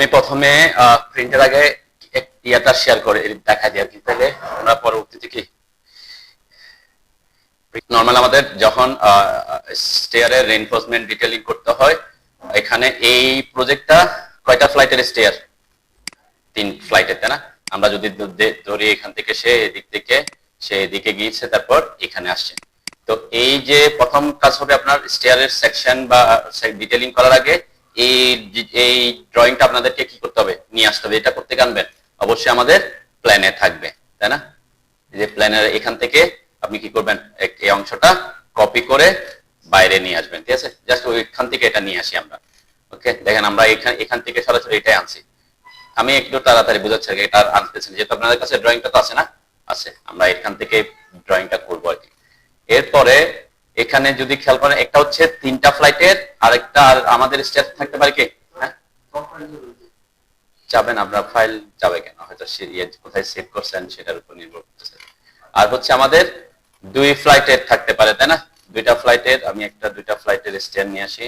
আমি প্রথমে প্রিন্টের আগে ইয়াটা শেয়ার করে দেখা দিই আর কি, তাহলে আমরা পরবর্তীতে কি নরমাল আমাদের যখন স্টেয়ারের রেইনফোর্সমেন্ট ডিটেইলিং করতে হয়, এখানে এই প্রজেক্টটা কয়টা ফ্লাইটের স্টেয়ার? 3 ফ্লাইটের, তাই না? আমরা যদি ধরি এখান থেকে সে এদিকে গিয়েছে, তারপর এখানে আসছে। তো এই যে প্রথম কাজ হবে আপনার স্টেয়ারের সেকশন বা ডিটেইলিং করার আগে এই ড্রয়িংটা আপনাদেরকে কি করতে হবে, নিয়ে আসতে হবে। এটা করতে আনবেন অবশ্যই আমাদের প্ল্যানে থাকবে, তাই না? যে প্ল্যানের এখান থেকে আপনি কি করবেন, এই অংশটা কপি করে বাইরে নিয়ে আসবেন, ঠিক আছে? জাস্ট ওইখান থেকে এটা নিয়ে আসি আমরা। ওকে, দেখেন আমরা এখান থেকে সরাসরি এটাই আনছি। আমি একটু তাড়াতাড়ি বোঝাচ্ছি, এটা আনতেছি যেহেতু আপনাদের কাছে ড্রয়িংটা তো আছে না, আছে, আমরা এখান থেকে ড্রয়িংটা করবো আর কি। এরপরে এখানে যদি খেয়াল করেন, একটা হচ্ছে 3টা ফ্লাইটের, আরেকটা আর আমাদের স্টেপ থাকতে পারে কি, হ্যাঁ যাবেন আপনার ফাইল যাবে কেন, হয়তো কোথায় সেভ করছেন সেটার উপর নির্ভর করতেছে। আর হচ্ছে আমাদের 2 ফ্লাইটের থাকতে পারে, তাই না? 2টা ফ্লাইটের, আমি 2টা ফ্লাইটের স্টেপ নিয়ে আসি,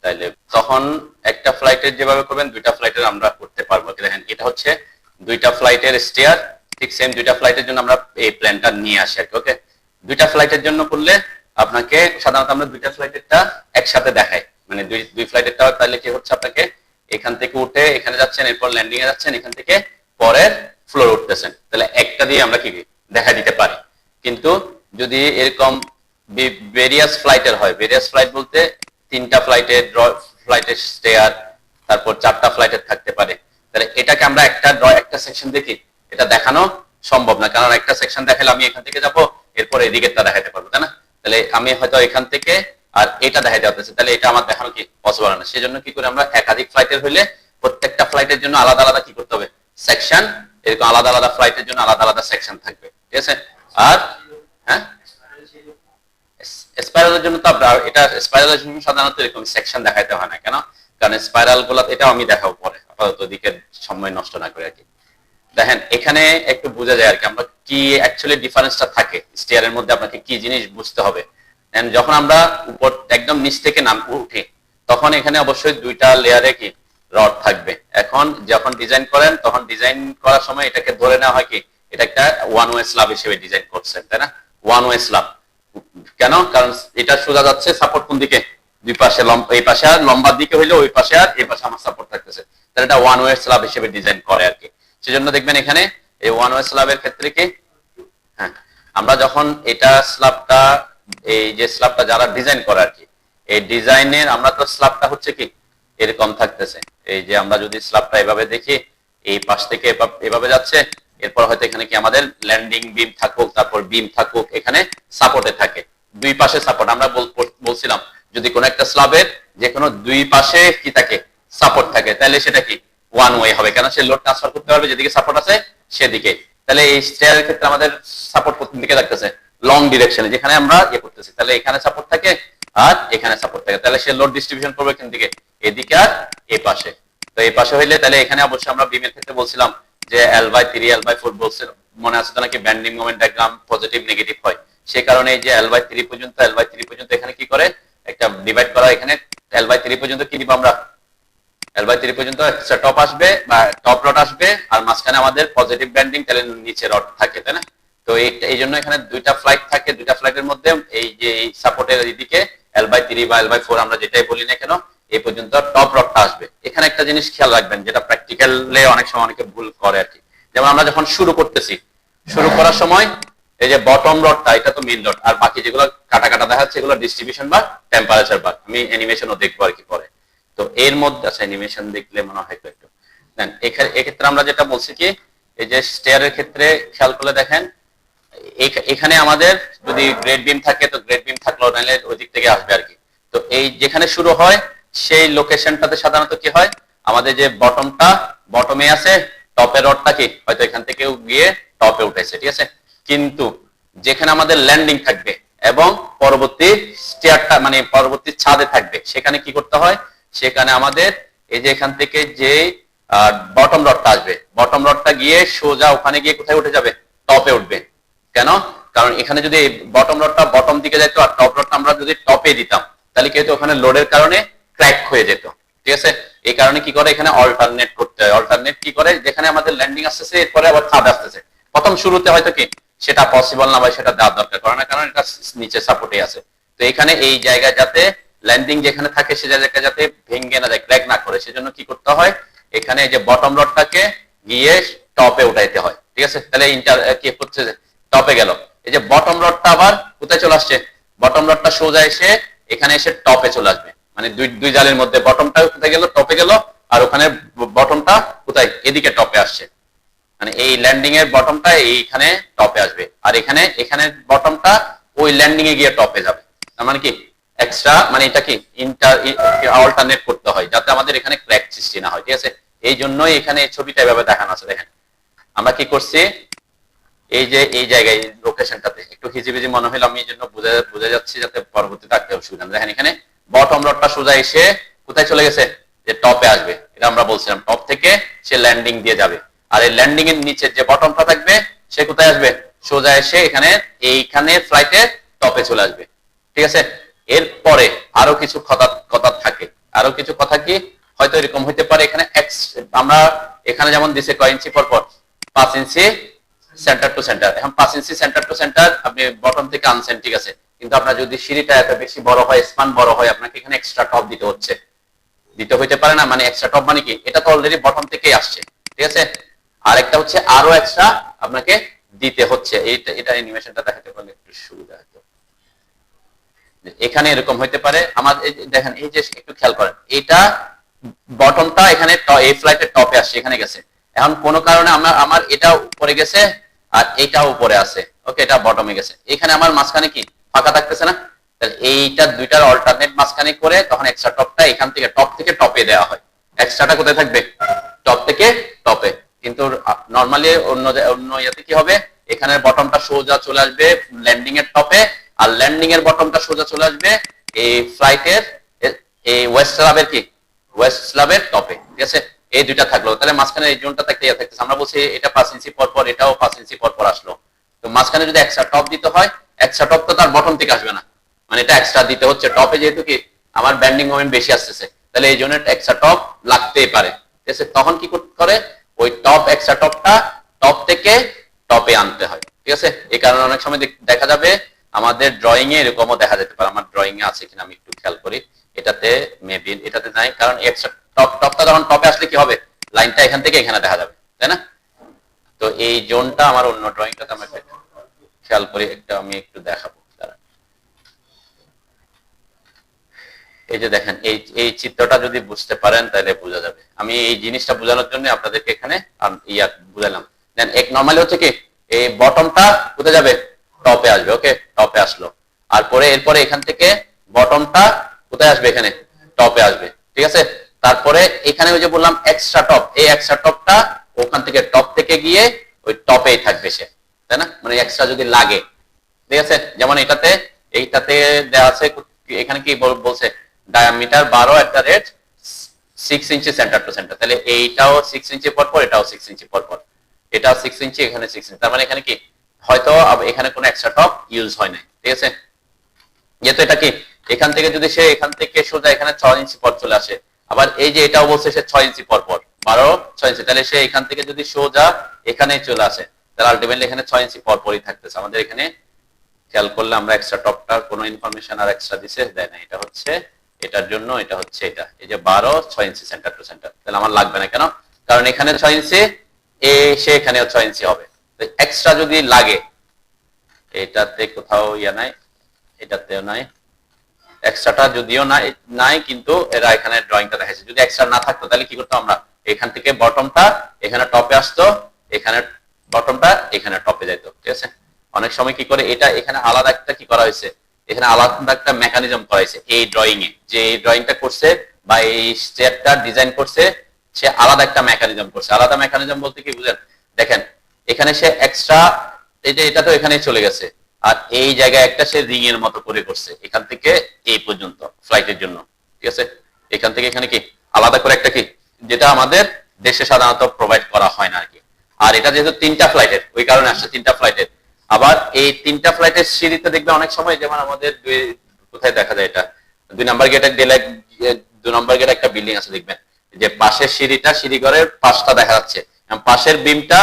তাইলে তখন একটা ফ্লাইটের যেভাবে করবেন 2টা ফ্লাইটের আমরা করতে পারবো। দেখেন এটা হচ্ছে 2টা ফ্লাইটের স্টেয়ার, ঠিক সেম 2টা ফ্লাইটের জন্য আমরা এই প্ল্যানটা নিয়ে আসি আর কি। ওকে, 2টা ফ্লাইটের জন্য করলে আপনাকে সাধারণত আমরা 2টা ফ্লাইটেরটা একসাথে দেখাই, মানে দুই ফ্লাইটেরটা, তাহলে কি হচ্ছে আপনাকে এখান থেকে উঠে এখানে যাচ্ছেন, এরপর ল্যান্ডিং এ যাচ্ছেন, এখান থেকে পরের ফ্লোর উঠতেছেন, তাহলে একটা দিয়ে আমরা কি দেখা দিতে পারি। কিন্তু যদি এরকম ভেরিয়াস ফ্লাইটের হয়, ভেরিয়াস ফ্লাইট বলতে 3টা ফ্লাইটের স্টেয়ার, তারপর 4টা ফ্লাইটের থাকতে পারে, তাহলে এটাকে আমরা একটা সেকশন দেখি এটা দেখানো সম্ভব না, কারণ একটা সেকশন দেখালে আমি এখান থেকে যাব, এরপর এদিকেরটা দেখাতে পারবো, তাই না? তাহলে আমি হয়তো এখান থেকে আর এটা দেখাতে পারতেছি, তাহলে এটা আমার দেখানো কি পসিবল না। সেজন্য কি করে আমরা একাধিক ফ্লাইটের হইলে প্রত্যেকটা ফ্লাইটের জন্য আলাদা আলাদা কি করতে হবে, সেকশন, এরকম আলাদা আলাদা ফ্লাইটের জন্য আলাদা আলাদা সেকশন থাকবে, ঠিক আছে? আর হ্যাঁ, স্পাইরালের জন্য তো এটা স্পাইরালের জন্য সাধারণত এরকম সেকশন দেখাইতে হয় না, কেন? কারণ স্পাইরাল গুলো এটাও আমি দেখাবো পরে, আপাতত দিকের সময় নষ্ট না করে আর কি। দেখেন এখানে একটু বোঝা যায় আর কি আমরা কি অ্যাকচুয়ালি ডিফারেন্সটা থাকে স্টিয়ারের মধ্যে, আপনাকে কি জিনিস বুঝতে হবে। যখন আমরা উপর একদম নিচ থেকে নাম উঠি, তখন এখানে অবশ্যই 2টা লেয়ারে কি রড থাকবে। এখন যখন ডিজাইন করেন, তখন ডিজাইন করার সময় এটাকে ধরে নেওয়া হয় কি এটা একটা ওয়ান ওয়ে স্ল্যাব হিসেবে ডিজাইন করছেন, তাই না? ওয়ান ওয়ে স্ল্যাব কেন? কারণ এটা সোজা যাচ্ছে, সাপোর্ট কোন দিকে, দুই পাশে, এই পাশে আর লম্বার দিকে হইলে ওই পাশে আর এই পাশে আমার সাপোর্ট থাকতেছে, তাহলে এটা ওয়ান ওয়ে স্ল্যাব হিসেবে ডিজাইন করে আর কি। সেজন্য দেখবেন এখানে এই ওয়ান ওয়ে স্ল্যাবের ক্ষেত্রে কি, হ্যাঁ, আমরা যখন এটা স্ল্যাবটা, এই যে স্ল্যাবটা যারা ডিজাইন করে আর কি, এই ডিজাইনের আমরা তো স্ল্যাবটা হচ্ছে কি এরকম থাকতেছে। এই যে আমরা যদি স্ল্যাবটা এভাবে দেখি, এই পাশ থেকে এভাবে যাচ্ছে, এরপর হয়তো এখানে কি আমাদের ল্যান্ডিং বিম থাকুক, তারপর বিম থাকুক, এখানে সাপোর্টে থাকে, দুই পাশে সাপোর্ট। আমরা বলছিলাম যদি কোনো একটা স্ল্যাবের যে কোনো দুই পাশে কি থাকে, সাপোর্ট থাকে, তাহলে সেটা কি ওয়ান ওয়ে হবে, কেন সে লোড ট্রান্সফার করতে পারবে যেদিকে সাপোর্ট আছে সেদিকে। তাহলে এই স্টেয়ারের ক্ষেত্রে আমাদের সাপোর্ট কোন দিকে থাকতেছে, লং ডিরেকশনে, যেখানে আমরা ইয়ে করতেছি, তাহলে এখানে সাপোর্ট থাকে আর এখানে সাপোর্ট থাকে, তাহলে সে লোড ডিস্ট্রিবিউশন করবে কোন দিকে, এদিকে আর এই পাশে। তো এই পাশে হইলে তাহলে এখানে অবশ্যই আমরা বিমের ক্ষেত্রে বলছিলাম যে L/3 L/4 বলছে, মনে আছে তো নাকি, bending moment diagram positive negative হয়, সেই কারণে এই যে L/3 পর্যন্ত এখানে কি করে একটা ডিভাইড করা, এখানে L/3 পর্যন্ত কি দিব আমরা, L/3 পর্যন্ত টপ আসবে বা টপ রড আসবে, আর মাঝখানে আমাদের পজিটিভ ব্যান্ডিং, তাহলে নিচে রড থাকে, তাই না? তো এই জন্য এখানে 2টা ফ্লাইট থাকে, 2টা ফ্লাইটের মধ্যে এই যে এই সাপোর্টের এইদিকে L/3 বা L/4 আমরা যেটাই বলি না কেন, এই পর্যন্ত টপ রডটা আসবে। এখানে একটা জিনিস খেয়াল রাখবেন, যেটা প্র্যাকটিক্যালে অনেক সময় অনেকে ভুল করে আর কি। যেমন আমরা যখন শুরু করতেছি, শুরু করার সময় এই যে বটম রডটা, এটা তো মেইন রড, আর বাকি যেগুলো কাটা কাটা দেখাচ্ছে এগুলো ডিস্ট্রিবিউশন বা টেম্পারেচার বার, আমি অ্যানিমেশনও দেখবো আর কি পরে। তো এর মধ্যে আছে অ্যানিমেশন দেখলে মনে হয় একটু দেন, এক্ষেত্রে আমরা যেটা বলছি কি, এই যে স্টেয়ারের ক্ষেত্রে খেয়াল করলে দেখেন এখানে আমাদের যদি গ্রেড বিম থাকে তো গ্রেড বিম থাকলো, নাহলে ওই দিক থেকে আসবে আর কি। তো এই যেখানে শুরু হয় সেই লোকেশনটাতে সাধারণত কি হয়, আমাদের যে বটমে আছে, টপের রডটা কি হয়তো এখান থেকে গিয়ে টপে উঠেছে, ঠিক আছে? কিন্তু যেখানে আমাদের ল্যান্ডিং থাকবে এবং পরবর্তী স্টেয়ারটা মানে পরবর্তী ছাদে থাকবে, সেখানে কি করতে হয়, সেখানে আমাদের এই যে এখান থেকে যে বটম রডটা আসবে, বটম রডটা গিয়ে সোজা ওখানে গিয়ে কোথায় উঠে যাবে, টপে উঠবে। কেন? কারণ এখানে যদি বটম রডটা বটম দিকে যেত আর টপ রডটা আমরা যদি টপে দিতাম, তাহলে কি হতো, ওখানে লোডের কারণে ক্র্যাক হয়ে যেত, ঠিক আছে? এই কারণে কি করে এখানে অল্টারনেট করতে হয়। অল্টারনেট কি করে, যেখানে আমাদের ল্যান্ডিং আসতেছে এরপরে আবার ছাদ আসতেছে, প্রথম শুরুতে হয়তো কি সেটা পসিবল না, বা সেটা দেওয়ার দরকার করে না, কারণ এটা নিচে সাপোর্টে আছে। তো এখানে এই জায়গায় যাতে ল্যান্ডিং যেখানে থাকে সে জায়গাটা যাতে ভেঙে না যায়, ক্র্যাক না করে, সেজন্য কি করতে হয়, এখানে যে বটম রডটাকে গিয়ে টপে উঠাইতে হয়। ঠিক আছে, তাহলে ইন্টার কি হচ্ছে, টপে গেল। এই যে বটম রডটা আবার কোথায় চলে আসছে, বটম রডটা সোজা এসে এখানে এসে টপে চলে আসবে, মানে দুই জালের মধ্যে বটমটা কোথায় গেল, টপে গেল, আর ওখানে বটমটা কোথায়, এদিকে টপে আসছে, মানে এই ল্যান্ডিং এর বটমটা এইখানে টপে আসবে, আর এখানে এখানে বটমটা ওই ল্যান্ডিং এ গিয়ে টপে যাবে। তার মানে কি এক্সট্রা, মানে এটা কি অল্টারনেট করতে হয় যাতে আমাদের এখানে ক্র্যাক সৃষ্টি না হয়। ঠিক আছে, এই জন্যই এখানে এই ছবিটা এভাবে দেখানো আছে। দেখেন আমরা কি করছি, এই যে এই জায়গায় লোকেশনটাতে একটু হিজিবিজি মনে হলো, আমি এই জন্য বুঝে যাচ্ছি যাতে পরবর্তী থাকতে অসুবিধা না। দেখেন এখানে বটম রডটা সোজা এসে কোথায় চলে গেছে, যে টপে আসবে, এটা আমরা বলছিলাম টপ থেকে সে ল্যান্ডিং দিয়ে যাবে, আর এই ল্যান্ডিং এর নিচে যে বটমটা থাকবে সে কোথায় আসবে, সোজা এসে এখানে এইখানে ফ্লাইটের টপে চলে আসবে। ঠিক আছে, এরপরে আরো কিছু কথা থাকে, আরো কিছু কথা কি হয়তো এরকম হইতে পারে, এখানে আমরা এখানে যেমন দিছে কয় ইঞ্চি পর পর, 5 ইঞ্চি সেন্টার টু সেন্টার। এখন 5 ইঞ্চি সেন্টার টু সেন্টার আপনি বটম থেকে আনছেন, ঠিক আছে, কিন্তু আপনার যদি সিঁড়িটা এত বেশি বড় হয়, স্পান বড় হয়, আপনাকে এখানে এক্সট্রা টপ দিতে হচ্ছে, দিতে হইতে পারে না, মানে এক্সট্রা টপ মানে কি, এটা তো অলরেডি বটম থেকেই আসছে। ঠিক আছে, আর একটা হচ্ছে আরো এক্সট্রা আপনাকে দিতে হচ্ছে, এটা অ্যানিমেশনটা দেখাতে পারলে একটু সুবিধা হতো। এখানে এরকম হইতে পারে আমার, দেখেন এই যে একটু খেয়াল করেন, এটা বটমটা এখানে এই ফ্লাইটের টপে আসছে, এখানে গেছে, এখন কোন কারণে আমার এটা উপরে গেছে আর এইটাও উপরে আছে, ওকে, এটা বটমে গেছে, এখানে আমার মাঝখানে কি ফাঁকা থাকতেছে না, তাহলে এইটা দুইটার অল্টারনেট মাঝখানে করে তখন এক্সট্রা টপটা এখান থেকে টপ থেকে টপে দেওয়া হয়। এক্সট্রাটা কোথায় থাকবে, টপ থেকে টপে, কিন্তু নরমালি অন্য ইয়াতে কি হবে, এখানের বটমটা সোজা চলে আসবে ল্যান্ডিং এর টপে, আর ল্যান্ডিং এর বটমটা সোজা চলে আসবে এই ফ্লাইটের এই ওয়েস্ট স্ল্যাবের কি, ওয়েস্ট স্ল্যাবের টপে। ঠিক আছে, এই দুইটা থাকলো, তাহলে মাঝখানে এই জোনটা থাকতে থাকতেছে, আমরা বলছি এটা 5 ইঞ্চি পর পর, এটাও 5 ইঞ্চি পর পর আসলো, তো মাঝখানে যদি এক্সট্রা টপ দিতে হয়, এক্সট্রা টপ তো তার বটম থেকে আসবে না, মানে এটা এক্সট্রা দিতে হচ্ছে টপে, যেহেতু কি আমার ব্যান্ডিং মোমেন্ট বেশি আসতেছে, তাহলে এই জন্য এক্সট্রা টপ লাগতেই পারে। ঠিক আছে, তখন কি করতে করে, ওই টপ এক্সট্রা টপটা টপ থেকে টপে আনতে হয়। ঠিক আছে, এই কারণে অনেক সময় দেখা যাবে আমাদের ড্রয়িং এ এরকমও দেখা যেতে পারে, আমার ড্রয়িং এ আছে কিনা আমি একটু খেয়াল করি, এটাতে মেবি এটাতে নাই, কারণ এক্সট্রা টপটা যখন টপে আসলে কি হবে, লাইনটা এখান থেকে এখানে দেখা যাবে, তাই না? তো এই জোনটা আমার অন্য ড্রয়িংটাতে আমরা খেয়াল করি, একটা আমি একটু দেখাবো। এই যে দেখেন এই চিত্রটা যদি বুঝতে পারেন তাহলে বোঝা যাবে, আমি এই জিনিসটা বোঝানোর জন্য আপনাদেরকে এখানে বুঝালাম। দেন এক নরমালি হচ্ছে কি, এই বটমটা কোথায় যাবে, টপে আসবে, ওকে, টপে আসলো, আর পরে এরপরে এখান থেকে বটমটা কোথায় আসবে, এখানে টপে আসবে। ঠিক আছে, তারপরে এখানে ওই যে বললাম এক্সট্রা টপ, এই এক্সট্রা টপটা ওখান থেকে টপ থেকে গিয়ে ওই টপেই থাকবে সে, তাই না, মানে এক্সট্রা যদি লাগে। ঠিক আছে, যেমন এইটাতে দেওয়া আছে, এখানে কি বলছে, diameter 12 at the rate 6 inch centre to centre, তাহলে এইটাও 6 ইঞ্চি পর পর, এটাও 6 ইঞ্চি পর পর, এটাও 6 ইঞ্চি, এখানে 6 ইঞ্চি, তার মানে এখানে কি হয়তো এখানে কোনো এক্সট্রা টপ ইউজ হয় নাই। ঠিক আছে, যেহেতু এটা কি এখান থেকে যদি সে এখান থেকে সোজা এখানে 6 ইঞ্চি পর চলে আসে, আবার এই যে এটাও বলছে সে 6 ইঞ্চি পর পর, 12 6 ইঞ্চি, তাহলে সে এখান থেকে যদি সোজা এখানে চলে আসে, তাহলে আলটিমেটলি এখানে 6 ইঞ্চি পর পরই থাকতেছে। আমাদের এখানে খেয়াল করলে আমরা এক্সট্রা টপটার কোনো ইনফরমেশন আর এক্সট্রা দিছে দেয় না, এটা হচ্ছে এটার জন্য, এটা হচ্ছে এটা, এই যে 12 6 ইঞ্চি সেন্টার টু সেন্টার, তাহলে আমার লাগবে না কেন, কারণ এখানে 6 ইঞ্চি, সে এখানেও 6 ইঞ্চি হবে, এক্সট্রা যদি লাগে, এটাতে কোথাও ইয়া নাই, এটাতেও নাই, এক্সট্রাটা যদিও নাই কিন্তু এরা এখানে ড্রয়িংটা দেখাচ্ছে, যদি এক্সট্রা না থাকতো তাহলে কি করতাম আমরা, এখান থেকে বটমটা এখানে টপে আসতো, এখানে বটমটা এখানে টপে যেত। ঠিক আছে, অনেক সময় কি করে, এটা এখানে আলাদা একটা কি করা হয়েছে, এখানে আলাদা একটা মেকানিজম করা হয়েছে, এই ড্রয়িং এ যে এই ড্রয়িংটা করছে বা এই স্টেপটা ডিজাইন করছে, সে আলাদা একটা মেকানিজম করছে। আলাদা মেকানিজম বলতে কি বুঝেন, দেখেন এখানে সে এক্সট্রা, এই যে এটা তো এখানে চলে গেছে, আর এই জায়গায় একটা সে রিং এর মতো করে করছে, এখান থেকে এই পর্যন্ত ফ্লাইটের জন্য। ঠিক আছে, এখান থেকে এখানে কি আলাদা করে একটা কি, যেটা আমাদের দেশে সাধারণত প্রোভাইড করা হয় না আর কি। আর এটা যেহেতু 3টা ফ্লাইটের, ওই কারণে আসছে 3টা ফ্লাইটের। আবার এই 3টা ফ্লাইটের সিঁড়িতে দেখবে অনেক সময়, যেমন আমাদের কোথায় দেখা যায়, এটা 2 নাম্বার গেটের 2 নাম্বার গেটে একটা বিল্ডিং আছে দেখবেন, যে পাশের সিঁড়িটা সিঁড়িঘরের পাশটা দেখা যাচ্ছে, পাশের বিমটা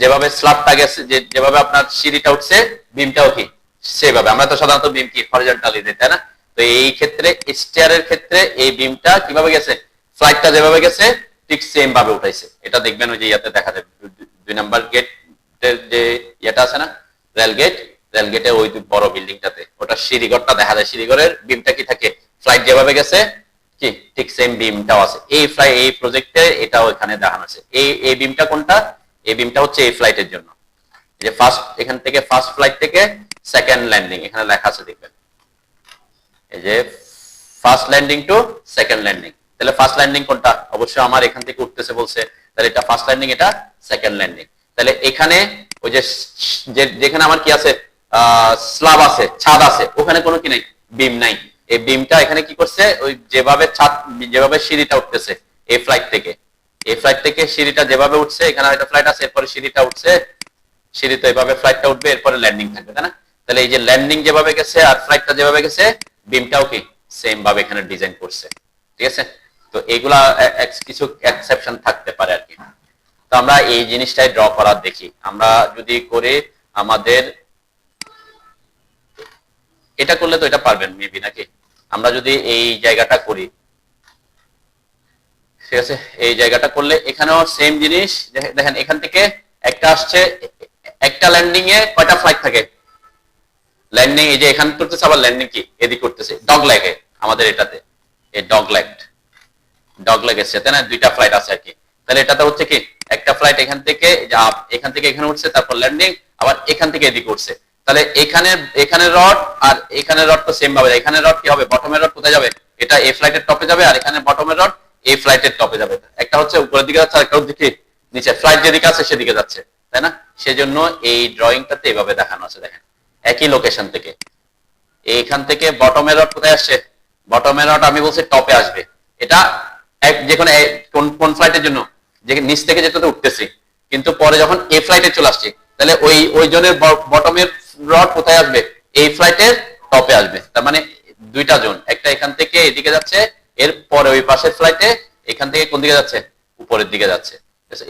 যেভাবে স্ল্যাবটা গেছে, যেভাবে আপনার সিঁড়িটা উঠছে বিমটাও কি সেভাবে। আমরা তো সাধারণত বিম কি হরিজন্টালি দিই, তাই না? তো এই ক্ষেত্রে স্টেয়ারের ক্ষেত্রে এই বিমটা কিভাবে গেছে, ফ্লাইটটা যেভাবে গেছে ঠিক সেম ভাবে উঠাইছে। এটা দেখবেন ওই যে ইয়াতে দেখা যায় 2 নাম্বার গেটের যে ইয়েটা আছে না, রেলগেট, রেলগেটের ওই বড় বিল্ডিংটাতে ওটা সিঁড়িঘরটা দেখা যায়, সিঁড়িঘরের বিমটা কি থাকে, ফ্লাইট যেভাবে গেছে কি ঠিক সেম বিমটাও আছে। এই প্রজেক্টে এটাও এখানে দেখানো আছে। এই বিমটা কোনটা, এই বিমটা হচ্ছে এই ফ্লাইটের জন্য, যে ফার্স্ট এখান থেকে ফার্স্ট ফ্লাইট থেকে সেকেন্ড ল্যান্ডিং এখানে লেখা আছে দেখবেন, এই যে first landing to second landing. তাহলে ফার্স্ট ল্যান্ডিং কোনটা, অবশ্যই আমার এখান থেকে উঠতেছে বলছে, তাহলে এটা ফার্স্ট ল্যান্ডিং, এটা সেকেন্ড ল্যান্ডিং। তাহলে এখানে ওই যে যেখানে আমার কি আছে স্ল্যাব আছে, ছাদ আছে, ওখানে কোনো কি নাই, বিম নাই। এই বিমটা এখানে কি করছে, ওই যেভাবে ছাদ যেভাবে সিঁড়িটা উঠতেছে এই ফ্লাইট থেকে, এই ফ্লাইট থেকে সিঁড়িটা যেভাবে উঠছে, এখানে হয়তো ফ্লাইট আছে, এরপরে সিঁড়িটা উঠছে, সিঁড়ি তো এইভাবে ফ্লাইটটা উঠবে, এরপরে ল্যান্ডিং থাকবে, তাই না? তাহলে এই যে ল্যান্ডিং যেভাবে গেছে আর ফ্লাইটটা যেভাবে গেছে বিমটাও কি সেম ভাবে এখানে ডিজাইন করছে, ঠিক আছে? তো এগুলা কিছু এক্সেপশন থাকতে পারে আর কি। তো আমরা এই জিনিসটাই ড্র করার দেখি, আমরা যদি করে আমাদের এটা করলে তো এটা পারবেন মেবি নাকি, আমরা যদি এই জায়গাটা করি, ঠিক আছে, এই জায়গাটা করলে এখানেও সেম জিনিস দেখেন, এখান থেকে একটা আসছে, একটা ল্যান্ডিং এ কয়টা ফ্লাইট থাকে, ল্যান্ডিং এই যে এখান করতেছে, আবার ল্যান্ডিং কি এদিক করতেছে, ডগ লেগে আমাদের এটাতে এই ডগ লেগ এসছে, তাই না? 2টা ফ্লাইট আছে আর কি। তাহলে এটাতে হচ্ছে কি একটা ফ্লাইট এখান থেকে এখানে উঠছে, তারপর ল্যান্ডিং, আবার এখান থেকে এদিকে উঠছে। তাহলে এখানে রড আর এখানে রড তো সেম ভাবে, এখানে রড কি হবে, বটমের রড কোথায় যাবে, এটা এই ফ্লাইটের টপে যাবে, আর এখানে বটমের রড এই ফ্লাইটের টপে যাবে। একটা হচ্ছে উপরের দিকে যাচ্ছে, আর একটা হচ্ছে নিচে, ফ্লাইট যেদিকে আছে সেদিকে যাচ্ছে, তাই না? সেজন্য এই ড্রয়িংটাতে এভাবে দেখানো আছে, দেখেন একই লোকেশন থেকে। এইখান থেকে বটমের রড কোথায় আসছে, বটমের রড আমি বলছি টপে আসবে। এটা যেখানে কোন ফ্লাইটের জন্য, যে নিচ থেকে যেটাতে উঠতেছি, কিন্তু পরে যখন এই ফ্লাইটে চলে আসছে, তাহলে ওই জনের বটমের রড কোথায় আসবে, এই ফ্লাইটের টপে আসবে। তার মানে 2টা জোন, একটা এখান থেকে এদিকে যাচ্ছে, এর পরে ওই পাশের ফ্লাইটে এখান থেকে কোন দিকে যাচ্ছে, উপরের দিকে যাচ্ছে।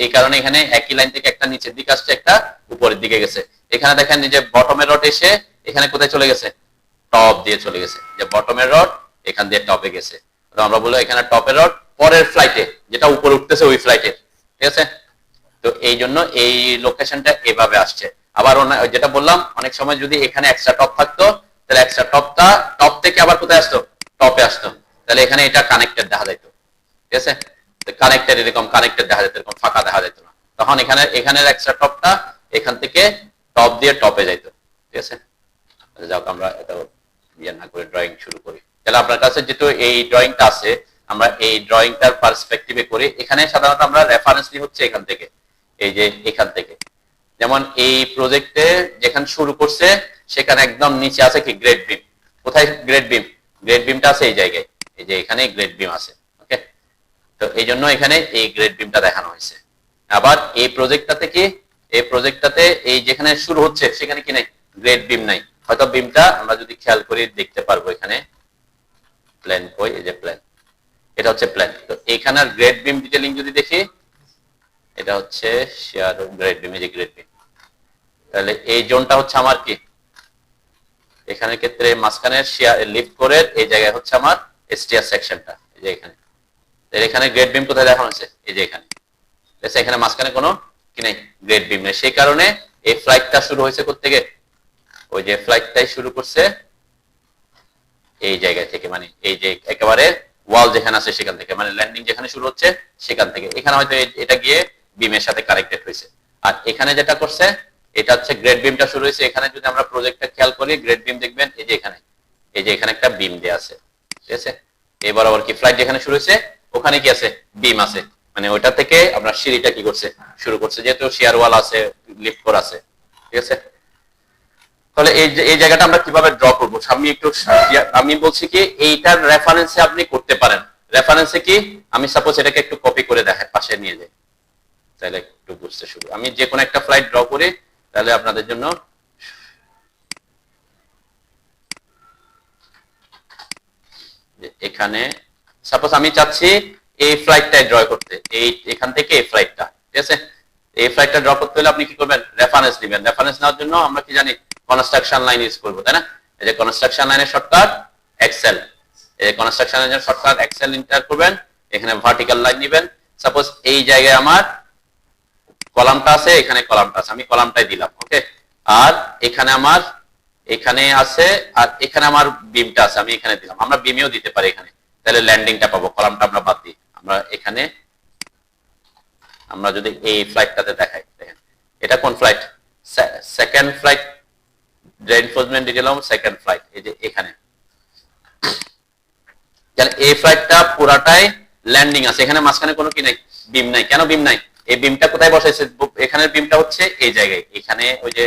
এই কারণে এখানে একই লাইন থেকে একটা নিচের দিকে আসছে, একটা উপরের দিকে গেছে। এখানে দেখেন যে বটমের রড এসে এখানে কোথায় চলে গেছে, টপ দিয়ে চলে গেছে, যে বটমের রড এখান দিয়ে টপে গেছে। তো আমরা বলবো এখানে টপের রড পরের ফ্লাইটে যেটা উপরে উঠতেছে ওই ফ্লাইটে, ঠিক আছে? তো এই জন্য এই লোকেশনটা এভাবে আসছে। আবার যেটা বললাম, অনেক সময় যদি এখানে এক্সট্রা টপ থাকতো, তাহলে এক্সট্রা টপটা টপ থেকে আবার কোথায় আসতো, টপে আসতো, তাহলে এখানে এটা কানেক্টেড দেখা যেত, ঠিক আছে? কানেক্টেড এরকম কানেক্টেড দেখা যেত, এরকম ফাঁকা দেখা যেত না। তখন এখানের এক্সট্রা টপটা এখান থেকে টপ দিয়ে টপে যাইতো, ঠিক আছে? যাক আমরা এটা ইয়ে না করে ড্রয়িং শুরু করি। তাহলে আপনার কাছে যেহেতু এই ড্রয়িংটা আছে, আমরা এই ড্রয়িংটার পার্সপেক্টিভে করি। এখানে সাধারণত আমরা রেফারেন্স নিই হচ্ছে এখান থেকে, এই যে এখান থেকে। যেমন এই প্রজেক্টে যেখানে শুরু করছে সেখানে একদম নিচে আছে কি গ্রেড বিম। কোথায় গ্রেড বিম, গ্রেড বিমটা আছে এই জায়গায়, এই যে এখানে গ্রেড বিম আছে, ওকে? তো এই জন্য এখানে এই গ্রেড বিমটা দেখানো হয়েছে। আবার এই প্রজেক্টটাতে কি, এই প্রজেক্টটাতে এই যেখানে শুরু হচ্ছে সেখানে কি নাই, গ্রেড বিম নাই। হয়তো বিমটা আমরা যদি খেয়াল করি দেখতে পারবো, এখানে প্ল্যান কই, এই যে প্ল্যান, এটা হচ্ছে প্ল্যান। তো এখানে গ্রেড বিম ডিটেইলিং যদি দেখি, এটা হচ্ছে শেয়ার গ্রেড বিম, এই যে গ্রেড বিম। তাহলে এই জোনটা হচ্ছে আমার কি, এখানে ক্ষেত্রে মাঝখানে শেয়ার লিফট করে এই জায়গায় হচ্ছে আমার এসটিআর সেকশনটা, এই যে এখানে। এখানে গ্রেড বিম কোথায় দেখানো হচ্ছে, এই যে এখানে। এখানে মাঝখানে কোনো কি নাই, গ্রেড বিম নেই। সেই কারণে এই ফ্লাইটটা শুরু হয়েছে কোত্থেকে, ওই যে ফ্লাইটটাই শুরু করছে এই জায়গা থেকে, মানে এই যে একেবারে ওয়াল যেখানে আছে সেখান থেকে, মানে ল্যান্ডিং যেখানে শুরু হচ্ছে সেখান থেকে। এখানে হয়তো এটা গিয়ে বিমের সাথে কানেক্টেড হয়েছে। আর এখানে যেটা করছে এটা হচ্ছে গ্রেড বিমটা শুরু হয়েছে। এখানে যদি আমরা প্রজেক্টটা খেয়াল করি, গ্রেড বিম দেখবেন এই যে এখানে, এই যে এখানে একটা বিম দেয়া আছে, ঠিক আছে? এই বরাবর কি ফ্লাইট যেখানে শুরু হয়েছে ওখানে কি আছে, বিম আছে। মানে ওইটা থেকে আমরা সিঁড়িটা কি করছে, শুরু করছে, যেহেতু শেয়ার ওয়াল আছে, লিফট কোর আছে, ঠিক আছে? তাহলে এই জায়গাটা আমরা কিভাবে ড্র করবো, আমি বলছি কি এইটার রেফারেন্সে আপনি করতে পারেন। রেফারেন্সে কি, আমি সাপোজ এটাকে একটু কপি করে দেখাই, পাশে নিয়ে যাই, তাহলে একটু বুঝতে শুরু। আমি যে কোনো একটা ফ্লাইট ড্র করি, তাহলে আপনাদের জন্য এখানে সাপোজ আমি চাচ্ছি এই ফ্লাইটটাই ড্র করতে, এই এখান থেকে এই ফ্লাইটটা, ঠিক আছে। এই ফ্লাইটটা ড্র করতে হলে আপনি কি করবেন, রেফারেন্স দিবেন। রেফারেন্স নেওয়ার জন্য আমরা কি জানি, কনস্ট্রাকশন লাইন ইউজ করবো, তাই না? এই যে কনস্ট্রাকশন লাইনের শর্টকাট এক্সেল, এই কনস্ট্রাকশন লাইনের শর্টকাট এক্সেল এন্টার করবেন, এখানে ভার্টিক্যাল লাইন দিবেন। সাপোজ এই জায়গায় আমার কলামটা আছে, এখানে কলামটা আছে, আমি কলামটাই দিলাম, ওকে। আর এখানে আমার এখানে আছে, আর এখানে আমার বিমটা আছে, আমি এখানে দিলাম। আমরা বিমেও দিতে পারি এখানে, তাহলে ল্যান্ডিংটা পাবো। কলামটা আমরা বাদ দিই, আমরা এখানে আমরা যদি এই ফ্লাইটটাতে দেখাই, দেখেন এটা কোন flight, second flight, reinforcement detail second flight, এই যে এখানে এই ফ্লাইটটা পুরাটাই ল্যান্ডিং আছে, এখানে মাঝখানে কোনো কি নাই, বিম নাই। কেন বিম নাই? এই বিমটা কোথায় বসাইছে, এখানের বিমটা হচ্ছে এই জায়গায়, এখানে ওই যে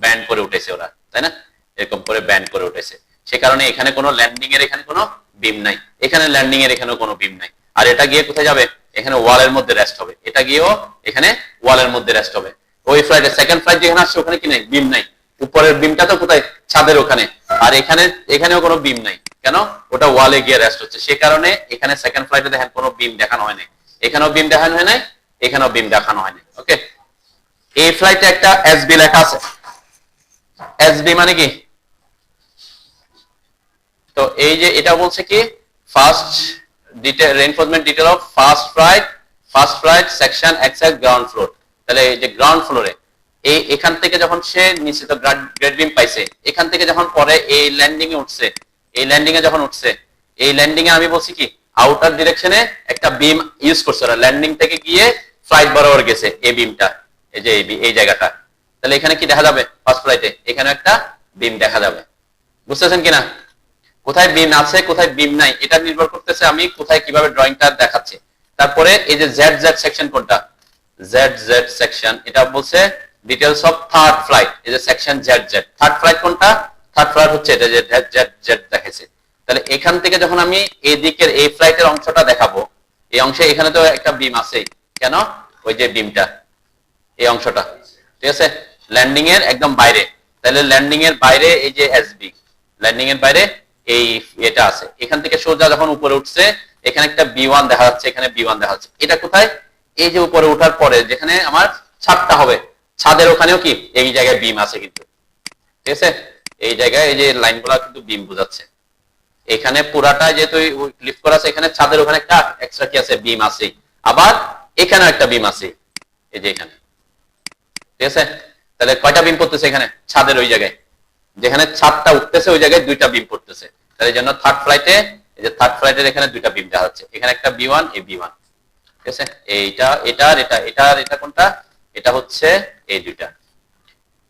ব্যান্ড করে উঠেছে ওরা, তাই না? এরকম করে ব্যান্ড করে উঠেছে, সে কারণে এখানে কোনো ল্যান্ডিং এর এখানে কোনো বিম নাই, এখানে ল্যান্ডিং এর এখানেও কোনো বিম নাই। আর এটা গিয়ে কোথায় যাবে, এখানে ওয়ালের মধ্যে রেস্ট হবে, এটা গিয়েও এখানে ওয়ালের মধ্যে রেস্ট হবে। ওই ফ্লাইটে সেকেন্ড ফ্লাইট যেখানে আসছে ওখানে কি নাই, বিম নাই। উপরের বিমটা তো কোথায়, ছাদের ওখানে, আর এখানেও কোনো বিম নাই। কেন? ওটা ওয়ালে গিয়ে রেস্ট হচ্ছে, সে কারণে এখানে সেকেন্ড ফ্লাইটে দেখেন কোনো বিম দেখানো হয় নাই, এখানেও বিম দেখানো হয় নাই, এখানেও বিম দেখানো হয় নাই, ওকে। এই ফ্লাইটে একটা এসবি লেখা আছে, এসবি মানে কি, তো এই যে এটা বলছে কি first detail reinforcement detail of first flight section exact ground floor. তাহলে এই যে গ্রাউন্ড ফ্লোরে এখান থেকে যখন সে নিচে তো গ্রেড বিম পাইছে, এখান থেকে যখন পরে এই ল্যান্ডিং এ উঠছে, এই ল্যান্ডিং এ যখন উঠছে, এই ল্যান্ডিং এ আমি বলছি কি আউটার ডিরেকশনে একটা বিম ইউজ করছে ওরা, ল্যান্ডিং থেকে গিয়ে ফ্লাইট বরাবর গেছে এই বিমটা, এই যে এই জায়গাটা। তাহলে এখানে কি দেখা যাবে, ফার্স্ট ফ্লাইটে এখানে একটা বিম দেখা যাবে, বুঝতেছেন কিনা? কোথায় বিম আছে কোথায় বিম নাই এটা নির্ভর করতেছে আমি কোথায় কিভাবে ড্রয়িংটা দেখাচ্ছি। তারপরে এই যে জেড জেড সেকশন কোনটা, জেড জেড সেকশন, এটা বলছে ডিটেইলস অফ থার্ড ফ্লাইট, এই যে section Z Z, third flight কোনটা, থার্ড ফ্লাইট হচ্ছে এটা যে জেড জেড দেখাইছে। তাহলে এখান থেকে যখন আমি এই দিকের এই ফ্লাইটের অংশটা দেখাবো, এই অংশে এখানে তো একটা বিম আছেই, কেন? ওই যে বিমটা, এই অংশটা, ঠিক আছে, ল্যান্ডিং এর একদম বাইরে। তাহলে ল্যান্ডিং এর বাইরে এই যে এসবি, ল্যান্ডিং এর বাইরে এই এটা আছে, এখান থেকে সোজা যখন উপরে উঠছে এখানে একটা বি1 দেখা যাচ্ছে, এখানে বি1 দেখা যাচ্ছে। এটা কোথায়, এই যে উপরে ওঠার পরে যেখানে আমার ছাদটা হবে, ছাদের ওখানেও কি এই জায়গায় বিম আছে কিন্তু, ঠিক আছে, এই জায়গায় এই যে লাইনগুলো কিন্তু বিম বোঝাচ্ছে। এখানে পুরাটা যেহেতু লিফট করা আছে, এখানে ছাদের ওখানে একটা এক্সট্রা কি আছে, বিম আছে। আবার এখানে একটা বিম আছে, এই যে এখানে, ঠিক আছে। তাহলে কয়টা বিম পড়তেছে এখানে, ছাদের ওই জায়গায় যেখানে ছাদটা উঠতেছে ওই জায়গায় দুইটা বিম পড়তেছে। তাহলে জন্য থার্ড ফ্লাইটে, এই যে থার্ড ফ্লাইটের এখানে দুইটা বিম দেখা যাচ্ছে, এখানে একটা বি1 এই বি1, ঠিক আছে। এইটা এটার এটা কোনটা, এটা হচ্ছে এই দুইটা।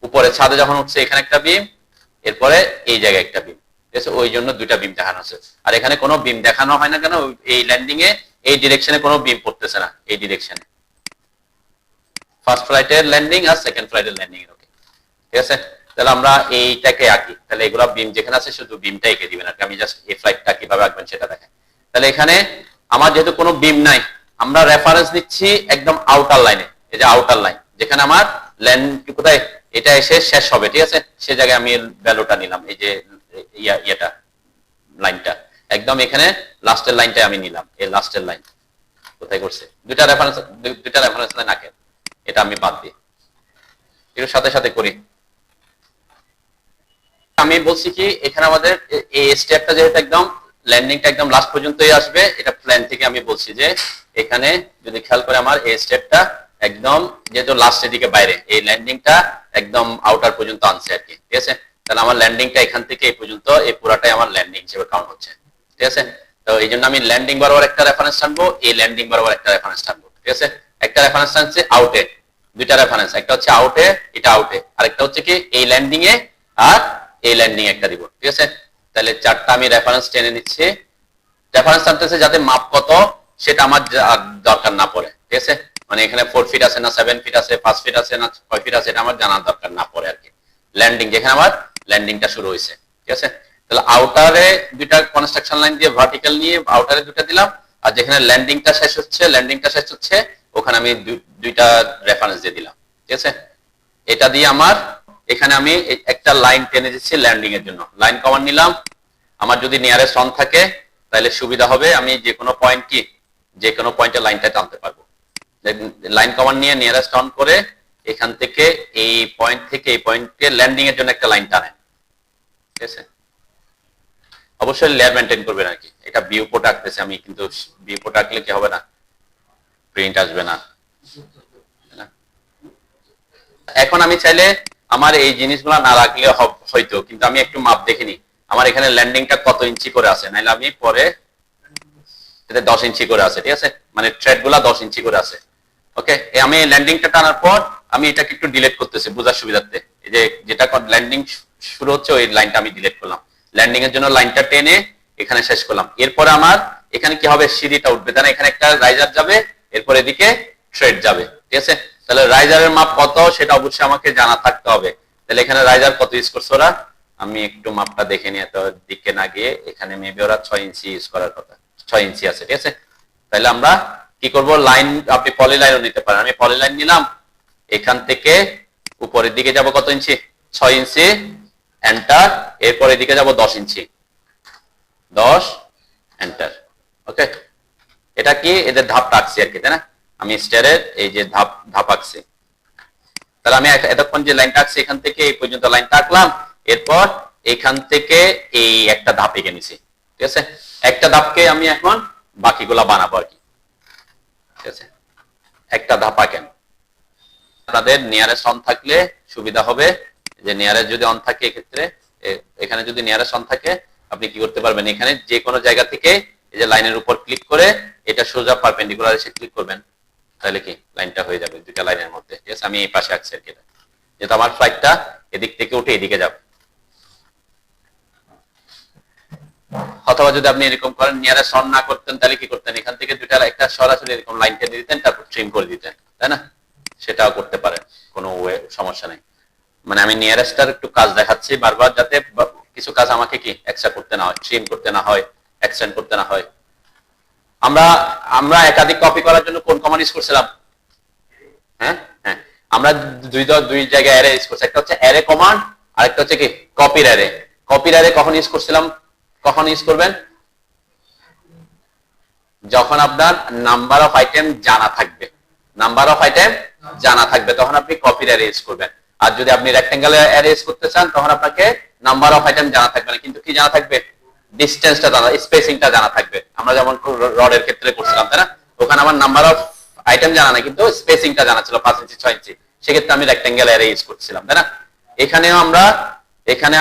উপরে ছাদে যখন উঠছে এখানে একটা বিম, এরপরে এই জায়গায় একটা বিম, ঠিক আছে, ওই জন্য দুইটা বিম দেখানো আছে। আর এখানে কোনো বিম দেখানো হয় না কেন, এই ল্যান্ডিং এ এই ডিরেকশনে কোনো বিম পড়তেছে না, এই ডিরেকশনে ফার্স্ট ফ্লাইটের ল্যান্ডিং আর সেকেন্ড ফ্লাইটের ল্যান্ডিং এর, ওকে, ঠিক আছে। তাহলে আমরা এইটাকে আঁকি, তাহলে এগুলো বিম যেখানে আছে শুধু বিমটা এঁকে দিবেন আর আমি জাস্ট এই ফ্লাইটটা কিভাবে আঁকবেন সেটা দেখাই। তাহলে এখানে আমার যেহেতু কোনো বিম নাই, আমরা রেফারেন্স নিচ্ছি একদম আউটার লাইনে, এই যে আউটার লাইন যেখানে আমার ল্যান্ড কোথায় এটা এসে শেষ হবে, ঠিক আছে, সে জায়গায় আমি ভ্যালুটা নিলাম, এই যে ইয়েটা লাইনটা একদম এখানে লাস্টের লাইনটা আমি নিলাম, এই লাস্টের লাইন কোথায় করছে, দুইটা রেফারেন্স লাইন আঁকেন, এটা আমি বাদ দিই, এর সাথে সাথে করি। আমি বলছি কি এখানে আমাদের এই স্টেপটা যেহেতু একদম ল্যান্ডিংটা একদম লাস্ট পর্যন্তই আসবে, এটা প্ল্যান থেকে আমি বলছি যে এখানে যদি খেয়াল করে আমার এই স্টেপটা একদম যেহেতু লাস্টের দিকে বাইরে, এই ল্যান্ডিংটা একদম আউটার পর্যন্ত আনছে আর কি, ঠিক আছে। তাহলে আমার ল্যান্ডিংটা এখান থেকে এই পর্যন্ত, এই পুরাটাই আমার ল্যান্ডিং হিসেবে কাউন্ট হচ্ছে, ঠিক আছে। তো এই জন্য আমি ল্যান্ডিং বরাবর একটা রেফারেন্স টানবো, এই ল্যান্ডিং বরাবর একটা রেফারেন্স টানবো, ঠিক আছে। একটা রেফারেন্স টানছে আউটে, দুইটা রেফারেন্স, একটা হচ্ছে আউটে, এটা আউটে, আর একটা হচ্ছে কি এই ল্যান্ডিং এ আর এই ল্যান্ডিং একটা দিব, ঠিক আছে। তাহলে চারটা আমি রেফারেন্স টেনে নিচ্ছি, রেফারেন্স টানতেছে যাতে মাপ কত সেটা আমার দরকার না পড়ে, ঠিক আছে। মানে এখানে 4 ফিট আছে না 7 ফিট আছে, 5 ফিট আছে না 6 ফিট আছে, এটা আমার জানার দরকার না পড়ে আর কি। ল্যান্ডিং যেখানে আমার ল্যান্ডিংটা শুরু হয়েছে, ঠিক আছে। তাহলে আউটারে দুইটা কনস্ট্রাকশন লাইন দিয়ে ভার্টিক্যাল নিয়ে আউটারে দুটো দিলাম, আর যেখানে ল্যান্ডিংটা শেষ হচ্ছে ওখানে আমি দুইটা রেফারেন্স দিয়ে দিলাম, ঠিক আছে। এটা দিয়ে আমার এখানে আমি একটা লাইন টেনে দিচ্ছি ল্যান্ডিং এর জন্য, লাইন কমান্ড নিলাম। আমার যদি নিয়ারেস্ট অন থাকে তাহলে সুবিধা হবে, আমি যে কোনো পয়েন্ট কি যে কোনো পয়েন্টে লাইনটা টানতে পারবো। লাইন কমান্ড নিয়ে নিয়ারেস্ট অন করে এখান থেকে এই পয়েন্ট থেকে এই পয়েন্টে ল্যান্ডিং এর জন্য একটা লাইন টানেন, ঠিক আছে? অবশ্যই লেয়ার মেনটেন করবেন আর কি। এটা ভিউ পোর্ট আঁকতেছে আমি, কিন্তু ভিউ পোর্ট আঁকলে কি হবে না, প্রিন্ট আসবে না। এখন আমি চাইলে আমার এই জিনিসগুলো না রাখলে হয়তো, কিন্তু আমি একটু মাপ দেখে নিই আমার এখানে ল্যান্ডিংটা কত ইঞ্চি করে আছে, নাইলে আমি পরে 10 ইঞ্চি করে আছে, ঠিক আছে? মানে থ্রেড গুলা 10 ইঞ্চি করে আছে। ওকে, আমি ল্যান্ডিংটা টানার পর আমি এটাকে একটু ডিলিট করতেছি বোঝার সুবিধার্থে। এই যে যেটা ল্যান্ডিং শুরু হচ্ছে ওই লাইনটা আমি ডিলিট করলাম, ল্যান্ডিং এর জন্য লাইনটা টেনে এখানে শেষ করলাম। এরপরে আমার এখানে কি হবে, সিঁড়িটা উঠবে, তাহলে এখানে একটা রাইজার যাবে, এরপর এদিকে থ্রেড যাবে, ঠিক আছে? তাহলে রাইজারের মাপ কত সেটা অবশ্যই আমাকে জানা থাকতে হবে। তাহলে এখানে রাইজার কত ইউজ করছে ওরা, আমি একটু মাপটা দেখে নিয়ে তো দিকে না গিয়ে, এখানে মেবি ওরা 6 ইঞ্চি ইউজ করার কথা, 6 ইঞ্চি আছে, ঠিক আছে? তাহলে আমরা কি করব, লাইন আপনি পলি লাইনও নিতে পারেন, আমি পলি লাইন নিলাম, এখান থেকে উপরের দিকে যাব কত ইঞ্চি, 6 ইঞ্চি, এন্টার, এরপর এদিকে যাব 10 ইঞ্চি, 10, এন্টার। ওকে, এটা কি এদের ধাপটা আঁকছি আর কি, তাই না? আমি স্টারের এই যে ধাপ আঁকছি। তাহলে আমি এতক্ষণ যে লাইনটা আঁকছি এখান থেকে এই পর্যন্ত লাইনটা আঁকলাম, এরপর এখান থেকে এই একটা ধাপ এঁকে নিছি, ঠিক আছে? একটা ধাপকে আমি এখন বাকিগুলা বানাবো আর কি, ঠিক আছে? একটা ধাপ আঁকেন। আপনাদের নিয়ারেস্ট অন থাকলে সুবিধা হবে, যে নিয়ারেস্ট যদি অন থাকে এক্ষেত্রে, এখানে যদি নিয়ারেস্ট অন থাকে আপনি কি করতে পারবেন, এখানে যে কোনো জায়গা থেকে এই যে লাইনের উপর ক্লিক করে এটা সোজা পারপেন্ডিকুলার এসে ক্লিক করবেন, তাহলে কি লাইনটা হয়ে যাবে দুইটা লাইনের মধ্যে, ঠিক আছে? আমি এই পাশে আঁকছি আর কি, যেহেতু আমার ফ্লাইটটা এদিক থেকে উঠে এদিকে যাবে। অথবা যদি আপনি এরকম করেন, নিয়ারেস্ট অন না করতেন, তাহলে কি করতেন, এখান থেকে দুইটা একটা সরাসরি এরকম লাইন টেনে দিতেন, তারপর ট্রিম করে দিতেন, তাই না? সেটাও করতে পারেন, কোনো সমস্যা নেই। মানে আমি নিয়ারেস্টটার একটু কাজ দেখাচ্ছি বারবার, যাতে কিছু কাজ আমাকে কি এক্সট্রা করতে না হয়, ট্রিম করতে না হয়, এক্সটেন্ড করতে না হয়। আমরা একাধিক কপি করার জন্য কোন কমান্ড ইউজ করছিলাম? হ্যাঁ হ্যাঁ, আমরা দুই জায়গায় অ্যারে ইউজ করছি, একটা হচ্ছে অ্যারে কমান্ড, আরেকটা হচ্ছে কি কপির অ্যারে। কপির অ্যারে কখন ইউজ করছিলাম, কখন ইউজ করবেন, যখন আপনার নাম্বার অফ আইটেম জানা থাকবে, নাম্বার অফ আইটেম জানা থাকবে তখন আপনি কপির অ্যারে ইউজ করবেন। আর যদি আপনি রেক্টেঙ্গেল অ্যারে ইউজ করতে চান তখন আপনাকে নাম্বার অফ আইটেম জানা থাকবে না, কিন্তু কি জানা থাকবে, ডিসটেন্সটা জানা, স্পেসিংটা জানা থাকবে। আমরা যেমন রডের ক্ষেত্রে করছিলাম, তাই না? ওখানে আমার নাম্বার অফ আইটেম জানা নাই, কিন্তু স্পেসিংটা জানা ছিল 5 ইঞ্চি 6 ইঞ্চি, সেক্ষেত্রে আমি রেক্টেঙ্গেল অ্যারে ইউজ করছিলাম, তাই না? এখানে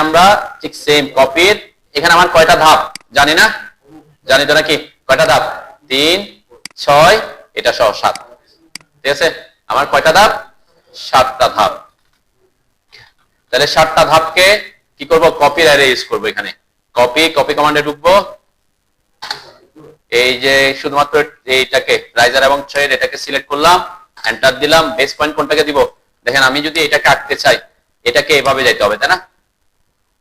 আমরা ঠিক সেম কপির, এখানে আমার কয়টা ধাপ জানি না, জানি তো নাকি, কয়টা ধাপ, 3, 6, এটা সহ 7, ঠিক আছে? আমার কয়টা ধাপ, 7টা ধাপ। তাহলে 7টা ধাপকে কি করব, কপির অ্যারে ইউজ করব। এখানে কপি কমান্ডে ঢুকবো, এই যে শুধুমাত্র এইটাকে রাইজার এবং থ্রেড এটাকে সিলেক্ট করলাম, এন্টার দিলাম। বেস পয়েন্ট কোনটাকে দিব, দেখেন আমি যদি এটাকে আঁকতে চাই এটাকে এভাবে যাইতে হবে, তাই না?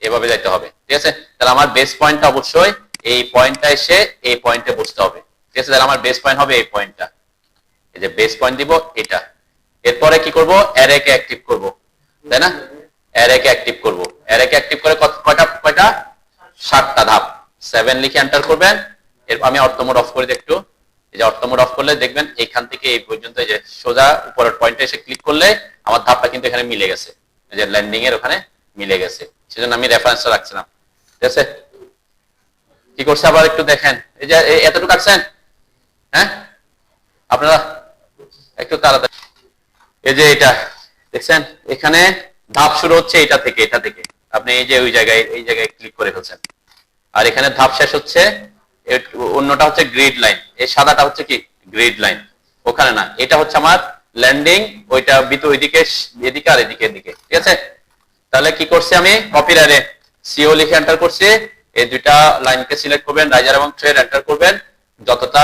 এভাবে যাইতে হবে, ঠিক আছে? তাহলে আমার বেস পয়েন্টটা অবশ্যই এই পয়েন্টটা এসে এই পয়েন্টে বসতে হবে, ঠিক আছে? তাহলে আমার বেস পয়েন্ট হবে এই পয়েন্টটা, এই যে বেস পয়েন্ট দিব এটা। এরপরে কি করব, অ্যারেকে অ্যাক্টিভ করব, তাই না? অ্যারেকে অ্যাক্টিভ করব, অ্যারেকে অ্যাক্টিভ করে কয়টা 7টা ধাপ। 7 লিখে এন্টার করবেন। এরপর আমি অর্থ মোড অফ করে দিই একটু, এই যে অর্থ মোড অফ করলে দেখবেন এখান থেকে এই পর্যন্ত এই যে সোজা উপরের পয়েন্টে এসে ক্লিক করলে আমার ধাপটা কিন্তু এখানে মিলে গেছে, এই যে ল্যান্ডিং এর ওখানে মিলে গেছে, সেজন্য আমি রেফারেন্সটা রাখছিলাম, ঠিক আছে? কি করছে আবার একটু দেখেন, এই যে এতটুকু আঁকছেন, হ্যাঁ? আপনারা একটু তাড়াতাড়ি, এই যে এটা দেখছেন, এখানে ধাপ শুরু হচ্ছে এটা থেকে আপনি এই যে এই জায়গায় ক্লিক করে ফেলছেন, আর এখানে ধাপ শেষ হচ্ছে, অন্যটা হচ্ছে গ্রিড লাইন, এই সাদাটা হচ্ছে কি গ্রিড লাইন, ওখানে না, এটা হচ্ছে আমার ল্যান্ডিং, ওইটা বিত ওইদিকে এদিকে আর এদিকে, ঠিক আছে? তাহলে কি করছি আমি, কপির অ্যারে সিও লিখে এন্টার করছি, এই দুইটা লাইনকে সিলেক্ট করবেন, রাইজার এবং থ্রেড এন্টার করবেন, যতটা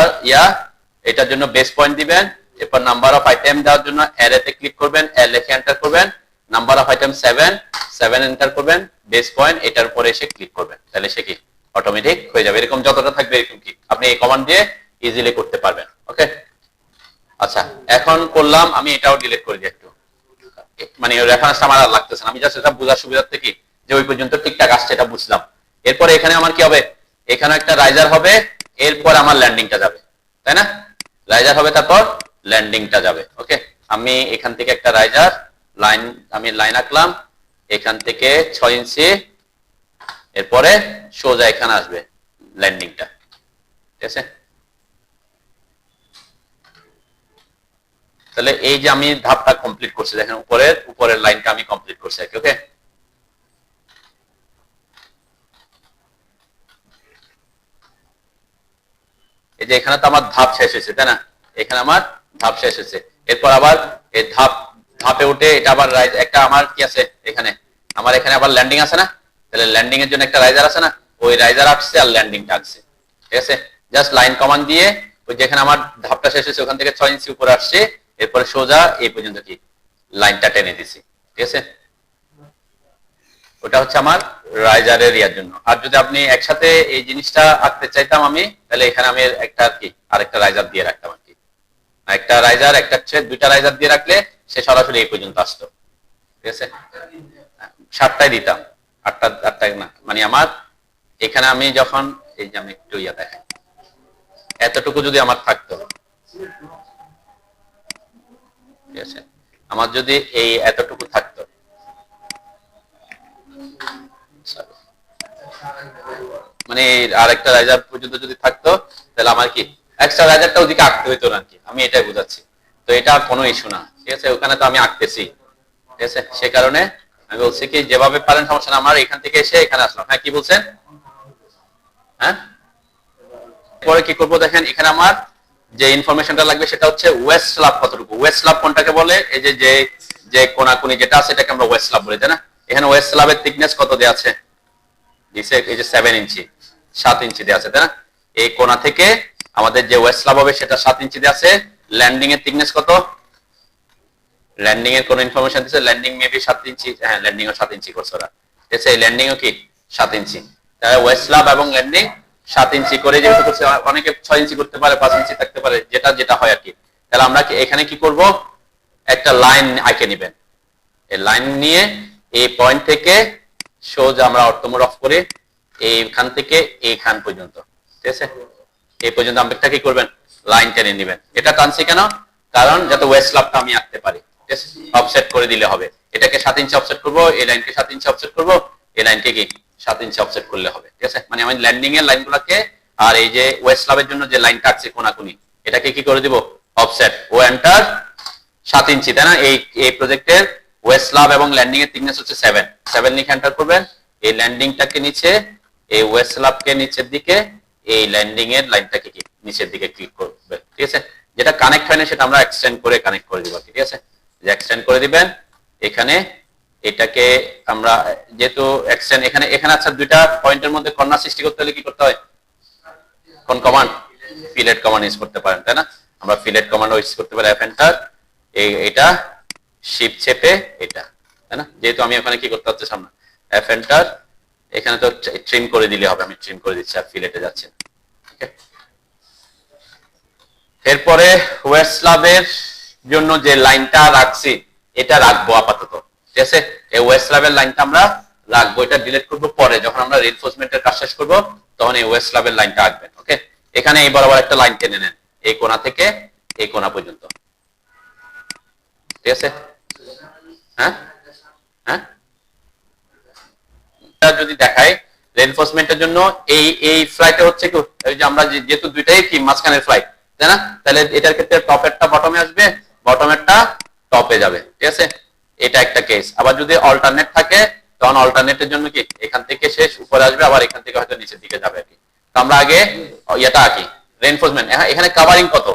এটার জন্য বেস পয়েন্ট দিবেন। এরপর নাম্বার অফ আইটেম দেওয়ার জন্য অ্যারেতে ক্লিক করবেন, লিখে এন্টার করবেন, নাম্বার অফ আইটেম 7 এন্টার করবেন, বেস পয়েন্ট এটার উপরে এসে ক্লিক করবেন, তাহলে সে কি অটোমেটিক হয়ে যাবে। এরকম যতটা থাকবে এরকম কি আপনি এই কমান্ড দিয়ে ইজিলি করতে পারবেন। ওকে, আচ্ছা এখন করলাম, আমি এটাও ডিলিট করে দিই একটু, মানে রেফারেন্সটা আমার আর লাগতেছে না, আমি জাস্ট এটা বোঝার সুবিধার্থে কি যে ওই পর্যন্ত ঠিকঠাক আসছে এটা বুঝলাম। এরপরে এখানে আমার কি হবে, এখানে একটা রাইজার হবে, এরপর আমার ল্যান্ডিংটা যাবে, তাই না? রাইজার হবে, তারপর ল্যান্ডিংটা যাবে। ওকে, আমি এখান থেকে একটা রাইজার লাইন, আমি লাইন আঁকলাম এখান থেকে 6 ইঞ্চি, এরপরে সোজা এখানে আসবে ল্যান্ডিংটা। ঠিক আছে, তাহলে এই যে আমি ধাপটা কমপ্লিট করছি, দেখেন উপরের লাইনটা আমি কমপ্লিট করছি। ওকে, এই যে এখানে তো আমার ধাপ শেষ হয়েছে, তাই না? এখানে আমার ধাপ শেষ হয়েছে, এরপর আবার এই ধাপে উঠে এটা আবার একটা আমার কি আছে এখানে, আমার এখানে আবার ল্যান্ডিং আছে না? তাহলে ল্যান্ডিং এর জন্য একটা রাইজার আছে না, ওই রাইজার আসছে আর ল্যান্ডিংটা আসছে। ঠিক আছে, জাস্ট লাইন কমান্ড দিয়ে ওই যেখানে আমার ধাপটা শেষ হয়েছে ওখান থেকে 6 ইঞ্চি উপরে আসছে, এরপরে সোজা এই পর্যন্ত কি লাইনটা টেনে দিছি। ঠিক আছে, ওটা হচ্ছে আমার রাইজারের ইয়ার জন্য। আর যদি আপনি একসাথে এই জিনিসটা আঁকতে চাইতাম আমি, তাহলে এখানে আমি একটা কি আরেকটা রাইজার দিয়ে রাখতাম আর কি, একটা রাইজার একটা দুইটা রাইজার দিয়ে রাখলে সে সরাসরি এই পর্যন্ত আসতো। ঠিক আছে, 7টায় দিতাম, 8টা না, মানে আমার এখানে আমি যখন এই যে আমি একটু ইয়া দেখাই, এতটুকু যদি আমার থাকতো, ঠিক আছে, আমার যদি এই এতটুকু থাকতো, মানে আরেকটা রাইজার পর্যন্ত যদি থাকতো, তাহলে আমার কি এক্সট্রা রাইজারটা ওদিকে আঁকতে হইতো না কি, আমি এটাই বুঝাচ্ছি। তো এটা কোনো ইস্যু না। ঠিক আছে, ওখানে তো আমি আঁকতেছি। ঠিক আছে, সে কারণে আমি বলছি কি যেভাবে পারেন সমস্যা না, আমার এখান থেকে এসে এখানে আসলাম। হ্যাঁ, কি বলছেন? হ্যাঁ, পরে কি করবো দেখেন, এখানে আমার যে ইনফরমেশনটা লাগবে সেটা হচ্ছে ওয়েস্ট স্ল্যাব কতটুকু। ওয়েস্ট স্ল্যাব কোনটাকে বলে? এই যে যে কোনাকুনি যেটা আছে এটাকে আমরা ওয়েস্ট স্ল্যাব বলি, তাই না? এখানে ওয়েস্ট স্ল্যাবের থিকনেস কত দেয়া আছে? দিছে এই যে 7 ইঞ্চি, 7 ইঞ্চি দেয়া আছে, তাই না? এই কোণা থেকে আমাদের যে ওয়েস্ট স্ল্যাব হবে সেটা 7 ইঞ্চি দেয়া আছে। ল্যান্ডিং এর থিকনেস কত? ল্যান্ডিং এর কোন ইনফরমেশন দিছে? ল্যান্ডিং মেবি 7 ইঞ্চি, হ্যাঁ ল্যান্ডিং ও 7 ইঞ্চি করছে ওরা। ঠিক আছে, ল্যান্ডিং ও কি 7 ইঞ্চি, তাহলে ওয়েস্ট স্ল্যাব এবং ল্যান্ডিং 7 ইঞ্চি করে যেহেতু করছে, অনেকে 6 ইঞ্চি করতে পারে, 5 ইঞ্চি থাকতে পারে, যেটা যেটা হয় আর কি। তাহলে আমরা এখানে কি করব, একটা লাইন আঁকে নেবেন। এই লাইন নিয়ে এই পয়েন্ট থেকে সোজা আমরা অর্থমোড অফ করে এইখান থেকে এইখান পর্যন্ত, ঠিক আছে, এই পর্যন্ত আমরা কি করবেন, লাইন টেনে নেবেন। এটা টানছি কেন? কারণ যাতে ওয়েস্ট স্ল্যাবটা আমি আঁকতে পারি। ঠিক আছে, অফসেট করে দিলে হবে। এটাকে 7 ইঞ্চি অফসেট করব, এই লাইনকে 7 ইঞ্চি অফসেট করব, এই লাইনকে কি 7 ইঞ্চি অফসেট করলে হবে। ঠিক আছে, মানে আমি ল্যান্ডিং এর লাইনগুলোকে আর এই যে ওয়েস্ট স্ল্যাবের জন্য যে লাইনটা আছে কোনাকুনি, এটাকে কি করে দিব, অফসেট। ও এন্টার 7 ইঞ্চি, তাই না? এই প্রজেক্টের ওয়েস্ট স্ল্যাব এবং ল্যান্ডিং এর থিকনেস হচ্ছে 7 লিখে এন্টার করবেন। এই ল্যান্ডিংটাকে নিচে, এই ওয়েস্ট স্ল্যাবকে নিচের দিকে, এই ল্যান্ডিং এর লাইনটাকে কি নিচের দিকে ক্লিক করবেন। ঠিক আছে, যেটা কানেক্ট হয় না সেটা আমরা এক্সটেন্ড করে কানেক্ট করে দিব। ঠিক আছে, যে এক্সটেন্ড করে দিবেন এখানে, এটাকে আমরা যেহেতু এক্সটেন্ড এখানে এখানে আচ্ছা, দুইটা পয়েন্টের মধ্যে কর্নার সৃষ্টি করতে হলে কি করতে হয়? কোন কমান্ড? ফিলেট কমান্ড ইউজ করতে পারেন, তাই না? আমরা ফিলেট কমান্ড ইউজ করতে পারি, এফ এন্টার, এটা শিফট চেপে এটা, তাই না? যেহেতু আমি ওখানে কি করতে হচ্ছে সামনে, এফ এন্টার, এখানে তো ট্রিম করে দিলে হবে, আমি ট্রিম করে দিচ্ছি আর ফিলেটে যাচ্ছে। ওকে, এরপরে ওয়েস্ট স্ল্যাবের জন্য যে লাইনটা রাখছি এটা রাখবো আপাতত। ঠিক আছে, এই ওয়েস্ট স্ল্যাবের লাইনটা আমরা রাখবো, এটা ডিলিট করবো পরে, যখন আমরা রিইনফোর্সমেন্টের কাজ শেষ করবো তখন এই ওয়েস্ট স্ল্যাবের লাইনটা আঁকবেন। ওকে, এখানে এই বরাবর একটা লাইন টেনে নেন এই কোণা থেকে এই কোণা পর্যন্ত। ঠিক আছে, হ্যাঁ হ্যাঁ, যদি দেখায় রিইনফোর্সমেন্টের জন্য এই ফ্লাইটে হচ্ছে কি, ওই যে আমরা যেহেতু দুইটাই কি মাঝখানের ফ্লাইট, তাই না? তাহলে এটার ক্ষেত্রে টপেরটা বটমে আসবে, বটমেরটা টপে যাবে। ঠিক আছে, এটা একটা কেস। আবার যদি অল্টারনেট থাকে তখন অল্টারনেটের জন্য কি এখান থেকে শেষ উপরে আসবে, আবার এখান থেকে হয়তো নিচের দিকে যাবে আর কি। তো আমরা আগে এটা আঁকি রিইনফোর্সমেন্ট। এখানে কাভারিং কত,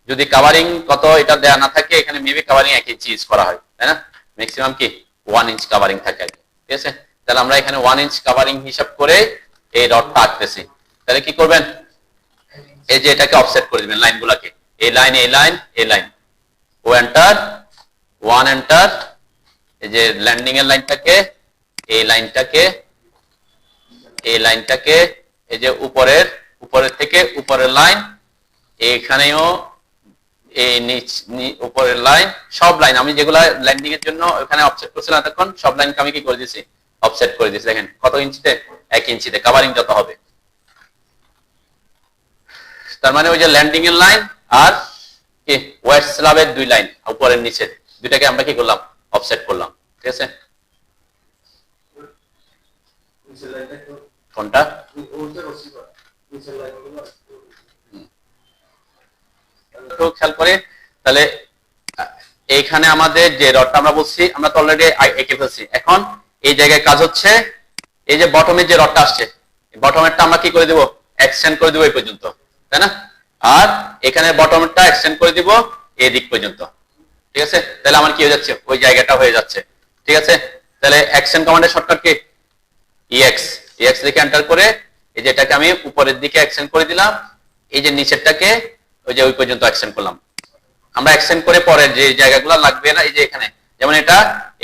যদি কাভারিং কত এটা দেয়া না থাকে, এখানে মেবি কাভারিং 1 ইঞ্চি ইউজ করা হয়, তাই না? ম্যাক্সিমাম কি 1 ইঞ্চ কাভারিং থাকে আর কি। ঠিক আছে, তাহলে আমরা এখানে 1 ইঞ্চ কাভারিং হিসাব করে এই রডটা আঁকতেছি। তাহলে কি করবেন, এই যে এটাকে অফসেট করে দিবেন লাইনগুলোকে, এই লাইন এই লাইন এই লাইন, ও এন্টার 1 এন্টার, এই যে ল্যান্ডিং এর লাইনটাকে, এই লাইনটাকে, এই লাইনটাকে, এই যে উপরের থেকে উপরের লাইন, এখানেও এই উপরের লাইন, সব লাইন আমি যেগুলা ল্যান্ডিং এর জন্য ওখানে অফসেট করছিলাম এতক্ষণ, সব লাইনকে আমি কি করে দিয়েছি, অফসেট করে দিয়েছি। দেখেন কত ইঞ্চিতে, 1 ইঞ্চিতে কাভারিং যত হবে। তার মানে ওই যে ল্যান্ডিং এর লাইন আর কি ওয়েস্ট স্ল্যাবের 2 লাইন উপরের নিচে দুইটাকে আমরা কি করলাম অফসেট করলাম ঠিক আছে কোনটা তো খেয়াল করে তাহলে এইখানে আমাদের যে রডটা আমরা বলছি আমরা তো অলরেডি এঁকে ফেলছি এখন এই জায়গায় কাজ হচ্ছে এই যে বটমের যে রডটা আসছে বটমেরটা আমরা কি করে দিব এক্সটেন্ড করে দিব এই পর্যন্ত তাই না আর এখানে বটমেরটা এক্সটেন্ড করে দিব এই দিক পর্যন্ত ঠিক আছে তাহলে আমার কি হয়ে যাচ্ছে ওই জায়গাটা হয়ে যাচ্ছে ঠিক আছে তাহলে এক্সটেন্ড কমান্ডের শর্টকাট কি ex লিখে এন্টার করে এই যে এটাকে আমি উপরের দিকে এক্সটেন্ড করে দিলাম এই যে নিচেরটাকে ওই যে ওই পর্যন্ত এক্সটেন্ড করলাম আমরা এক্সটেন্ড করে পরে যে জায়গাগুলো লাগবে না এই যে এখানে যেমন এটা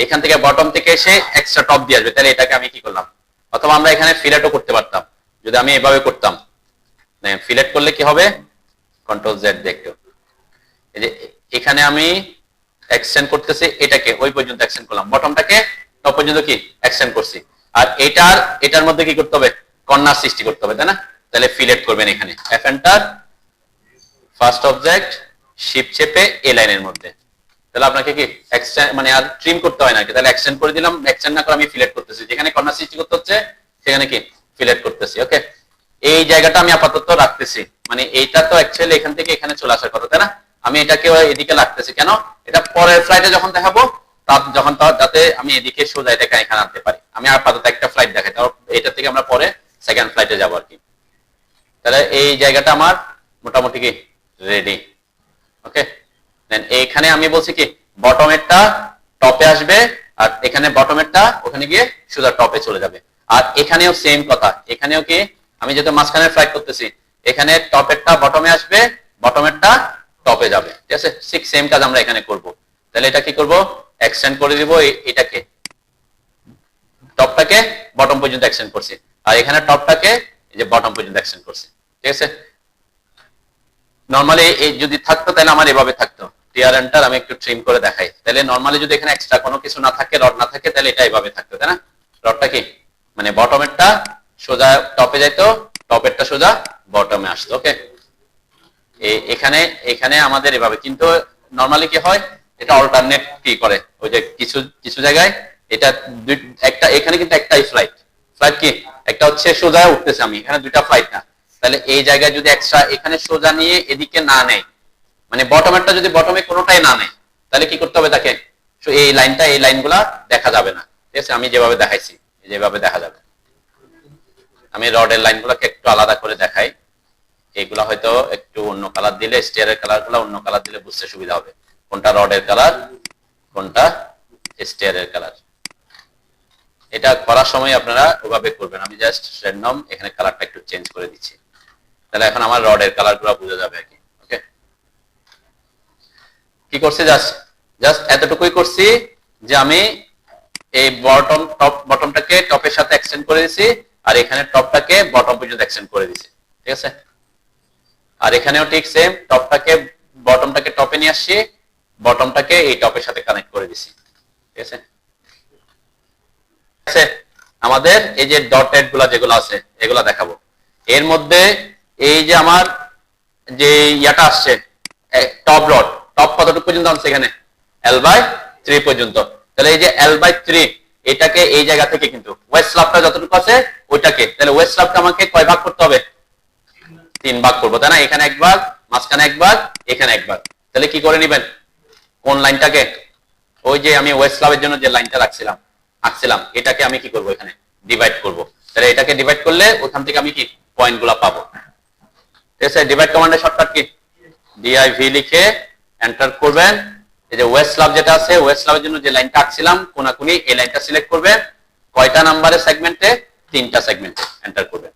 এখান থেকে বটম থেকে এসে এক্সট্রা টপ দিয়ে আসবে তাহলে এটাকে আমি কি করলাম অথবা আমরা এখানে ফিলেটও করতে পারতাম যদি আমি এভাবে করতাম ফিলেট করলে কি হবে কন্ট্রোল জেড দেখো এই যে এখানে আমি এক্সটেন্ড করতেছি এটাকে ওই পর্যন্ত এক্সটেন্ড করলাম বটমটাকে টপ পর্যন্ত কি এক্সটেন্ড করছি আর এটার মধ্যে কি করতে হবে কর্নার সৃষ্টি করতে হবে তাই না তাহলে ফিলেট করবেন এখানে F enter first object shift চেপে এই লাইনের মধ্যে তাহলে আপনাকে কি এক্সটেন্ড মানে আর ট্রিম করতে হয় না কি তাহলে এক্সটেন্ড করে দিলাম এক্সটেন্ড না করে আমি ফিলেট করতেছি যেখানে কর্নার সৃষ্টি করতে হচ্ছে সেখানে কি ফিলেট করতেছি ওকে এই জায়গাটা আমি আপাতত রাখতেছি মানে এইটা তো অ্যাকচুয়ালি এখান থেকে এখানে চলে আসার কথা তাই না আমি এটাকে এদিকে রাখতেছি কেন এটা পরের ফ্লাইটে যখন দেখাবো যখন যাতে আমি এদিকে সোজা এটাকে এখানে আনতে পারি আমি আপাতত একটা ফ্লাইট দেখাই তারপর এটা থেকে আমরা পরে সেকেন্ড ফ্লাইটে যাবো আর কি তাহলে এই জায়গাটা আমার মোটামুটি কি রেডি ওকে দেন এইখানে আমি বলছি কি বটমেরটা টপে আসবে আর এখানে বটমেরটা ওখানে গিয়ে সোজা টপে চলে যাবে আর এখানেও সেম কথা এখানেও কি আমি যেহেতু মাঝখানে ফ্লাইট করতেছি এখানে টপেরটা বটমে আসবে বটমেরটা টপে যাবে ঠিক আছে ঠিক সেম কাজ আমরা এখানে করব তাহলে এটা কি করব এক্সটেন্ড করে দিব এটাকে টপটাকে বটম পর্যন্ত এক্সটেন্ড করছি আর এখানে টপটাকে এই যে বটম পর্যন্ত এক্সটেন্ড করছি ঠিক আছে নরমালি এই যদি থাকতো তাহলে আমার এভাবে থাকতো টিআর এন্টার আমি একটু ট্রিম করে দেখাই তাহলে নরমালি যদি এখানে এক্সট্রা কোনো কিছু না থাকে রড না থাকে তাহলে এটা এইভাবে থাকতো তাই না রডটা কি মানে বটমেরটা সোজা টপে যাইতো টপেরটা সোজা বটমে আসতো ওকে এখানে এখানে আমাদের এভাবে কিন্তু নরমালি কি হয় এটা অল্টারনেট কি করে ওই যে কিছু কিছু জায়গায় এটা একটা এখানে কিন্তু একটাই ফ্লাইট কি একটা হচ্ছে সোজা উঠতেছে আমি এখানে দুইটা ফ্লাইট না তাহলে এই জায়গায় যদি এক্সট্রা এখানে সোজা নিয়ে এদিকে না নেয় মানে বটমেরটা যদি বটমে কোনোটাই না নেয় তাহলে কি করতে হবে তাকে এই লাইনগুলা দেখা যাবে না ঠিক আছে আমি যেভাবে দেখাইছি যেভাবে দেখা যাবে আমি রডের লাইনগুলোকে একটু আলাদা করে দেখাই এগুলা হয়তো একটু অন্য কালার দিলে স্টিয়ারের কালারগুলো অন্য কালার দিলে বুঝতে সুবিধা হবে কোনটা রডের কালার কোনটা স্টিয়ারের কালার এটা করার সময় আপনারা ওভাবে করবেন আমি জাস্ট র্যান্ডম এখানে কালারটা একটু চেঞ্জ করে দিচ্ছি তাহলে এখন আমার রডের কালারগুলো বোঝা যাবে আর কি ওকে কি করছি জাস্ট এতটুকুই করছি যে আমি এই বটমটাকে টপের সাথে এক্সটেন্ড করে দিয়েছি আর এখানে টপটাকে বটম পর্যন্ত এক্সটেন্ড করে দিয়েছি ঠিক আছে আর এখানেও ঠিক সেম টপটাকে বটমটাকে টপে নিয়ে আসছি বটমটাকে এই টপের সাথে কানেক্ট করে দিছি ঠিক আছে আমাদের এই যে ডটেড গুলা যেগুলো আছে এগুলা দেখাবো এর মধ্যে এই যে আমার যে ইয়াটা আসছে টপ রড টপ কতটুকু পর্যন্ত আছে এখানে L/3 পর্যন্ত তাহলে এই যে L/3 এটাকে এই জায়গা থেকে কিন্তু ওয়েস্ট স্ল্যাবটা যতটুকু আছে ওইটাকে তাহলে ওয়েস্ট স্ল্যাবটা আমাকে কয় ভাগ করতে হবে 3 ভাগ করব তাই না এখানে এক ভাগ মাঝখানে এক ভাগ এখানে এক ভাগ তাহলে কি করে নেবেন কোন লাইনটাকে ওই যে আমি ওয়েস্ট স্ল্যাবের জন্য যে লাইনটা আঁকছিলাম এটাকে আমি কি করব এখানে ডিভাইড করব তাহলে এটাকে ডিভাইড করলে ওখান থেকে আমি কি পয়েন্টগুলো পাবো ঠিক আছে ডিভাইড কমান্ডের শর্টকাট কি div লিখে এন্টার করবেন এই যে ওয়েস্ট স্ল্যাব যেটা আছে ওয়েস্ট স্ল্যাবের জন্য যে লাইনটা আঁকছিলাম কোনাকুনি এই লাইনটা সিলেক্ট করবেন কয়টা নাম্বারের সেগমেন্টে 3টা সেগমেন্টে এন্টার করবেন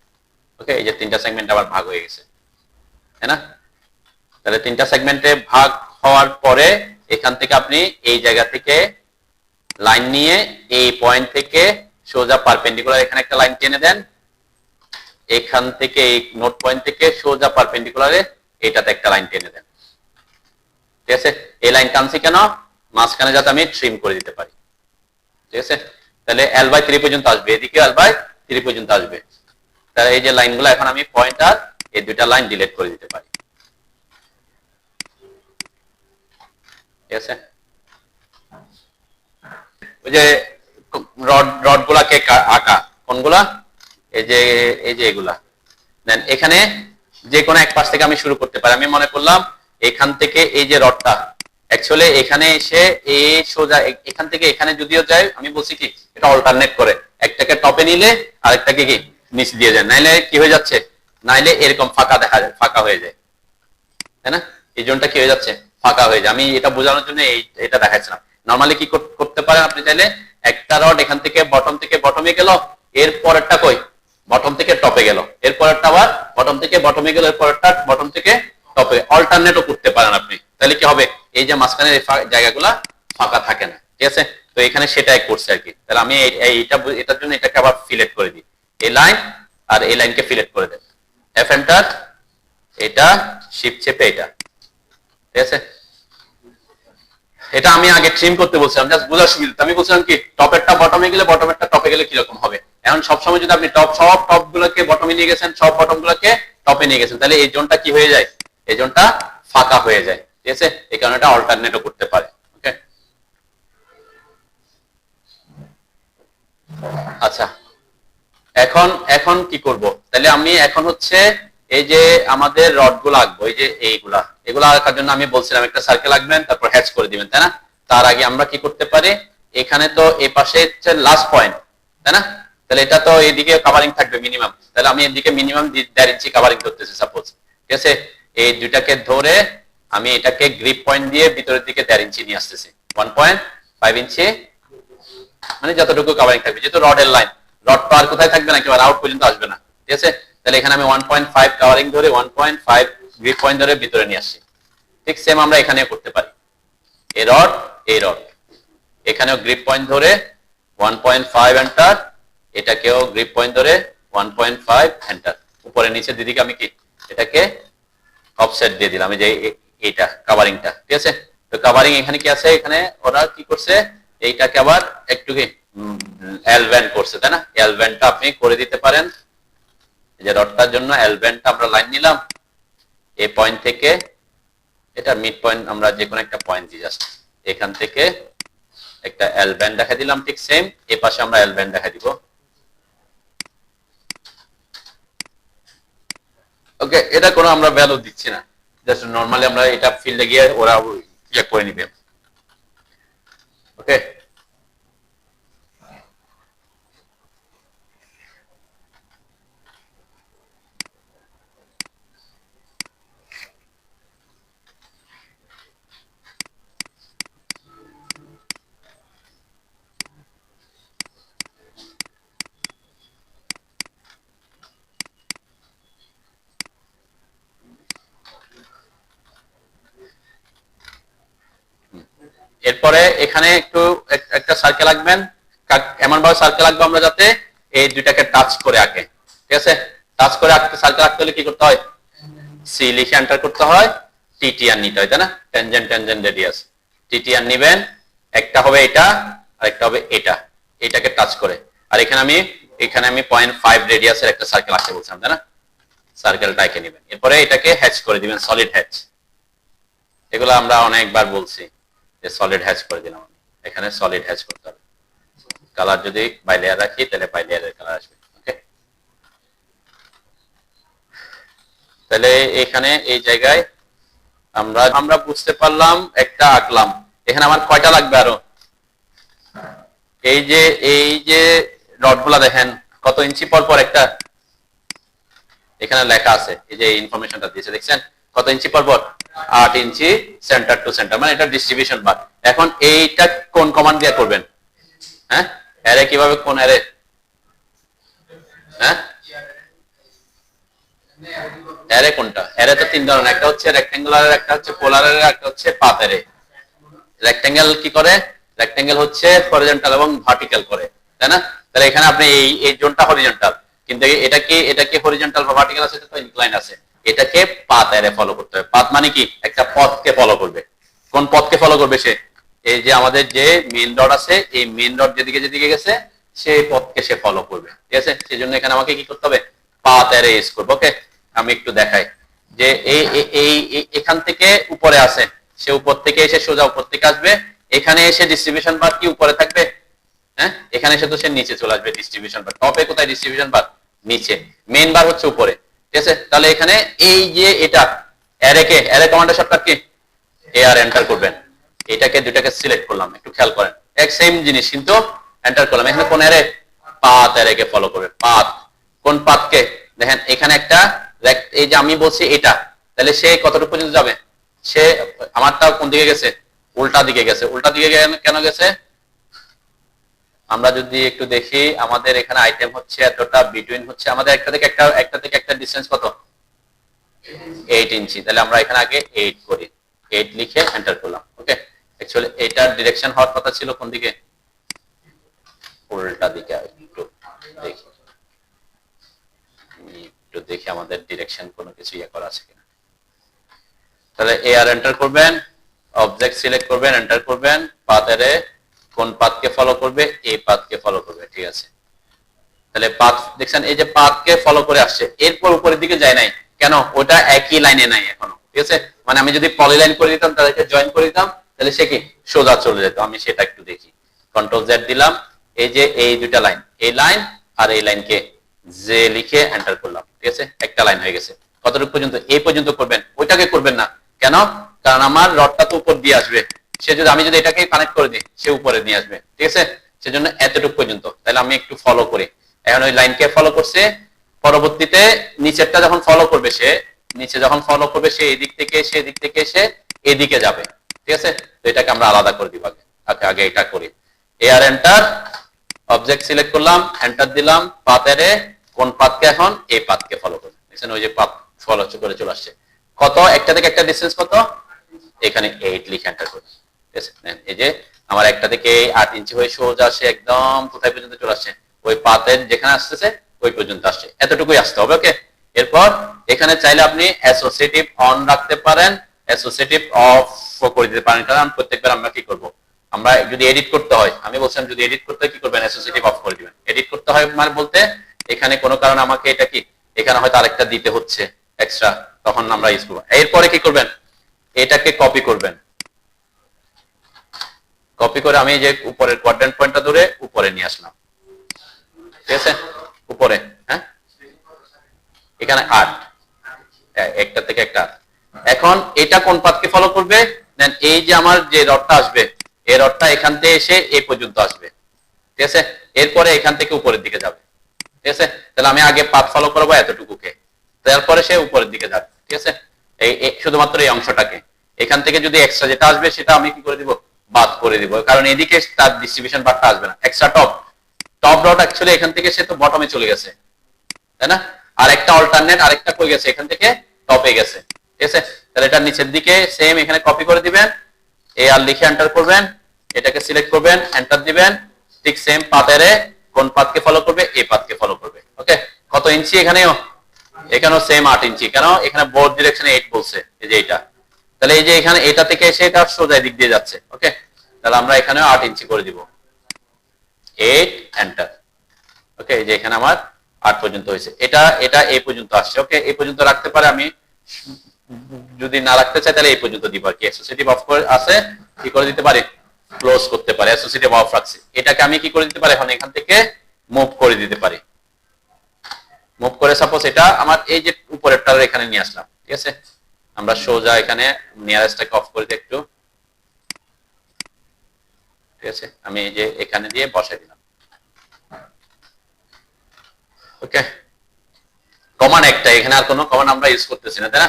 ওকে এই যে 3টা সেগমেন্ট আবার ভাগ হয়ে গেছে তাই না তাহলে 3টা সেগমেন্টে ভাগ হওয়ার পরে এখান থেকে আপনি এই জায়গা থেকে লাইন নিয়ে এই পয়েন্ট থেকে সোজা পারপেন্ডিকুলার এখানে একটা লাইন টেনে দেন এখান থেকে এই নোট পয়েন্ট থেকে সোজা পারপেন্ডিকুলারে এটাতে একটা লাইন টেনে দেন ঠিক আছে এই লাইন টানছি কেন মাঝখানে যাতে আমি ট্রিম করে দিতে পারি ঠিক আছে তাহলে L/3 পর্যন্ত আসবে এদিকে L/3 পর্যন্ত আসবে তাহলে এই যে লাইনগুলো এখন আমি পয়েন্ট আর এই দুইটা লাইন ডিলিট করে দিতে পারি ঠিক আছে? ওই যে রড গুলাকে আঁকা, কোনগুলা? এই যে এগুলা। দেন এখানে যে কোনো এক পাশ থেকে আমি শুরু করতে পারি। আমি মনে করলাম এখান থেকে এই যে রডটা অ্যাকচুয়ালি এখানে এসে এই সোজা এখান থেকে এখানে যদিও যায়, আমি বলছি কি এটা অল্টারনেট করে, একটাকে টপে নিলে আরেকটাকে কি নিচ দিয়ে যায়, নাইলে কি হয়ে যাচ্ছে, নাইলে এরকম ফাঁকা দেখা যায়, ফাঁকা হয়ে যায়, তাই না? এই জোনটা কি হয়ে যাচ্ছে, ফাঁকা হয়ে যায়। আমি এটা বোঝানোর জন্য এটা দেখাচ্ছিলাম। নরমালি কি করতে পারেন আপনি চাইলে, একটা রড এখান থেকে বটমে গেল, এর পরেরটা কই বটম থেকে টপে গেল, এর পরেরটা আবার বটম থেকে বটমে গেল, এর পরেরটা বটম থেকে টপে, অল্টারনেটও করতে পারেন আপনি। তাহলে কি হবে, এই যে মাঝখানে জায়গাগুলা ফাঁকা থাকে না, ঠিক আছে? তো এখানে সেটাই করছে আর কি। তাহলে আমি এটার জন্য এটাকে আবার ফিলেট করে দিই, এই লাইন আর এই লাইনকে ফিলেট করে দেন, এফ এন্টার, এটা শিফট চেপে এটা, ঠিক আছে? এটা আমি আগে ট্রিম করতে বলছিলাম জাস্ট বোঝার সুবিধা। আমি বলছিলাম কি টপেরটা বটমে গেলে বটমেরটা টপে গেলে কিরকম হবে। এখন সবসময় যদি আপনি সব টপ গুলোকে বটমে নিয়ে গেছেন, সব বটম গুলোকে টপে নিয়ে গেছেন, তাহলে এই জোনটা কি হয়ে যায়, এই জোনটা ফাঁকা হয়ে যায়, ঠিক আছে? এই কারণে এটা অল্টারনেটও করতে পারে। ওকে, আচ্ছা এখন কি করব, তাহলে আমি এখন হচ্ছে এই যে আমাদের রড গুলো আঁকবো, এই যে এগুলা আঁকার জন্য আমি বলছিলাম একটা সার্কেল আঁকবেন, তারপর হ্যাচ করে দিবেন, তাই না? তার আগে আমরা কি করতে পারি, এখানে তো এই পাশে হচ্ছে লাস্ট পয়েন্ট, তাই না? তাহলে এটা তো এদিকে কভারিং থাকবে মিনিমাম, তাহলে আমি এদিকে মিনিমাম 1.5 ইঞ্চি কভারিং করতেছি সাপোজ, ঠিক আছে? এই দুইটাকে ধরে আমি এটাকে গ্রিপ পয়েন্ট দিয়ে ভিতরের দিকে 1.5 ইঞ্চি নিয়ে আসতেছি, 1.5 ইঞ্চি, মানে যতটুকু কভারিং থাকবে, যেহেতু রডের লাইন, রড তো আর কোথায় থাকবে না, একেবারে আউট পর্যন্ত আসবে না, ঠিক আছে? তাহলে এখানে আমি 1.5 কভারিং ধরে 1.5 গ্রিপ পয়েন্ট ধরে ভিতরে নিয়ে আসছি। ঠিক সেম আমরা এখানেও করতে পারি, এই রড এখানেও গ্রিপ পয়েন্ট ধরে 1.5 এন্টার, এটাকেও গ্রিপ পয়েন্ট ধরে 1.5 এন্টার, উপরে নিচে দিদিকে আমি কি এটাকে অফসেট দিয়ে দিলাম, এই যে এইটা কভারিংটা, ঠিক আছে? তো কভারিং এখানে কি আছে, এখানে ওরা কি করছে, এইটাকে আবার একটু কি এলভেন করছে, তাই না? এলভেনটা আপনি করে দিতে পারেন, যে রডটার জন্য এলভেনটা আমরা লাইন নিলাম, এই পয়েন্ট থেকে এটা মিড পয়েন্ট, আমরা যে কোনো একটা পয়েন্ট দিই জাস্ট, এখান থেকে একটা এলভেন দেখা দিলাম, ঠিক সেম এই পাশে আমরা এলভেন দেখা দিব। ওকে, এটা কোনো আমরা ভ্যালু দিচ্ছি না, জাস্ট নরমালি আমরা এটা ফিল্ডে গিয়ে ওরা ইয়ে করে নিবে। ওকে, এরপরে এখানে একটু একটা সার্কেল আঁকবেন, এমন ভাবে সার্কেল আঁকবো আমরা যাতে এই দুইটাকে টাচ করে আঁকে, ঠিক আছে? টাচ করে আঁকতে সার্কেল আঁকতে হলে কি করতে হয়, সি লিখে এন্টার করতে হয়, টিটিআর নিতে হয়, তাই না? টেনজেন্ট রেডিয়াস, টিটিআর নিবেন, একটা হবে এটা আর একটা হবে এটা, এটাকে টাচ করে। আর এখানে আমি 0.5 রেডিয়াসের একটা সার্কেল আঁকতে বলছিলাম, তাই না? সার্কেলটা এঁকে নেবেন, এরপরে এটাকে হ্যাচ করে দিবেন, সলিড হ্যাচ। এগুলো আমরা অনেকবার বলছি যে সলিড হ্যাচ করে দিলাম, এখানে সলিড হ্যাচ করতে হবে। কালার যদি বাই লেয়ার রাখি তাহলে বাই লেয়ারের কালার আসবে। ওকে, তাহলে এখানে এই জায়গায় আমরা বুঝতে পারলাম, একটা আঁকলাম। এখানে আমার কয়টা লাগবে আরো, এই যে রডগুলা দেখেন কত ইঞ্চি পর পর একটা এখানে লেখা আছে, এই যে ইনফরমেশনটা দিয়েছে দেখছেন কত ইঞ্চি পর পর, 8 ইঞ্চি সেন্টার টু সেন্টার, মানে এটা ডিস্ট্রিবিউশন বার। এখন এইটা কোন কমান্ড দিয়ে করবেন, হ্যাঁ? অ্যারে কিভাবে, কোন অ্যারে, হ্যাঁ? অ্যারে কোনটা, অ্যারে তো তিন ধরনের, একটা হচ্ছে রেক্ট্যাঙ্গুলার, একটা হচ্ছে পোলারের, একটা হচ্ছে পাথ অ্যারে। রেক্ট্যাঙ্গেল কি করে, রেক্ট্যাঙ্গেল হচ্ছে হরিজন্টাল এবং ভার্টিক্যাল করে, তাই না? তাহলে এখানে আপনি এই জোনটা হরিজন্টাল, কিন্তু এটা কি হরিজন্টাল বা ভার্টিক্যাল আছে, তো ইনক্লাইন আছে, এটাকে পাথ অ্যারে ফলো করতে হবে। পাথ মানে কি, একটা পথকে ফলো করবে। কোন পথকে ফলো করবে সে, এই যে আমাদের যে মেইন রড আছে, এই মেইন রড যেদিকে গেছে সেই পথকে সে ফলো করবে, ঠিক আছে? সেই জন্য এখানে আমাকে কি করতে হবে, পাথ অ্যারে ইউজ করব। ওকে, আমি একটু দেখাই যে এখান থেকে উপরে আছে, সে উপর থেকে এসে সোজা উপর থেকে আসবে, এখানে এসে ডিস্ট্রিবিউশন বার কি উপরে থাকবে, হ্যাঁ এখানে এসে তো সে নিচে চলে আসবে ডিস্ট্রিবিউশন বার। টপে কোথায় ডিস্ট্রিবিউশন বার? নিচে। মেইন বার হচ্ছে উপরে, ঠিক আছে? তাহলে এখানে এই যে এটা অ্যারে কমান্ডের শর্টকাট কি? এআর এন্টার করবেন। এটাকে দুটাকে সিলেক্ট করলাম, একটু খেয়াল করেন, এক সেম জিনিস কিন্তু এন্টার করলাম। এখানে কোন অ্যারে? পাথ অ্যারেকে ফলো করবে। পাথ, কোন পাথকে? দেখেন এখানে একটা, এই যে আমি বলছি এটা, তাহলে সে কতটুকু পর্যন্ত যাবে? সে আমারটা কোন দিকে গেছে? উল্টা দিকে গেছে। উল্টা দিকে কেন গেছে? আমরা যদি একটু দেখি, আমাদের এখানে আইটেম হচ্ছে এতটা, বিটুইন হচ্ছে আমাদের একটা থেকে একটা ডিসটেন্স কত? 8 ইঞ্চি। তাহলে আমরা এখানে আগে 8 করি, 8 লিখে এন্টার করলাম। ওকে, অ্যাকচুয়ালি এটার ডিরেকশন হওয়ার কথা ছিল কোন দিকে? উল্টা দিকে। একটু দেখি আমাদের ডিরেকশন কোনো কিছু ইয়ে করা আছে কিনা। তাহলে এআর এন্টার করবেন, অবজেক্ট সিলেক্ট করবেন, এন্টার করবেন, পাথ অ্যারে কোন পাথকে ফলো করবে? এই পাথকে ফলো করবে, ঠিক আছে? তাহলে পাথ দেখছেন, এই যে পাথকে ফলো করে আসছে, এরপর উপরের দিকে যায় নাই কেন? ওটা একই লাইনে নাই এখনো, ঠিক আছে? মানে আমি যদি পলিলাইন করে দিতাম, তাদেরকে জয়েন করে দিতাম, তাহলে সে কি সোজা চলে যেত। আমি সেটা একটু দেখি, কন্ট্রোল জেড দিলাম, এই যে এই দুইটা লাইন, এই লাইন আর এই লাইনকে জে লিখে এন্টার করলাম, ঠিক আছে? একটা লাইন হয়ে গেছে। কতটুকু পর্যন্ত? এই পর্যন্ত করবেন, ওইটাকে করবেন না। কেন? কারণ আমার রডটা তো উপর দিয়ে আসবে, আমি যদি এটাকে কানেক্ট করে দিই, সে উপরে নিয়ে আসবে, ঠিক আছে? সেজন্য এতটুকু পর্যন্ত। তাহলে আমি একটু ফলো করি, এখন ওই লাইনকে ফলো করছে, পরবর্তীতে নিচেরটা যখন ফলো করবে, সে নিচে যখন ফলো করবে, সে এদিক থেকে এসে এদিক থেকে এসে এদিকে যাবে, ঠিক আছে? তো এটাকে আমরা আলাদা করে দিব আগে। আগে এটা করি, এআর এন্টার, অবজেক্ট সিলেক্ট করলাম, এন্টার দিলাম, পাথ অ্যারে কোন পাথকে? এখন এই পাথকে ফলো করবে। দেখছেন ওই যে পাথ ফলো করে চলে আসছে। কত? একটা থেকে একটা ডিসটেন্স কত? এখানে 8 লিখে এন্টার করি, ঠিক আছে? এই যে আমার একটা থেকে 8 ইঞ্চি হয়ে সোজা আসে, একদম কোথায় পর্যন্ত চলে আসছে? ওই পাথের যেখানে আসতেছে ওই পর্যন্ত আসছে, এতটুকুই আসতে হবে। ওকে, এরপর এখানে চাইলে আপনি অ্যাসোসিয়েটিভ অন রাখতে পারেন, অ্যাসোসিয়েটিভ অফ করে দিতে পারেন। কারণ প্রত্যেকবার আমরা কি করব, আমরা যদি এডিট করতে হয়, আমি বলছিলাম যদি এডিট করতে হয় কি করবেন? অ্যাসোসিয়েটিভ অফ করে দিবেন। এডিট করতে হয় মানে বলতে এখানে কোনো কারণে আমাকে এটা কি এখানে হয়তো আরেকটা দিতে হচ্ছে এক্সট্রা, তখন আমরা ইউজ করব। এরপরে কি করবেন? এটাকে কপি করবেন, কপি করে আমি যে উপরের কোয়াড্রেন্ট পয়েন্টটা ধরে উপরে নিয়ে আসলাম, ঠিক আছে? উপরে, হ্যাঁ এখানে 8, একটা থেকে একটা। এখন এটা কোন পাথকে ফলো করবে? দেন এই যে আমার যে রডটা আসবে, এই রডটা এখান থেকে এসে এই পর্যন্ত আসবে, ঠিক আছে? এরপরে এখান থেকে উপরের দিকে যাবে, ঠিক আছে? তাহলে আমি আগে পাথ ফলো করবো এতটুকুকে, তারপরে সে উপরের দিকে যাবে, ঠিক আছে? এই শুধুমাত্র এই অংশটাকে, এখান থেকে যদি এক্সট্রা যেটা আসবে সেটা আমি কি করে দিব? বাদ করে দিব, কারণ এদিকে তার ডিস্ট্রিবিউশন বারটা আসবে না। এক্সট্রা টপ রড অ্যাকচুয়ালি এখান থেকে সে তো বটমে চলে গেছে, তাই না? আর একটা অল্টারনেট আরেকটা কই গেছে? এখান থেকে টপে গেছে, ঠিক আছে? তাহলে এটা নিচের দিকে সেম এখানে কপি করে দিবেন, এ আর লিখে এন্টার করবেন, এটাকে সিলেক্ট করবেন, এন্টার দিবেন, ঠিক সেম পাথ অ্যারে কোন পাথকে ফলো করবে? এই পাথকে ফলো করবে। ওকে, কত ইঞ্চি? এখানেও সেম 8 ইঞ্চি। কেন? এখানে বোর্ড ডিরেকশনে 8 বলছে, এই যে এটা। তাহলে এই যে এখানে এটা থেকে এসে এটা সোজা দিক দিয়ে যাচ্ছে। ওকে, তাহলে আমরা এখানেও 8 ইঞ্চি করে দিব, 8 এন্টার। ওকে, এই যে এখানে আমার 8 পর্যন্ত হয়েছে, এটা এই পর্যন্ত আসছে। ওকে, এই পর্যন্ত রাখতে পারে, আমি যদি না রাখতে চাই তাহলে এই পর্যন্ত দিব আর কি। অ্যাসোসিয়েটিভ অফ করে আছে, কি করে দিতে পারি? ক্লোজ করতে পারি। অ্যাসোসিয়েটিভ অফ রাখছি, এটাকে আমি কি করে দিতে পারি? এখন এখান থেকে মুভ করে দিতে পারি। মুভ করে সাপোজ এটা আমার এই যে উপরেরটা এখানে নিয়ে আসলাম, ঠিক আছে? আমরা সোজা এখানে নিয়ারেস্টটাকে অফ করে দিই একটু, ঠিক আছে? আমি এই যে এখানে দিয়ে বসাই দিলাম। ওকে, কমান্ড একটা, এখানে আর কোনো কমান্ড আমরা ইউজ করতেছি না, তাই না?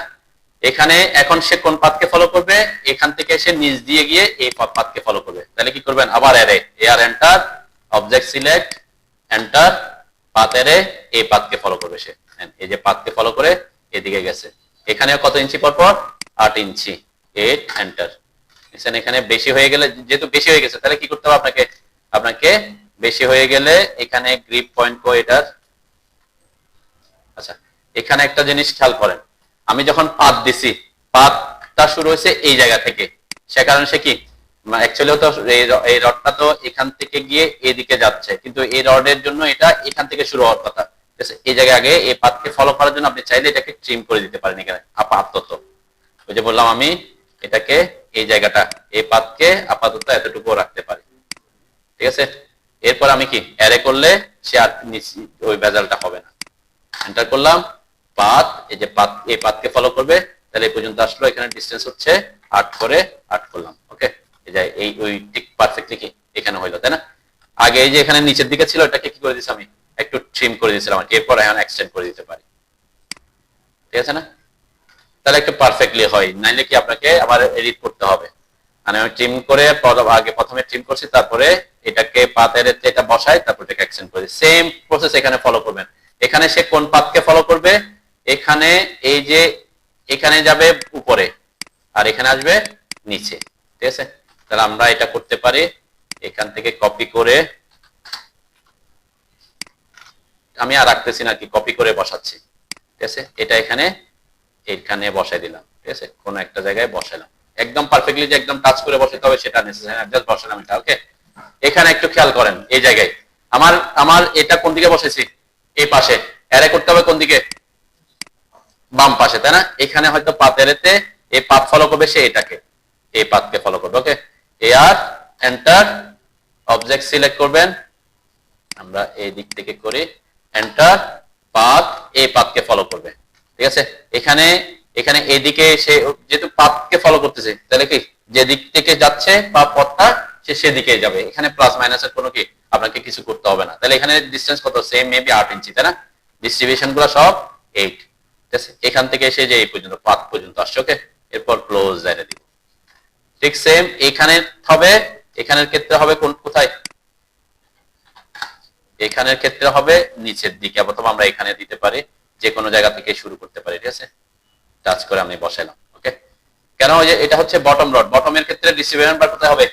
এখানে এখন সে কোন পাথকে ফলো করবে? এখান থেকে সে নিচ দিয়ে গিয়ে এই পাথকে ফলো করবে। তাহলে কি করবেন? আবার array, AR enter, object select, enter, path array, এই পাথকে ফলো করবে সে। এই যে পাথকে ফলো করে এদিকে গেছে। এখানেও কত ইঞ্চি পর পর? 8 ইঞ্চি, 8 এন্টার। এখানে বেশি হয়ে গেলে, যেহেতু বেশি হয়ে গেছে, তাহলে কি করতে হবে আপনাকে বেশি হয়ে গেলে এখানে গ্রিপ পয়েন্ট কো এটার। আচ্ছা, এখানে একটা জিনিস খেয়াল করেন, আমি যখন পাথ দিছি, পাথটা শুরু হয়েছে এই জায়গা থেকে, সে কারণে সে কি অ্যাকচুয়ালি তো এই রডটা তো এখান থেকে গিয়ে এদিকে যাচ্ছে, কিন্তু এই রডের জন্য এটা এখান থেকে শুরু হওয়ার কথা। ঠিক আছে, এই জায়গায় আগে এই পাথকে ফলো করার জন্য আপনি চাইলে এটাকে ট্রিম করে দিতে পারেন। এখানে আপাতত ওই যে বললাম আমি এটাকে এই জায়গাটা এই পাথকে আপাতত এতটুকু রাখতে পারি, ঠিক আছে। এরপর আমি কি অ্যারে করলে সে আর ওই ভেজালটা হবে না। এন্টার করলাম, পাথ, এই যে পাথ, এই পাথকে ফলো করবে, তাহলে এই পর্যন্ত আসলো। এখানে ডিসটেন্স হচ্ছে 8 করে 8 করলাম, ওকে। এই যে এই ওই ঠিক পারফেক্টলি কি এখানে হইলো, তাই না? আগে এই যে এখানে নিচের দিকে ছিল, এটাকে কি করে দিয়েছি আমি, একটু ট্রিম করে দিয়েছিলাম, এরপর এখন এক্সটেন্ড করে দিতে পারি, ঠিক আছে না? তাহলে একটু পারফেক্টলি হয়, নাইলে কি আপনাকে আবার এডিট করতে হবে। মানে আমি ট্রিম করে আগে প্রথমে ট্রিম করছি, তারপরে এটাকে পাথের এটা বসাই, তারপর এটাকে এক্সটেন্ড করে সেম প্রসেস এখানে ফলো করবেন। এখানে সে কোন পাথকে ফলো করবে, এখানে এই যে এখানে যাবে উপরে আর এখানে আসবে নিচে, ঠিক আছে। তাহলে আমরা এটা করতে পারি, এখান থেকে কপি করে, আমি আর রাখতেছি না কি, কপি করে বসাচ্ছি, ঠিক আছে। এটা এখানে এইখানে বসাই দিলাম, ঠিক আছে, কোন একটা জায়গায় বসাইলাম। একদম পারফেক্টলি যে একদম টাচ করে বসাতে হবে সেটা নেসেসারি না, জাস্ট বসালাম এটা, ওকে। এখানে একটু খেয়াল করেন, এই জায়গায় আমার আমার এটা কোন দিকে বসেছি, এই পাশে। অ্যারে করতে হবে কোন দিকে, বাম পাশে, তাই না? এখানে হয়তো পাথ এরেতে এই পাথ ফলো করবে, সে এটাকে এই পাথকে ফলো করবে, ওকে। এআর এন্টার, অবজেক্ট সিলেক্ট করবেন, আমরা এই দিক থেকে করি, এন্টার, পাথ, এই পাথকে ফলো করবে, ঠিক আছে। এখানে এখানে এদিকে সে যেহেতু পাথকে ফলো করতেছে, তাহলে কি যে দিক থেকে যাচ্ছে বা পথটা সে সেদিকেই যাবে। এখানে প্লাস মাইনাসের কোনো কি আপনাকে কিছু করতে হবে না। তাহলে এখানে ডিসটেন্স কত, সেম মেবি 8 ইঞ্চি, তাই না? ডিস্ট্রিবিউশন গুলো সব 8, ঠিক আছে। এখান থেকে এসে যে এই পর্যন্ত পাথ পর্যন্ত আসছে, ওকে। এরপর ক্লোজ জায়গা দিব, ঠিক সেম এখানে হবে। এখানের ক্ষেত্রে হবে কোথায়, এখানের ক্ষেত্রে হবে নিচের দিকে, অথবা আমরা এখানে দিতে পারি, যে কোনো জায়গা থেকে শুরু করতে পারি, ঠিক আছে। টাচ করে আমি বসাইলাম, ওকে। কেন, ওই যে এটা হচ্ছে বটম রড, বটমের ক্ষেত্রে ডিস্ট্রিবিউশন বার কোথায় হবে,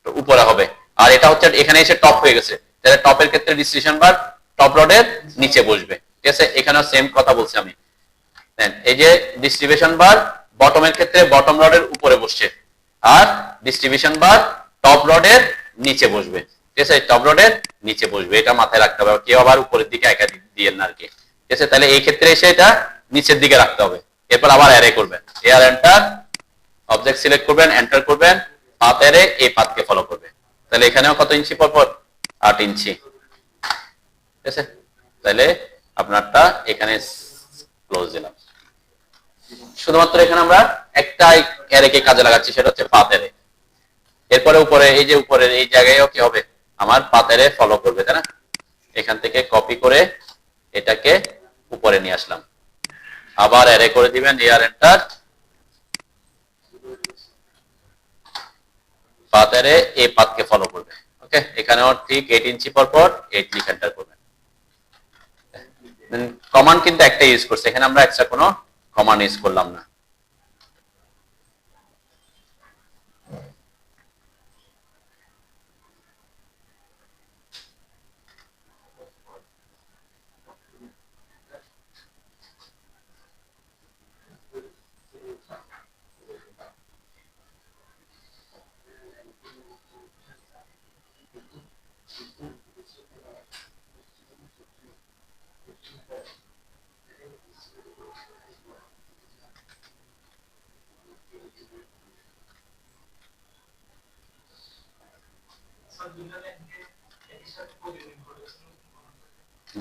উপরে হবে। আর এটা হচ্ছে এখানে এসে টপ হয়ে গেছে, তাহলে টপের ক্ষেত্রে ডিস্ট্রিবিউশন বার টপ রডের নিচে বসবে, ঠিক আছে। এখানেও সেম কথা বলছি আমি। এই যে ডিস্ট্রিবিউশন বার বটমের ক্ষেত্রে বটম রডের উপরে বসছে, আর ডিস্ট্রিবিউশন বার টপ রডের নিচে বসবে, ঠিক আছে। টপ রডের নিচে বসবে, এটা মাথায় রাখতে হবে, কেউ আবার উপরের দিকে একা দিয়ে না আর কি, ঠিক আছে। তাহলে এই ক্ষেত্রে এসে এটা নিচের দিকে রাখতে হবে। এরপর আবার অ্যারে করবেন, এআর এন্টার, অবজেক্ট সিলেক্ট করবেন, এন্টার করবেন, পাথ অ্যারে, এই পাথকে ফলো করবে। তাহলে এখানেও কত ইঞ্চি পর পর, 8 ইঞ্চি, ঠিক আছে। তাহলে আপনারটা এখানে ক্লোজ দিলাম। শুধুমাত্র এখানে আমরা একটা অ্যারেকে কাজে লাগাচ্ছি, সেটা হচ্ছে পাথ অ্যারে। এরপরে উপরে এই যে উপরের এই জায়গায়ও কি হবে, আমার পাথ অ্যারে ফলো করবে, তাই না? এখান থেকে কপি করে এটাকে উপরে নিয়ে আসলাম, আবার অ্যারে করে দিবেন, এআর এন্টার, পাথ অ্যারে এই পাথকে ফলো করবে, ওকে। এখানেও ঠিক 8 ইঞ্চি পর পর 8 লিখে এন্টার করবেন। কমান্ড কিন্তু একটা ইউজ করছে, এখানে আমরা এক্সট্রা কোনো কমান্ড ইউজ করলাম না।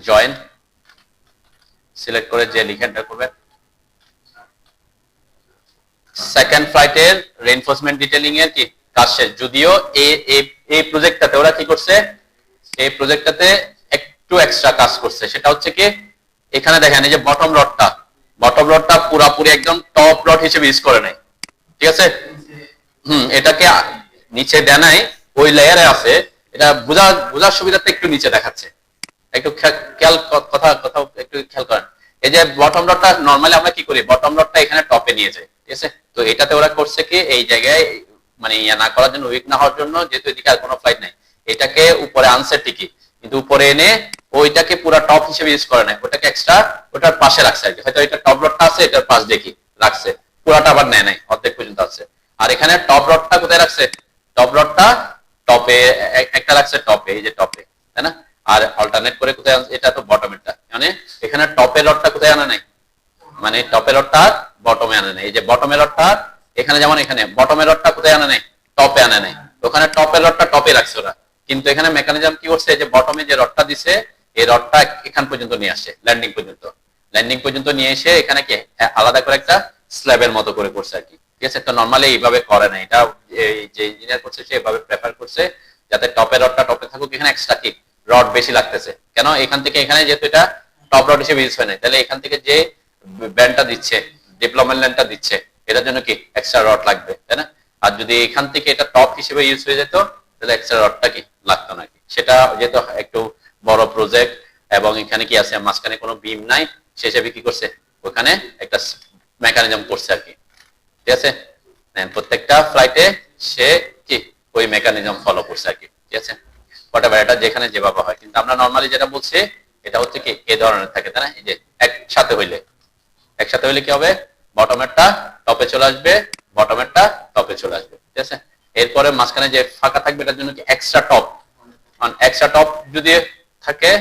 জয়েন সিলেক্ট করে যে লিখে এন্টার করবেন। সেকেন্ড ফ্লাইটের রেইনফোর্সমেন্ট ডিটেইলিং এর কি কাজ শেষ, যদিও এই প্রজেক্টটাতে ওরা কি করছে, এই প্রজেক্টটাতে একটু এক্সট্রা কাজ করছে। সেটা হচ্ছে কি, এখানে দেখেন এই যে বটম রডটা পুরাপুরি একদম টপ রড হিসেবে ইউজ করে নাই, ঠিক আছে। এটাকে নিচে দেয় নাই, ওই লেয়ারে আছে। এটা বোঝার সুবিধাতে একটু নিচে দেখাচ্ছে, একটু খেয়াল কথা একটু খেয়াল করেন। এই যে বটম রডটা নরমালি আমরা কি করি, বটম রডটা এখানে টপে নিয়ে যাই, ঠিক আছে। তো এটাতে ওরা করছে কি, এই জায়গায় মানে ইয়া না করার জন্য, উইক না হওয়ার জন্য, যেহেতু এদিকে আর কোনো ফ্লাইট নাই, এটাকে উপরে আনছে ঠিকই, কিন্তু উপরে এনে ওইটাকে পুরো টপ হিসেবে ইউজ করে না, ওটাকে এক্সট্রা ওটার পাশে রাখছে আর কি। হয়তো এটা টপ রডটা আছে, এটার পাশ দেখি রাখছে, পুরাটা আবার নেয় নাই, অর্ধেক পর্যন্ত আছে। আর এখানে টপ রডটা কোথায় রাখছে, টপ রডটা টপে একটা রাখছে, টপে, এই যে টপে, তাই না? আর অল্টারনেট করে কোথায়, এটা তো বটমেরটা, মানে এখানে টপের রডটা কোথায় আনা নাই, মানে টপের রডটা বটমে আনা নাই। এই যে বটমের রডটা এখানে যেমন এখানে বটমের রডটা কোথায় আনে নাই, টপে আনে নাই, ওখানে টপের রডটা টপে রাখছে ওরা, কিন্তু এখানে মেকানিজম কি করছে, যে বটমে যে রডটা দিছে এই রডটা এখান পর্যন্ত নিয়ে আসে, ল্যান্ডিং পর্যন্ত নিয়ে এসে এখানে কি আলাদা করে একটা স্ল্যাবের মতো করে করছে আর কি। ঠিক আছে, তো নরমালি এইভাবে করে না, এটা যে ইঞ্জিনিয়ার করছে সে এইভাবে প্রেফার করছে যাতে টপের রডটা টপে থাকুক, এখানে এক্সট্রা কি রড বেশি লাগতেছে কেন, এখান থেকে এখানে যেহেতু এটা টপ রড হিসেবে ইউজ হয় না, তাহলে এখান থেকে যে ব্যান্ডটা দিচ্ছে, ডিপ্লোমেন্ট লাইনটা দিচ্ছে, এটার জন্য কি এক্সট্রা রড লাগবে, তাই না? আর যদি এখান থেকে এটা টপ হিসেবে ইউজ হয়ে যেত তাহলে এক্সট্রা রডটা কি লাগতো না কি। সেটা যেহেতু একটু বড় প্রজেক্ট এবং এখানে কি আছে মাঝখানে কোনো বিম নাই, সে হিসেবে কি করছে ওখানে একটা মেকানিজম করছে আর কি। ঠিক আছে, প্রত্যেকটা ফ্লাইটে সে কি ওই মেকানিজম ফলো করছে আর কি। ঠিক আছে, হোয়াটএভার এটা যেখানে যেভাবে হয়, কিন্তু আমরা নরমালি যেটা বলছি এটা হচ্ছে কি এই ধরনের থাকে, তাই না? এই যে একসাথে হইলে কি হবে, বটমেরটা টপে চলে আসবে, বটমেরটা টপে চলে আসবে। ঠিক আছে, এরপরে মাঝখানে যে ফাঁকা থাকবে এটার জন্য কি এক্সট্রা টপ যদি থাকে,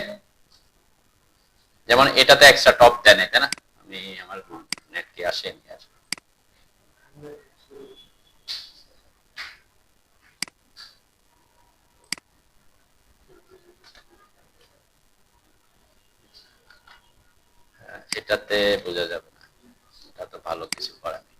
যেমন এটাতে এক্সট্রা টপ দেয় না, তাই না? আমি আমার নেট কি আসেনি আর এটাতে বোঝা যাবে না, এটা তো ভালো কিছু করা নেই।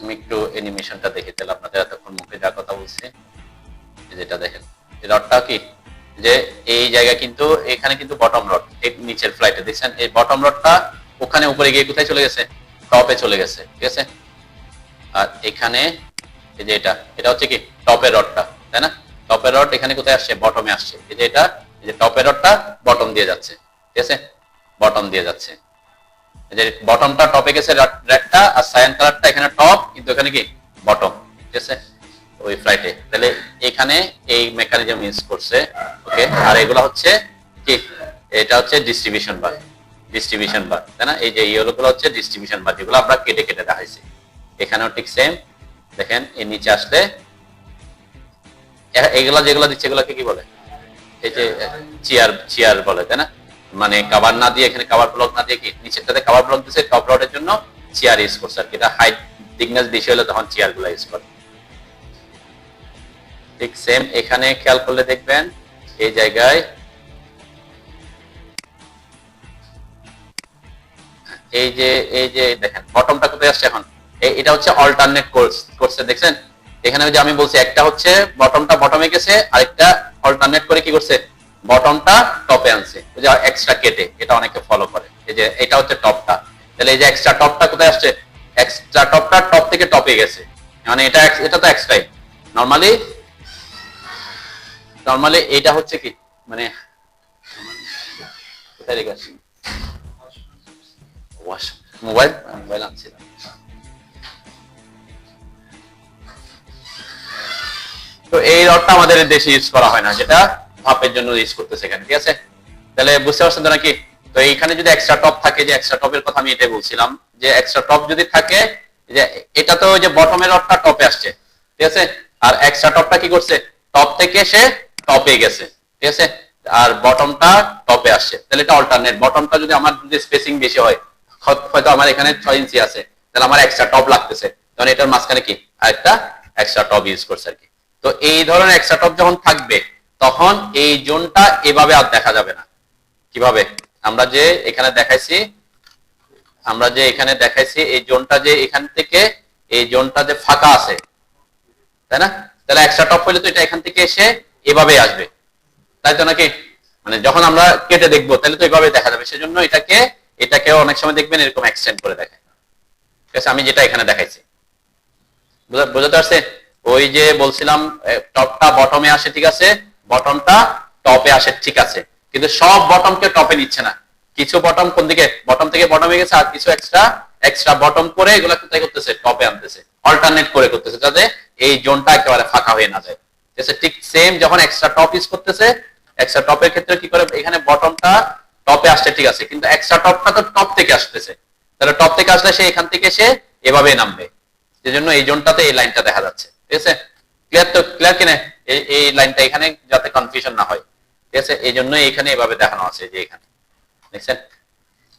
আমি একটু অ্যানিমেশনটা দেখে দিলাম আপনাদের, এতক্ষণ মুখে যা কথা বলছে যেটা দেখেন, এই রডটা কি যে এই জায়গা কিন্তু এখানে কিন্তু বটম রড, এই নিচের ফ্লাইটে দেখছেন এই বটম রডটা ওখানে উপরে গিয়ে কোথায় চলে গেছে, টপে চলে গেছে। ঠিক আছে, আর এখানে এই যে এটা হচ্ছে কি টপের রডটা, তাই না? টপের রড এখানে কোথায় আসছে, বটমে আসছে। এই যে এটা, এই যে টপের রডটা বটম দিয়ে যাচ্ছে। ঠিক আছে, বটম দিয়ে যাচ্ছে, যে বটমটা টপে গেছে রেডটা, আর সায়ান কালারটা এখানে টপ কিন্তু এখানে কি বটম। ঠিক আছে, ওই ফ্লাইটে তাহলে এখানে এই মেকানিজম ইউজ করছে। ওকে, আর এগুলো হচ্ছে কি, এটা হচ্ছে ডিস্ট্রিবিউশন বার, তাই না? এই যে ইয়েলো গুলো হচ্ছে ডিস্ট্রিবিউশন বার, যেগুলো আমরা কেটে কেটে দেখাইছি। এখানেও ঠিক সেম, দেখেন এর নিচে আসলে এগুলা যেগুলো দিচ্ছে এগুলোকে কি বলে, এই যে চেয়ার বলে, তাই না? মানে কভার না দিয়ে, এখানে কভার ব্লক না দিয়ে কি নিচেরটাতে কভার ব্লক দিচ্ছে টপ রডের জন্য, চেয়ার ইউজ করছে আর কি। এটা হাইট থিকনেস বেশি হলে তখন চেয়ার গুলো ইউজ করে। ঠিক সেম এখানে খেয়াল করলে দেখবেন এই জায়গায় এই যে দেখেন বটমটা কোথায় আসছে এখন, এটা হচ্ছে অল্টারনেট করছে দেখছেন। এখানে যে আমি বলছি একটা হচ্ছে বটমটা বটমে গেছে, আরেকটা অল্টারনেট করে কি করছে, বটমটা টপে আনছে, ওই যে এক্সট্রা কেটে, এটা অনেকে ফলো করে। এই যে এটা হচ্ছে টপটা, তাহলে এই যে এক্সট্রা টপটা কোথায় আসছে, এক্সট্রা টপটা টপ থেকে টপে গেছে, মানে এটা তো এক্সট্রাই। নরমালি এটা হচ্ছে কি, মানে কোথায় রেখেছি মোবাইল আনছিলাম। তো এই রডটা আমাদের দেশে ইউজ করা হয় না, যেটা ভাপের জন্য ইউজ করতেছে এখানে। ঠিক আছে, তাহলে বুঝতে পারছেন তো নাকি? তো এইখানে যদি এক্সট্রা টপ থাকে, যে এক্সট্রা টপের কথা আমি এটাই বলছিলাম, যে এক্সট্রা টপ যদি থাকে, যে এটা তো যে বটমের রডটা টপে আসছে, ঠিক আছে, আর এক্সট্রা টপটা কি করছে, টপ থেকে সে টপে গেছে। ঠিক আছে, আর বটমটা টপে আসছে, তাহলে এটা অল্টারনেট। বটমটা যদি আমার যদি স্পেসিং বেশি হয়, হয়তো আমার এখানে 6 ইঞ্চি আছে, তাহলে আমার এক্সট্রা টপ লাগতেছে, তখন এটার মাঝখানে কি আরেকটা এক্সট্রা টপ ইউজ করছে আর কি। তো এই ধরনের এক্সট্রা টপ যখন থাকবে তখন এই জোনটা এভাবে আর দেখা যাবে না। কিভাবে, আমরা যে এখানে দেখাইছি এই জোনটা, যে এখান থেকে এই জোনটা যে ফাঁকা আছে, তাই না? তাহলে এক্সট্রা টপ হইলে তো এটা এখান থেকে এসে এভাবে আসবে, তাই তো নাকি? মানে যখন আমরা কেটে দেখবো তাহলে তো এভাবে দেখা যাবে, সেজন্য এটাকে অনেক সময় দেখবেন এরকম এক্সটেন্ড করে দেখায়। ঠিক আছে, আমি যেটা এখানে দেখাইছি বুঝতে পারছে? ওই যে বলছিলাম টপটা বটমে আসে, ঠিক আছে, বটমটা টপে আসে, ঠিক আছে, কিন্তু সব বটমকে টপে নিচ্ছে না, কিছু বটম কোন দিকে, বটম থেকে বটমে গেছে, আর কিছু এক্সট্রা বটম করে এগুলা কোথায় করতেছে, টপে আনতেছে, অল্টারনেট করে করতেছে, যাতে এই জোনটা একেবারে ফাঁকা হয়ে না যায়। ঠিক আছে, ঠিক সেম যখন এক্সট্রা টপ ইউজ করতেছে এক্সট্রা টপের ক্ষেত্রে কি করে, এখানে বটমটা টপে আসছে ঠিক আছে, কিন্তু এক্সট্রা টপটা তো টপ থেকে আসতেছে, তাহলে টপ থেকে আসলে সে এখান থেকে সে এভাবে নামবে, সেজন্য এই জোনটাতে এই লাইনটা দেখা যাচ্ছে। ঠিক আছে, ক্লিয়ার তো? ক্লিয়ার কিনা এই লাইনটা এখানে, যাতে কনফিউশন না হয়। ঠিক আছে, এই জন্য এখানে এভাবে দেখানো আছে যে এখানে দেখছেন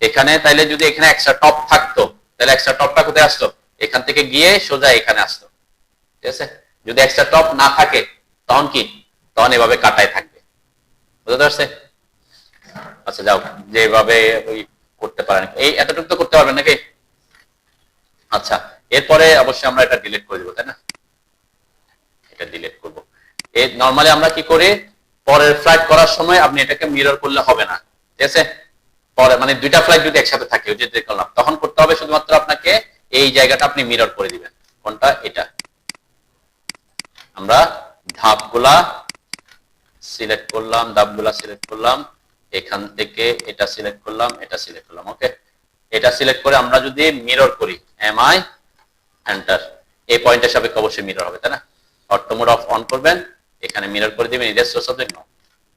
এখানে, তাইলে যদি এখানে এক্সট্রা টপ থাকতো তাহলে এক্সট্রা টপটা কোথায় আসতো, এখান থেকে গিয়ে সোজা এখানে আসতো। ঠিক আছে, যদি এক্সট্রা টপ না থাকে তখন কি, তখন এভাবে কাটায় থাকবে। বুঝতে পারছে? আচ্ছা যাও, যেভাবে ওই করতে পারেন, এই এতটুকু তো করতে পারবেন নাকি? আচ্ছা, এরপরে অবশ্যই আমরা এটা ডিলিট করে দিব, তাই না? এটা ডিলিট করব। এই নরমালি আমরা কি করি, পরের ফ্লাইট করার সময় আপনি এটাকে মিরর করলে হবে না। ঠিক আছে, পরে মানে দুইটা ফ্লাইট যদি একসাথে থাকে, ওই যে দেখলাম, তখন করতে হবে শুধুমাত্র আপনাকে এই জায়গাটা আপনি মিরর করে দিবেন। কোনটা? এটা। আমরা ধাপগুলা সিলেক্ট করলাম, ধাপগুলা সিলেক্ট করলাম, এখান থেকে এটা সিলেক্ট করলাম, এটা সিলেক্ট করলাম। ওকে, এটা সিলেক্ট করে আমরা যদি মিরর করি, এমআই এন্টার, এই পয়েন্টের সাপেক্ষে অবশ্যই মিরর হবে, তাই না? অটো মোড অফ অন করবেন, এখানে মিরর করে দিবেন, ইরেজ সাবজেক্ট নাও।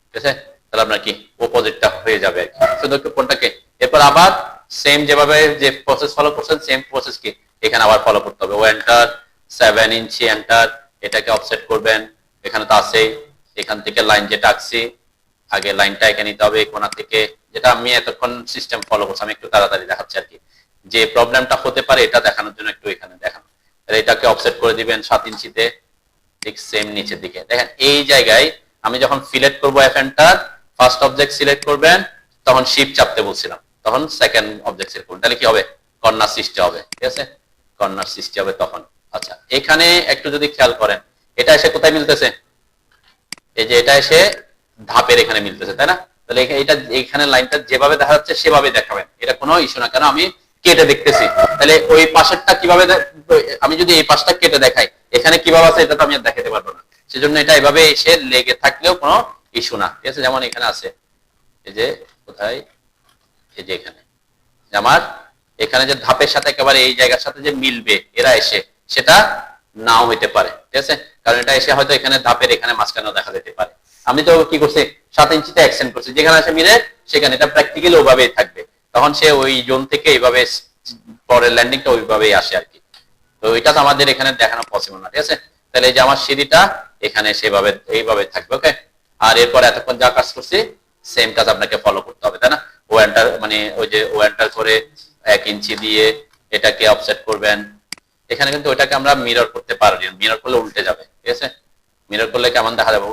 ঠিক আছে, তাহলে আপনার কি অপোজিটটা হয়ে যাবে আর কি, শুধু কোনটাকে। এরপর আবার সেম যেভাবে যে প্রসেস ফলো করছেন, সেম প্রসেস কি এখানে আবার ফলো করতে হবে। ও এন্টার, 7 ইঞ্চি এন্টার, এটাকে অফসেট করবেন, এখানে তো আছেই। এখান থেকে লাইন যেটা আঁকছি, আগে লাইনটা এঁকে নিতে হবে কোণা থেকে, যেটা আমি এতক্ষণ সিস্টেম ফলো করছি, আমি একটু তাড়াতাড়ি দেখাচ্ছি আর কি, যে প্রবলেমটা হতে পারে এটা দেখানোর জন্য একটু এখানে দেখানো। এটাকে অফসেট করে দিবেন 7 ইঞ্চিতে, ঠিক সেম নিচের দিকে দেখেন। এই জায়গায় আমি যখন ফিলেট করব F enter, first object select করবেন, তখন শিফট চাপতে বলছিলাম, তখন সেকেন্ড অবজেক্ট সিলেক্ট করবেন, তাহলে কি হবে, কর্নার সৃষ্টি হবে। ঠিক আছে, কর্নার সৃষ্টি হবে তখন। আচ্ছা, এখানে একটু যদি খেয়াল করেন, এটা এসে কোথায় মিলতেছে, এই যে এটা এসে ধাপের এখানে মিলতেছে, তাই না? তাহলে এটা এখানে লাইনটা যেভাবে দেখা যাচ্ছে সেভাবে দেখাবেন, এটা কোনো ইস্যু না, কেন আমি কেটে দেখতেছি। তাহলে ওই পাশেরটা কিভাবে, আমি যদি এই পাশটা কেটে দেখাই, এখানে কিভাবে আছে এটা তো আমি আর দেখাতে পারবো না, সেজন্য এটা এভাবে এসে লেগে থাকলেও কোনো ইস্যু না। ঠিক আছে, যেমন এখানে আছে, এই যে কোথায়, এই যে এখানে আমার এখানে যে ধাপের সাথে একেবারে এই জায়গার সাথে যে মিলবে এরা এসে, সেটা নাও হইতে পারে। ঠিক আছে, কারণ এটা এসে হয়তো এখানে ধাপের এখানে মাঝখানেও দেখা যেতে পারে। আমি তো কি করছি, 7 ইঞ্চিতে এক্সটেন্ড করছি, যেখানে এসে মিলে সেখানে এটা প্র্যাকটিক্যালি ওইভাবেই থাকবে, তখন সে ওই জোন থেকে এইভাবে পরের ল্যান্ডিংটা ওইভাবেই আসে আর কি। তো এটা তো আমাদের এখানে দেখানো পসিবল না। ঠিক আছে, তাহলে এই যে আমার সিঁড়িটা এখানে সেভাবে এইভাবে থাকবে। ওকে, আর এরপর এতক্ষণ যা কাজ করছি সেম কাজ আপনাকে ফলো করতে হবে, তাই না? ও এন্টার, মানে ওই যে ও এন্টার করে 1 ইঞ্চি দিয়ে এটাকে অফসেট করবেন। এখানে কিন্তু ওইটাকে আমরা মিরর করতে পারি, মিরর করলে উল্টে যাবে। ঠিক আছে, মিরর করলে কেমন দেখা যাবে,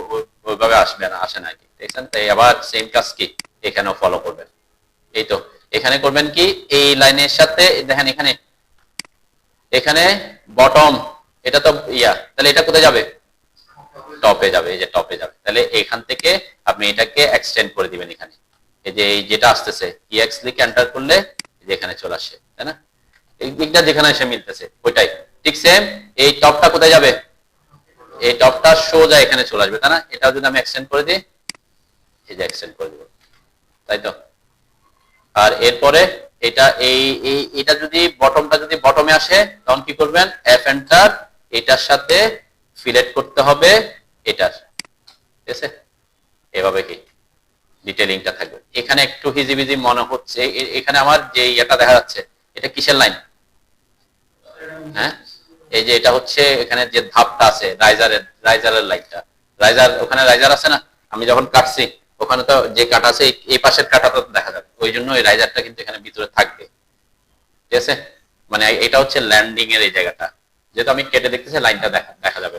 ওইভাবে আসবে না, আসে না কি। ঠিক আছে, তাই আবার সেম কাজ কি এখানেও ফলো করবেন। এই তো এখানে করবেন কি, এই লাইনের সাথে দেখেন এখানে, এখানে বটম, এটা তো ইয়া, তাহলে এটা কোথায় যাবে, টপে যাবে, এই যে টপে যাবে। তাহলে এখান থেকে আপনি এটাকে এক্সটেন্ড করে দিবেন, এখানে এই যে এই যেটা আসতেছে ইএক্স লিখে এন্টার করলে যেখানে চলে আসে, তাই না? এই দিকটা যেখানে এসে মিলতেছে ওইটাই ঠিক সেম। এই টপটা কোথায় যাবে, এই টপটা সোজা এখানে চলে আসবে, তাই না? এটাও যদি আমি এক্সটেন্ড করে দিই, এই যে এক্সটেন্ড করে দিব, তাই তো। আর এরপরে এটা এটা যদি বটমটা যদি বটমে আসে, তখন কি করবেন, এফ এন্টার, এটার সাথে ফিলেট করতে হবে এটার। ঠিক আছে, এভাবে কি ডিটেইলিংটা থাকবে। এখানে একটু হিজিবিজি মনে হচ্ছে, এখানে আমার যে এটা দেখা যাচ্ছে, এটা কিসের লাইন? হ্যাঁ, এই যে এটা হচ্ছে এখানে যে ধাপটা আছে রাইজারের লাইনটা, রাইজার, ওখানে রাইজার আছে না? আমি যখন কাটছি ওখানে তো যে কাটা আছে এই পাশের কাটা তো দেখা যাবে, ওই জন্য ওই রাইজারটা কিন্তু এখানে ভিতরে থাকবে। ঠিক আছে, মানে এটা হচ্ছে ল্যান্ডিং এর এই জায়গাটা, যেহেতু আমি কেটে দেখতেছি লাইনটা দেখা যাবে।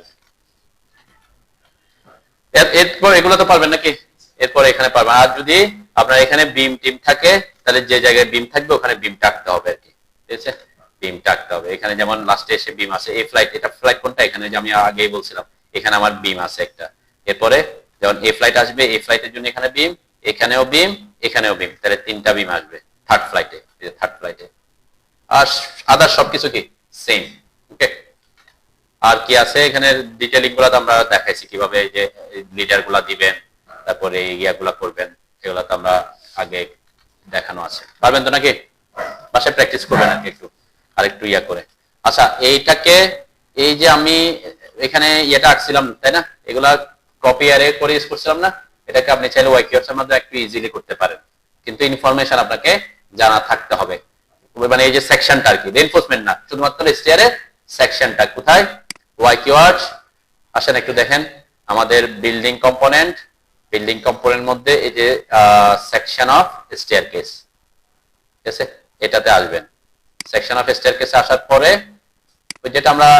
এরপর এগুলো তো পারবেন নাকি? এরপর এখানে পারবেন। আর যদি আপনার এখানে বিম টিম থাকে, তাহলে যে জায়গায় বিম থাকবে ওখানে বিম টাকতে হবে আর কি। ঠিক আছে, বিম টাকতে হবে। এখানে যেমন লাস্টে এসে বিম আছে, এই ফ্লাইট, এটা ফ্লাইট কোনটা, এখানে যে আমি আগেই বলছিলাম এখানে আমার বিম আছে একটা। এরপরে যখন এই ফ্লাইট আসবে, এই ফ্লাইটের জন্য এখানে বিম, এখানেও বিম, এখানেও বিম, তাহলে 3টা বিম আসবে থার্ড ফ্লাইটে। আর আদার সবকিছু কি সেম। ওকে, আর কি আছে এখানে ডিটেইলিং গুলো তো আমরা দেখাইছি, কিভাবে এই যে লিডার গুলা দিবেন, তারপরে ইয়াগুলা করবেন, এগুলা তো আমরা আগে দেখানো আছে। পারবেন তো নাকি? বাসায় প্র্যাকটিস করবেন আর একটু, আর একটু ইয়া করে। আচ্ছা, এইটাকে এই যে আমি এখানে ইয়েটা আঁকছিলাম, তাই না? এগুলা কপি আর করে ইউজ করছিলাম না? এটাকে আপনি চাইলে ওয়াইকিওয়ার্ডস এর মধ্যে একটু ইজিলি করতে পারেন, কিন্তু ইনফরমেশন আপনাকে জানা থাকতে হবে। মানে এই যে সেকশনটা আর কি, রিইনফোর্সমেন্ট না, শুধুমাত্র এসটিআর এর সেকশনটা কোথায়, ওয়াইকিওয়ার্ডস। আসেন একটু দেখেন আমাদের বিল্ডিং কম্পোনেন্ট, বিল্ডিং কম্পোনেন্ট মধ্যে এই যে সেকশন অফ স্টেয়ারকেস, ঠিক আছে, এটাতে আসবেন। সেকশন অফ স্টেয়ারকেসে আসার পরে ওই যেটা আমরা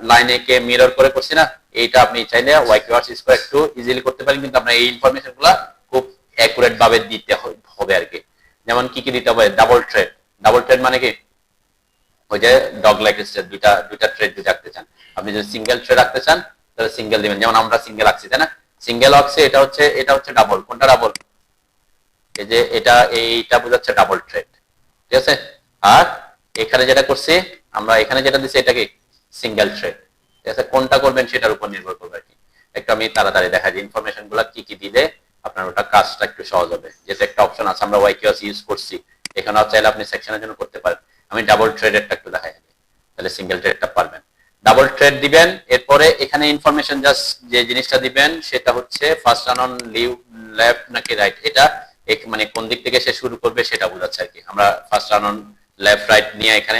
লাইনে কে মিরর করে করছি না, এইটা আপনি চাইলে ওয়াইকিওয়ার্ডস ইউজ করে একটু ইজিলি করতে পারেন, কিন্তু আপনার এই ইনফরমেশনগুলো খুব অ্যাকুরেট ভাবে দিতে হবে আর কি। যেমন কি কি দিতে হবে, ডাবল থ্রেড। ডাবল থ্রেড মানে কি, ওই যে ডগ লাইক স্টেপ, দুইটা থ্রেড যদি রাখতে চান, আপনি যদি সিঙ্গেল থ্রেড রাখতে চান তাহলে সিঙ্গেল দিবেন, যেমন আমরা সিঙ্গেল রাখছি তাই না, সিঙ্গেল অক্সে এটা হচ্ছে ডাবল। কোনটা ডাবল, এই যে এইটা বোঝাচ্ছে ডাবল থ্রেড, ঠিক আছে। আর এখানে যেটা করছি আমরা, এখানে যেটা দিচ্ছি এটা কি সিঙ্গেল থ্রেড, ঠিক আছে। কোনটা করবেন সেটার উপর নির্ভর করবে আর কি। একটু আমি তাড়াতাড়ি দেখা যায় ইনফরমেশন গুলা কি কি দিলে আপনার ওটা কাজটা একটু সহজ হবে। যেটা একটা অপশন আছে আমরা ওয়াইকিওয়ার্ডস ইউজ করছি, এখানেও চাইলে আপনি সেকশনের জন্য করতে পারেন। আমি ডাবল থ্রেডেরটা একটু দেখাই আগে, তাহলে সিঙ্গেল থ্রেডটা পারবেন। ডাবল থ্রেড দিবেন, এরপরে এখানে ইনফরমেশন জাস্ট যে জিনিসটা দিবেন সেটা হচ্ছে first run on leave left নাকি রাইট, এটা মানে কোন দিক থেকে সে শুরু করবে সেটা বোঝাচ্ছে আর কি। আমরা first run on left right নিয়ে এখানে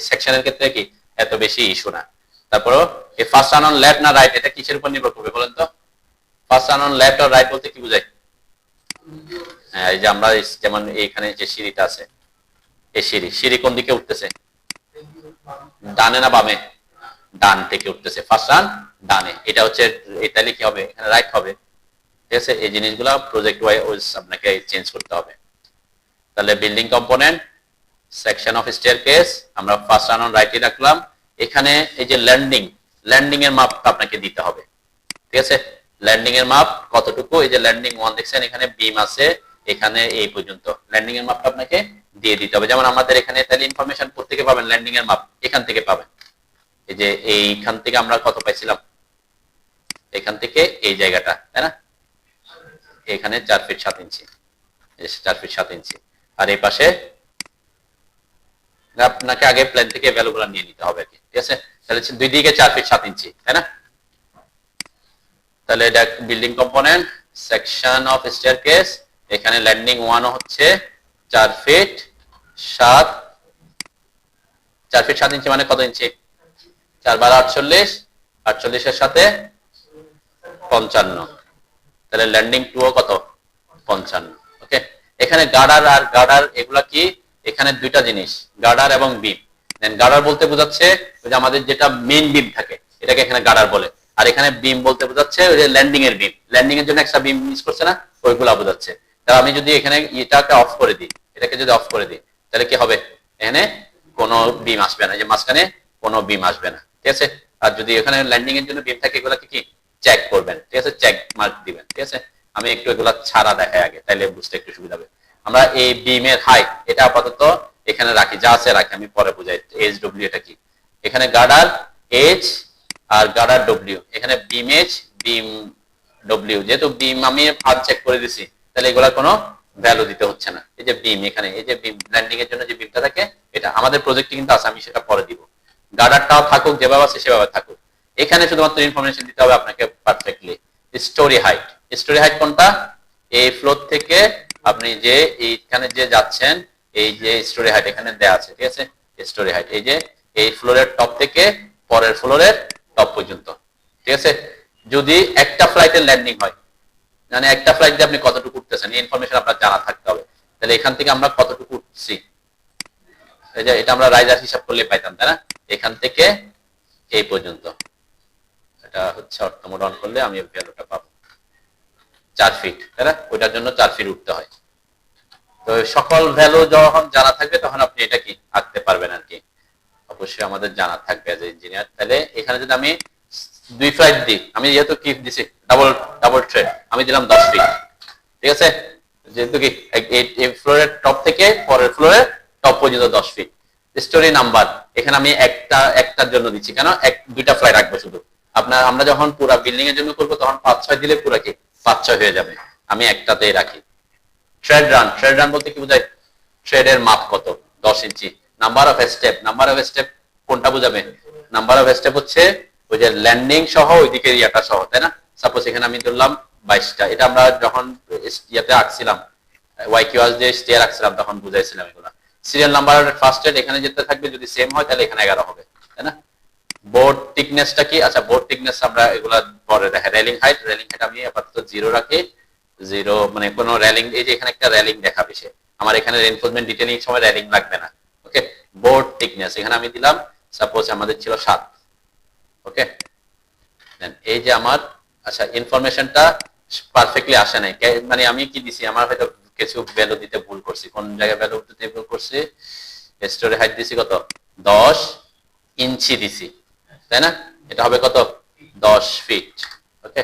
সেকশনের ক্ষেত্রে কি এত বেশি ইস্যু না। তারপরে এই ফার্স্ট রান অন লেফট না রাইট এটা কিসের উপর নির্ভর করবে বলেন তো? ফার্স্ট রান অন লেফট আর রাইট বলতে কি বোঝায়? হ্যাঁ, এই যে আমরা যেমন এইখানে যে সিঁড়িটা আছে, এই সিঁড়ি কোন দিকে উঠতেছে, ডানে না বামে? ডান থেকে উঠতেছে, ফার্স্ট রান ডানে, এটা হচ্ছে তাহলে কি হবে, এখানে রাইট হবে, ঠিক আছে। এই জিনিসগুলো প্রজেক্ট ওয়াইজ আপনাকে চেঞ্জ করতে হবে। তাহলে building component, section of staircase আমরা ফার্স্ট রান অন রাইটে রাখলাম। এখানে এই যে ল্যান্ডিং এর মাপটা আপনাকে দিতে হবে, ঠিক আছে। ল্যান্ডিং এর মাপ কতটুকু, এই যে ল্যান্ডিং 1 দেখছেন এখানে বিম আছে, এখানে এই পর্যন্ত ল্যান্ডিং এর মাপটা আপনাকে দিয়ে দিতে হবে। যেমন আমাদের এখানে তাহলে ইনফরমেশন কোথা থেকে পাবেন, ল্যান্ডিং এর মাপ এখান থেকে পাবেন। এই যে এইখান থেকে আমরা কত পাইছিলাম, এখান থেকে এই জায়গাটা, তাই না, এখানে 4 ফিট 7 ইঞ্চি, 4 ফিট 7 ইঞ্চি। আর এই পাশে আপনাকে আগে প্ল্যান থেকে ভ্যালুগুলো নিয়ে নিতে হবে, ঠিক আছে। তাহলে দুই দিকে 4 ফিট 7 ইঞ্চি, তাই না। তাহলে এটা building component, section of staircase, এখানে ল্যান্ডিং 1 হচ্ছে 4 ফিট 7, 4 ফিট 7 ইঞ্চি মানে কত ইঞ্চি, 4 বার 48, 48 এর সাথে 55, তাহলে ল্যান্ডিং 2 কত 55। ওকে, এখানে গার্ডার এগুলা কি, এখানে দুইটা জিনিস, গার্ডার এবং বিম। দেন গার্ডার বলতে বোঝাচ্ছে ওই যে আমাদের যেটা মেইন বিম থাকে এটাকে এখানে গার্ডার বলে, আর এখানে বিম বলতে বোঝাচ্ছে ওই যে ল্যান্ডিং এর বিম, ল্যান্ডিং এর জন্য একটা বিম ইউজ করছে না, ওইগুলা বোঝাচ্ছে। তাহলে আমি যদি এখানে এটাকে অফ করে দিই, এটাকে যদি অফ করে দিই তাহলে কি হবে, এখানে কোনো বিম আসবে না, যে মাঝখানে কোনো বিম আসবে না, ঠিক আছে। আর যদি এখানে ল্যান্ডিং এর জন্য বিম থাকে এগুলাকে কি চেক করবেন, ঠিক আছে, চেক মার্ক দিবেন, ঠিক আছে। আমি একটু এগুলা ছাড়া দেখাই আগে, তাইলে বুঝতে একটু সুবিধা হবে। আমরা এই বিমের হাইট এটা আপাতত এখানে রাখি, যা আছে রাখি, আমি পরে বুঝাই এইচ ডব্লিউ এটা কি। এখানে গার্ডার এইচ আর গার্ডার ডব্লিউ, এখানে বিম এইচ বিম ডব্লিউ, যেহেতু বিম আমি আনচেক করে দিছি তাহলে এগুলা কোনো ভ্যালু দিতে হচ্ছে না। এই যে বিম, এখানে এই যে বিম ল্যান্ডিং এর জন্য যে বিমটা থাকে এটা আমাদের প্রজেক্টে কিন্তু আছে, আমি সেটা পরে দিব। গার্ডারটাও থাকুক যেভাবে আছে সেভাবে থাকুক, এখানে শুধুমাত্র ইনফরমেশন দিতে হবে আপনাকে পারফেক্টলি। স্টোরি হাইট কোনটা, এই ফ্লোর থেকে আপনি যে এইখানে যে যাচ্ছেন এই যে স্টোরি হাইট এখানে দেয়া আছে, ঠিক আছে। স্টোরি হাইট এই যে এই ফ্লোরের টপ থেকে পরের ফ্লোরের টপ পর্যন্ত, ঠিক আছে। যদি একটা ফ্লাইটের ল্যান্ডিং হয়, মানে একটা ফ্লাইট দিয়ে আপনি কতটুকু উঠতেছেন এই ইনফরমেশন আপনার জানা থাকতে হবে। তাহলে এখান থেকে আমরা কতটুকু উঠছি, এই যে এটা আমরা রাইজার হিসাব করলে পাইতাম, তাই না। এখান থেকে এই পর্যন্ত এটা হচ্ছে অর্থমোড অন করলে আমি ভ্যালুটা পাবো 4 ফিট, তাই না। ওইটার জন্য 4 ফিট উঠতে হয়। তো সকল ভ্যালু যখন জানা থাকবে তখন আপনি এটা কি আঁকতে পারবেন আর কি। অবশ্যই আমাদের জানা থাকবে এজ ইঞ্জিনিয়ার। তাহলে এখানে যদি আমি 2 ফ্লাইট দিই, আমি যেহেতু কি দিছি ডাবল থ্রেড, আমি দিলাম 10 ফিট, ঠিক আছে। যেহেতু কি এই ফ্লোরের টপ থেকে পরের ফ্লোরের টপ পর্যন্ত 10 ফিট। স্টোরি নাম্বার এখানে আমি একটার জন্য দিচ্ছি, কেন দুইটা ফ্লাইট রাখবো শুধু। আমরা যখন পুরো বিল্ডিং এর জন্য করবো তখন 5-6 দিলে পুরো কি 5-6 হয়ে যাবে, আমি একটাতেই রাখি। থ্রেড রান বলতে কি বোঝায়, থ্রেডের মাপ কত 10 ইঞ্চি। নাম্বার অফ স্টেপ কোনটা বোঝাবে, নাম্বার অফ স্টেপ হচ্ছে ওই যে ল্যান্ডিং সহ ওইদিকে ইয়াটা সহ, তাই না। সাপোজ এখানে আমি ধরলাম 22টা। এটা আমরা যখন ইয়াতে আঁকছিলাম ওয়াইকিউআস দিয়ে স্টেয়ার আঁকছিলাম তখন বুঝাইছিলাম এগুলো। সিরিয়াল নাম্বার ফার্স্টেড এখানে যেতে থাকবে, যদি সেম হয় তাহলে এখানে 11 হবে, তাই না? বোর্ড থিকনেসটা কি? আচ্ছা বোর্ড থিকনেস আমরা এগুলা পরে দেখে। রেলিং হাইট আমি আপাতত 0 রাখি। 0 মানে কোনো রেলিং, এই যে এখানে একটা রেলিং দেখাবে সে, আমার এখানে রেইনফোর্সমেন্ট ডিটেইলিং সময় রেলিং লাগবে না। ওকে, বোর্ড থিকনেস এখানে আমি দিলাম, সাপোজ আমাদের ছিল 7। ওকে, দেন এই যে আমার, আচ্ছা ইনফরমেশনটা পারফেক্টলি আসে নাই, মানে আমি কি দিছি, আমার হয়তো কিছু ভ্যালু দিতে ভুল করছি। কোন জায়গায় ভ্যালু দিতে ভুল করছি? স্টোরি হাইট দিছি কত? 10 ইঞ্চি দিছি, তাই না? এটা হবে কত? 10 ফিট। ওকে,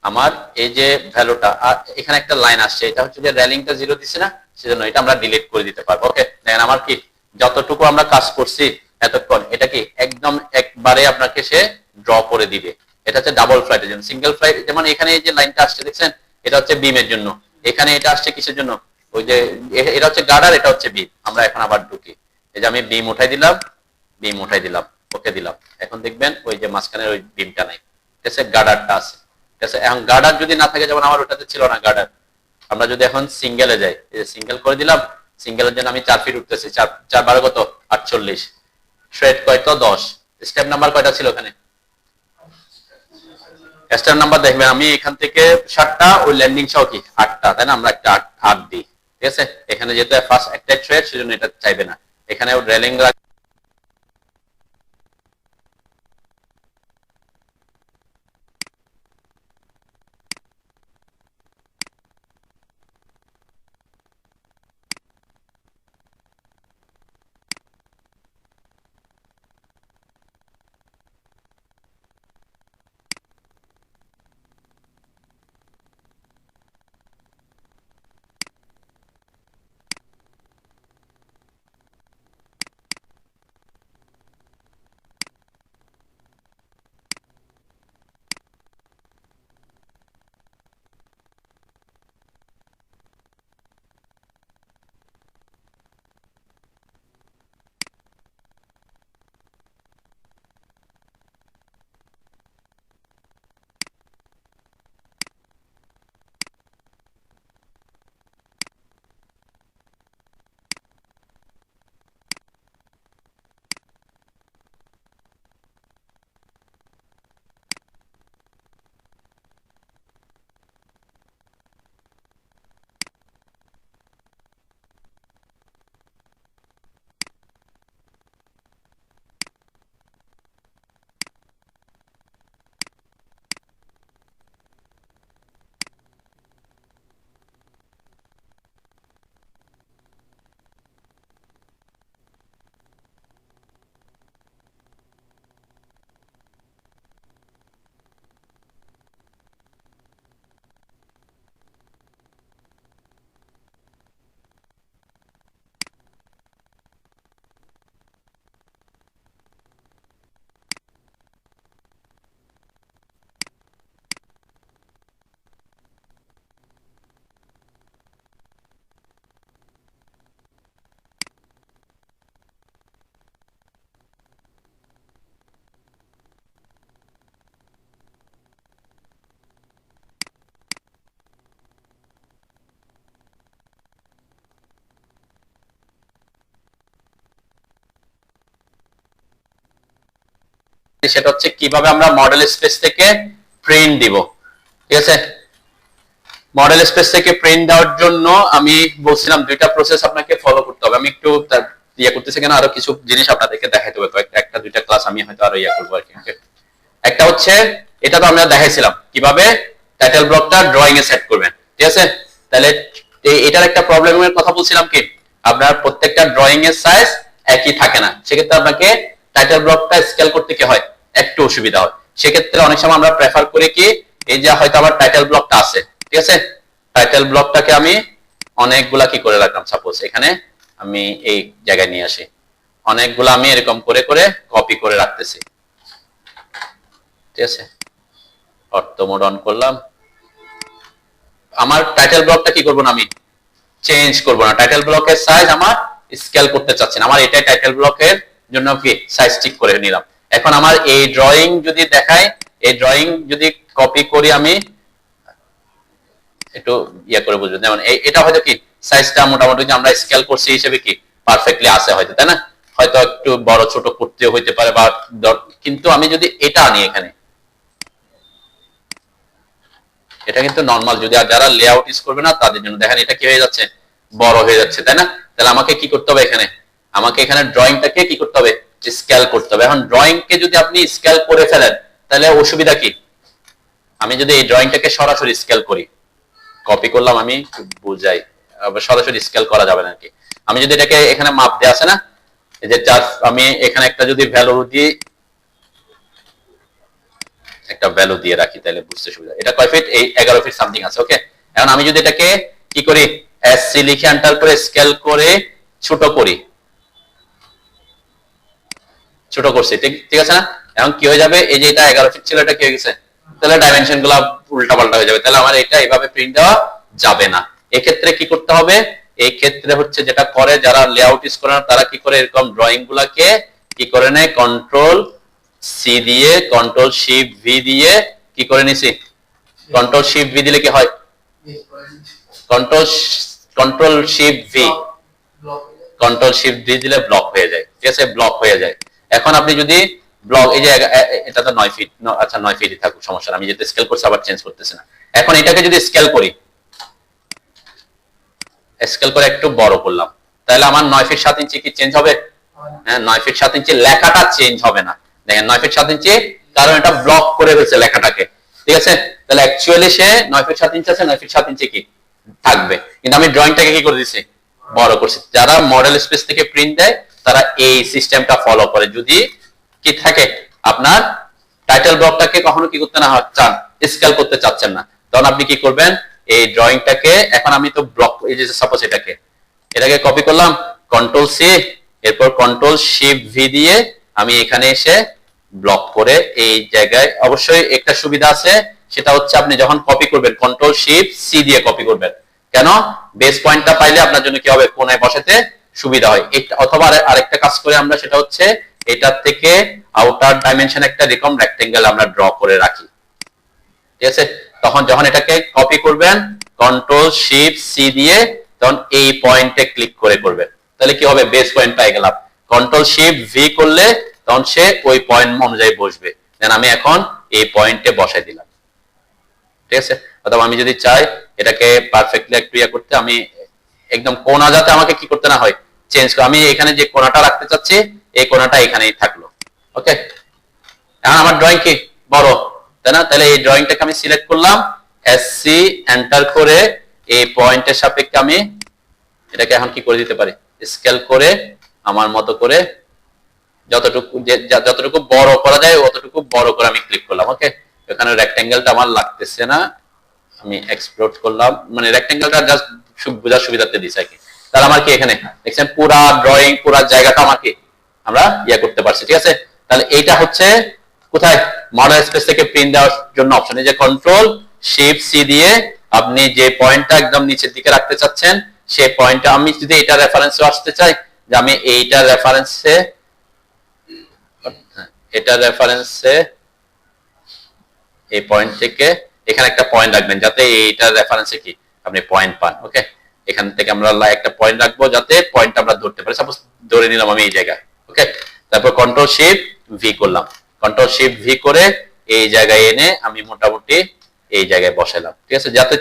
আমার এই যে ভ্যালুটা, আর এখানে একটা লাইন আসছে, এটা হচ্ছে যে রেলিংটা 0 দিছি না, সেজন্য এটা আমরা ডিলিট করে দিতে পারবো। ওকে, দেখেন আমার কি যতটুকু আমরা কাজ করছি এতক্ষণ, এটা কি একদম একবারে আপনাকে সে ড্র করে দিবে। এটা হচ্ছে ডাবল ফ্লাইটের জন্য। সিঙ্গেল ফ্লাইট যেমন এখানে এই যে লাইনটা আসছে দেখছেন, এটা হচ্ছে বিমের জন্য। এখানে এটা আসছে কিসের জন্য? ওই যে এটা হচ্ছে গার্ডার, এটা হচ্ছে বিম। আমরা এখন আবার ঢুকি, এই যে আমি বিম উঠাই দিলাম, ওকে দিলাম। এখন দেখবেন ওই যে মাঝখানের ওই বিমটা নাই, ঠিক আছে, গার্ডারটা আছে। ঠিক আছে, এখন গার্ডার যদি না থাকে, যেমন আমার ওটাতে ছিল না গার্ডার, আমরা যদি এখন সিঙ্গেলে যাই, এই যে সিঙ্গেল করে দিলাম, সিঙ্গেলের জন্য আমি 4 ফিট উঠতেছি, 4 12 কত? 48। থ্রেড কয়তো? 10। স্টেপ নাম্বার কয়টা ছিল ওখানে? স্টেপ নাম্বার দেখবেন আমি এখান থেকে 7টা, ওই ল্যান্ডিং সহ কি 8টা, তাই না? আমরা একটা 8 দিই, ঠিক আছে। এখানে যেহেতু ফার্স্ট একটা থ্রেড, সেজন্য এটা চাইবে না। এখানে রেলিং সেটা হচ্ছে কিভাবে আমরা মডেল স্পেস থেকে প্রিন্ট দিব। ঠিক আছে, মডেল স্পেস থেকে প্রিন্ট দেওয়ার জন্য আমি বলছিলাম 2টা প্রসেস আপনাকে ফলো করতে হবে। আমি একটু ইয়ে করতেছি কেন, আরো কিছু জিনিস আপনাদেরকে দেখাইতে হবে, একটা 2টা ক্লাস আমি হয়তো আরো ইয়ে করবো আর কি। একটা হচ্ছে, এটা তো আমরা দেখাইছিলাম কিভাবে টাইটেল ব্লকটা ড্রয়িং এ সেট করবেন, ঠিক আছে। তাহলে এটার একটা প্রবলেমের কথা বলছিলাম কি, আপনার প্রত্যেকটা ড্রয়িং এর সাইজ একই থাকে না। সেক্ষেত্রে আপনাকে টাইটেল ব্লকটা স্কেল করতে কি হয়, একটু অসুবিধা হয়। সেক্ষেত্রে অনেক সময় আমরা প্রেফার করি কি, এই যে হয়তো আমার টাইটেল ব্লকটা আছে, ঠিক আছে, টাইটেল ব্লকটাকে আমি অনেকগুলা কি করে রাখলাম, সাপোজ এখানে আমি এই জায়গায় নিয়ে আসি, অনেকগুলা আমি এরকম করে করে কপি করে রাখতেছি, ঠিক আছে। অর্থ মোড অন করলাম। আমার টাইটেল ব্লকটা কি করব না, আমি চেঞ্জ করব না। টাইটেল ব্লকের সাইজ আমার স্কেল করতে চাচ্ছি না, আমার এটাই টাইটেল ব্লকের জন্য কি সাইজ ঠিক করে নিলাম। এখন আমার এই ড্রয়িং যদি দেখায়, এই ড্রয়িং যদি কপি করি আমি একটু ইয়া করে বুঝবেন, যেমন এটা হয়তো কি সাইজটা মোটামুটি আমরা স্কেল করছি হিসেবে কি পারফেক্টলি আছে হয়তো, তাই না? হয়তো একটু বড় ছোট করতে হইতে পারে বা, কিন্তু আমি যদি এটা আনি এখানে, এটা কিন্তু নরমাল, যদি যারা লেআউট ইউজ করবে না তাদের জন্য দেখেন এটা কি হয়ে যাচ্ছে, বড় হয়ে যাচ্ছে, তাই না? তাহলে আমাকে কি করতে হবে এখানে, আমাকে এখানে ড্রয়িংটাকে কি করতে হবে, স্কেল করতে হবে। এখন ড্রয়িংকে যদি আপনি স্কেল করে ফেলেন তাহলে অসুবিধা কি? আমি যদি এই ড্রয়িংটাকে সরাসরি স্কেল করি, কপি করলাম আমি বুঝাই, সরাসরি স্কেল করা যাবে না কি। আমি যদি এটাকে এখানে মাপ দেয়া আছে না, এই যে আমি এখানে একটা যদি ভ্যালু দিয়ে একটা ভ্যালু দিয়ে রাখি তাহলে বুঝতে সুবিধা। এটা কয় ফিট? এই 11 ফিট সামথিং আছে। ওকে, এখন আমি যদি এটাকে কি করি, এসসি লিখে এন্টার করে স্কেল করে ছোট করি, ছোট করছি, ঠিক আছে না? এখন কি হয়ে যাবে, এই যে এটা 11 ফিট ছিল, এটা কি হয়ে গেছে, তাহলে ডাইমেনশন গুলো উল্টা পাল্টা হয়ে যাবে, তাহলে আমার এটা এইভাবে প্রিন্ট দেওয়া যাবে না। এক্ষেত্রে কি করতে হবে, এই ক্ষেত্রে হচ্ছে যেটা করে যারা লেআউট ইউজ করে না তারা কি করে, এরকম ড্রয়িং গুলাকে কি করে নেয়, কন্ট্রোল সি দিয়ে কন্ট্রোল শিফট ভি দিয়ে কি করে নিছি, কন্ট্রোল শিফট ভি দিলে কি হয়, control shift V, control shift V দিলে ব্লক হয়ে যায়, ঠিক আছে, ব্লক হয়ে যায়। এখন আপনি যদি ব্লক, এই যে এটা তো 9 ফিট, আচ্ছা 9 ফিটই থাকুক, সমস্যা না, আমি যেটা স্কেল করছি আবার চেঞ্জ করতেছি না। এখন এটাকে যদি স্কেল করি, স্কেল করে একটু বড় করলাম, তাহলে আমার 9 ফিট 7 ইঞ্চি কি চেঞ্জ হবে? হ্যাঁ, 9 ফিট 7 ইঞ্চি লেখাটা চেঞ্জ হবে না। দেখেন 9 ফিট 7 ইঞ্চি, কারণ এটা ব্লক করে ফেলছে লেখাটাকে, ঠিক আছে। তাহলে অ্যাকচুয়ালি সে 9 ফিট 7 ইঞ্চি আছে, 9 ফিট 7 ইঞ্চি কি থাকবে, কিন্তু আমি ড্রয়িংটাকে কি করে দিছি, বড় করছি। যারা মডেল স্পেস থেকে প্রিন্ট দেয় তারা এই সিস্টেমটা ফলো করে। যদি কি থাকে আপনার টাইটেল ব্লকটাকে কখনো কি করতে না চান, স্কেল করতে চাচ্ছেন না, তখন আপনি কি করবেন, এই ড্রয়িংটাকে, এখন আমি তো ব্লক, এই যে সাপোজ এটাকে কপি করলাম, কন্ট্রোল সি, এরপর কন্ট্রোল শিফট ভি দিয়ে আমি এখানে এসে ব্লক করে এই জায়গায়, অবশ্যই একটা সুবিধা আছে, সেটা হচ্ছে আপনি যখন কপি করবেন কন্ট্রোল শিফট সি দিয়ে কপি করবেন, কেন, বেস পয়েন্টটা পাইলে আপনার জন্য কি হবে, কোণায় বসাতে সুবিধা হয়। অথবা আরেকটা কাজ করে আমরা, সেটা হচ্ছে এটার থেকে আউটার ডাইমেনশন একটা এরকম রেক্টেঙ্গেল আমরা ড্র করে রাখি, ঠিক আছে। তখন যখন এটাকে কপি করবেন কন্ট্রোল শিফট সি দিয়ে, তখন এই পয়েন্টে ক্লিক করে করবেন, তাহলে কি হবে, বেস পয়েন্ট পাই গেলাম। কন্ট্রোল শিফট ভি করলে তখন সে ওই পয়েন্ট অনুযায়ী বসবে, দেন আমি এখন এই পয়েন্টে বসাই দিলাম, ঠিক আছে। অথবা আমি যদি চাই এটাকে পারফেক্টলি একটু ইয়া করতে, আমি একদম কোণা যাতে আমাকে কি করতে না হয়, চেঞ্জ করে, আমি এখানে যে কোণাটা রাখতে চাচ্ছি এই কোণাটা এখানেই থাকলো। ওকে, এখন আমার ড্রয়িং কি বড়, তাই না? তাহলে এই ড্রয়িংটাকে আমি সিলেক্ট করলাম, এসসি এন্টার করে এই পয়েন্টের সাপেক্ষে আমি এটাকে এখন কি করে দিতে পারি, স্কেল করে আমার মতো করে যতটুকু বড় করা যায় অতটুকু বড় করে আমি ক্লিক করলাম। ওকে, এখানে রেক্টেঙ্গেলটা আমার লাগতেছে না, আমি এক্সপ্লোর করলাম, মানে রেক্টেঙ্গেলটা জাস্ট বোঝার সুবিধাতে দিছি আর কি। তাহলে আমার কি এখানে দেখছেন পুরা ড্রয়িং, পুরা জায়গাটা আমাকে আমরা ইয়া করতে পারছি, ঠিক আছে। তাহলে এইটা হচ্ছে কোথায়, মডেল স্পেস থেকে প্রিন্ট দেওয়ার জন্য অপশন, এই যে কন্ট্রোল শিফট সি দিয়ে আপনি যে পয়েন্টটা একদম নিচের দিকে রাখতে চাচ্ছেন সেই পয়েন্টটা, আমি যদি এটা রেফারেন্সে আসতে চাই, যে আমি এইটা রেফারেন্সে, এই পয়েন্ট থেকে এখানে একটা পয়েন্ট রাখবেন যাতে এইটার রেফারেন্সে কি আপনি পয়েন্ট পান। ওকে, এখান থেকে আমরা একটা পয়েন্ট রাখবো যাতে পয়েন্ট আমরা ধরতে পারি, সাপোজ ধরে নিলাম আমি এই জায়গায়। ওকে, তারপর কন্ট্রোল শিফট ভি করলাম, কন্ট্রোল শিফট ভি করে এই জায়গায় এনে আমি মোটামুটি এই জায়গায় বসাইলাম, ঠিক আছে, যাতে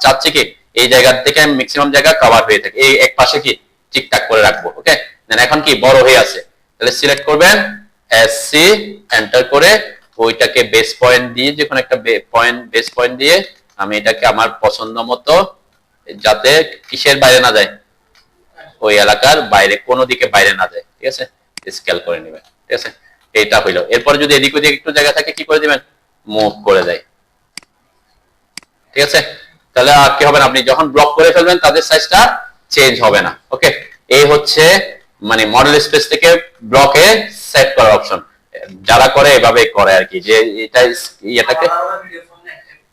চাচ্ছি কি এই জায়গা থেকে ম্যাক্সিমাম জায়গা কভার হয়ে থাকে, এই এক পাশে কি ঠিকঠাক করে রাখবো। ওকে, দেন এখন কি বড় হয়ে আছে, তাহলে সিলেক্ট করবেন এসসি এন্টার করে ওইটাকে বেস পয়েন্ট দিয়ে, যে কোনো একটা বেস পয়েন্ট দিয়ে আমি এটাকে আমার পছন্দ মতো, যাতে কিসের বাইরে না যায়, ওই এলাকার বাইরে, কোনো দিকে বাইরে না যায়, ঠিক আছে, স্কেল করে নেবেন, ঠিক আছে। এটা হইলো, এরপর যদি এদিক ওদিক একটু জায়গা থাকে কি করে দিবেন, মুভ করে দেয়, ঠিক আছে। তাহলে আর কি হবে না, আপনি যখন ব্লক করে ফেলবেন তাদের সাইজটা চেঞ্জ হবে না। ওকে, এই হচ্ছে মানে মডেল স্পেস থেকে ব্লকে সেট করার অপশন, যারা করে এভাবে করে আর কি, যে এটা এটাকে,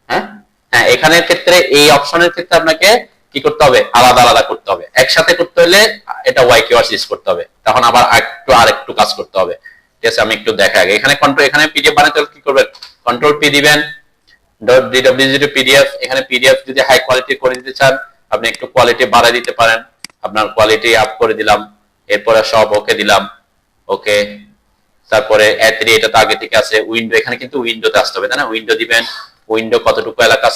হ্যাঁ হ্যাঁ, এখানের ক্ষেত্রে এই অপশনের ক্ষেত্রে আপনাকে কি করতে হবে, আলাদা আলাদা করতে হবে। একসাথে করতে হলে এটা ওয়াই কিওয়ার্ড ইউজ করতে হবে, তখন আবার আরেকটু কাজ করতে হবে। ঠিক আছে, আমি একটু দেখা আগে এখানে কন্ট্রোল, এখানে পিডিএফ বানাতে হলে কি করবেন, কন্ট্রোল পি দিবেন, .dwg পিডিএফ। এখানে যদি হাই কোয়ালিটি করে দিতে চান আপনি একটু কোয়ালিটি বাড়াই দিতে পারেন, আপনার কোয়ালিটি আপ করে দিলাম, এরপরে সব ওকে দিলাম, ওকে। তারপরে A3 এটা তো আগে থেকে আছে, উইন্ডো এখানে কিন্তু উইন্ডোতে আসতে হবে তাই না, উইন্ডো দিবেন, উইন্ডো কতটুকু এলাকা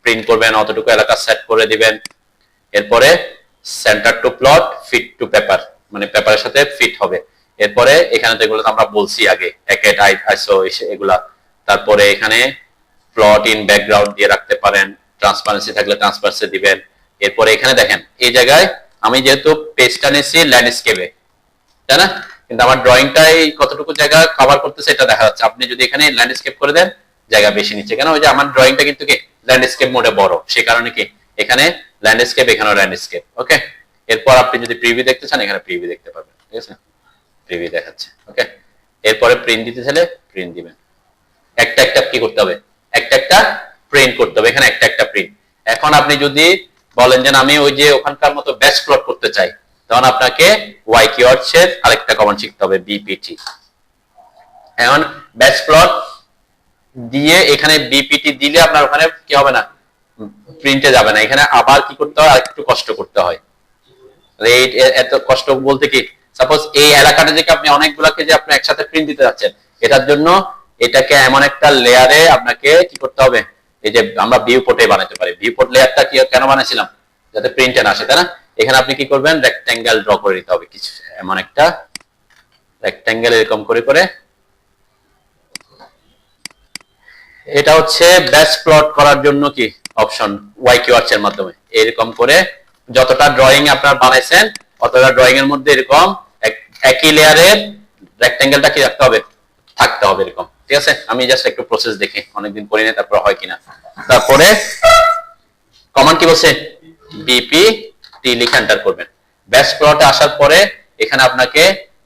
প্রিন্ট করবেন অতটুকু এলাকা সেট করে দিবেন। এরপরে centre to plot, fit to paper, মানে পেপারের সাথে ফিট হবে। এরপরে এখানে তো এগুলো আমরা বলছি আগে, একেট আইসো এগুলা। তারপরে এখানে প্লট ইন ব্যাকগ্রাউন্ড দিয়ে রাখতে পারেন, ট্রান্সপারেন্সি থাকলে ট্রান্সপারেন্সি দিবেন। এরপরে এখানে দেখেন এই জায়গায় আমি যেহেতু পেজটা নিয়েছি ল্যান্ডস্কেপে তাই না, কিন্তু আমার ড্রয়িংটাই কতটুকু জায়গা কভার করতেছে এটা দেখা যাচ্ছে। আপনি যদি এখানে ল্যান্ডস্কেপ করে দেন জায়গা বেশি নিচ্ছে, কেন ওই যে আমার ড্রয়িংটা কিন্তু কি ল্যান্ডস্কেপ মোডে বড়, সেই কারণে কি এখানে ল্যান্ডস্কেপ, এখানেও ল্যান্ডস্কেপ, ওকে। এরপর আপনি যদি প্রিভিউ দেখতে চান এখানে প্রিভিউ দেখতে পারবেন, ঠিক আছে, প্রিভিউ দেখাচ্ছে, ওকে। এরপরে প্রিন্ট দিতে চাইলে প্রিন্ট দিবেন, একটা একটা কি করতে হবে, একটা একটা প্রিন্ট করতে হবে, এখানে একটা একটা প্রিন্ট। এখন আপনি যদি বলেন যে আমি ওই যে ওখানকার মতো ব্যাচ প্লট করতে চাই, তখন আপনাকে ওয়াই কিওয়ার্ডস এর আরেকটা কমান্ড শিখতে হবে, বিপিটি। এখন ব্যাচ প্লট দিয়ে এখানে বিপিটি দিলে আপনার ওখানে কি হবে না, প্রিন্টে যাবে না, এখানে আবার কি করতে হয়, আরেকটু কষ্ট করতে হয়। এত কষ্ট বলতে কি, সাপোজ এই এলাকাটা থেকে আপনি অনেকগুলোকে যে আপনি একসাথে প্রিন্ট দিতে যাচ্ছেন, এটার জন্য এটাকে এমন একটা লেয়ারে আপনাকে কি করতে হবে, এই যে আমরা ভিউ পোর্টে বানাতে পারি, ভিউ পোর্ট লেয়ারটা কি কেন বানাইছিলাম, যাতে প্রিন্টে না আসে তাই না। এখানে আপনি কি করবেন, রেক্টেঙ্গেল ড্র করে দিতে হবে কিছু, এমন একটা রেক্টেঙ্গেল এরকম করে করে। এটা হচ্ছে ব্যাচ প্লট করার জন্য কি অপশন, ওয়াই কিওয়ার্ডস এর মাধ্যমে এরকম করে যতটা ড্রয়িং আপনার বানাইছেন অতটা ড্রয়িং এর মধ্যে এরকম একই লেয়ারের রেক্টেঙ্গেলটা কি রাখতে হবে, থাকতে হবে এরকম, ঠিক আছে। আমি জাস্ট একটু প্রসেস দেখি, অনেকদিন করি না, তারপর হয় কিনা। তারপরে কমান্ড কি বলছে, বিপিটি লিখে এন্টার করবেন। ব্যাচ প্লটে আসার পরে এখানে আপনাকে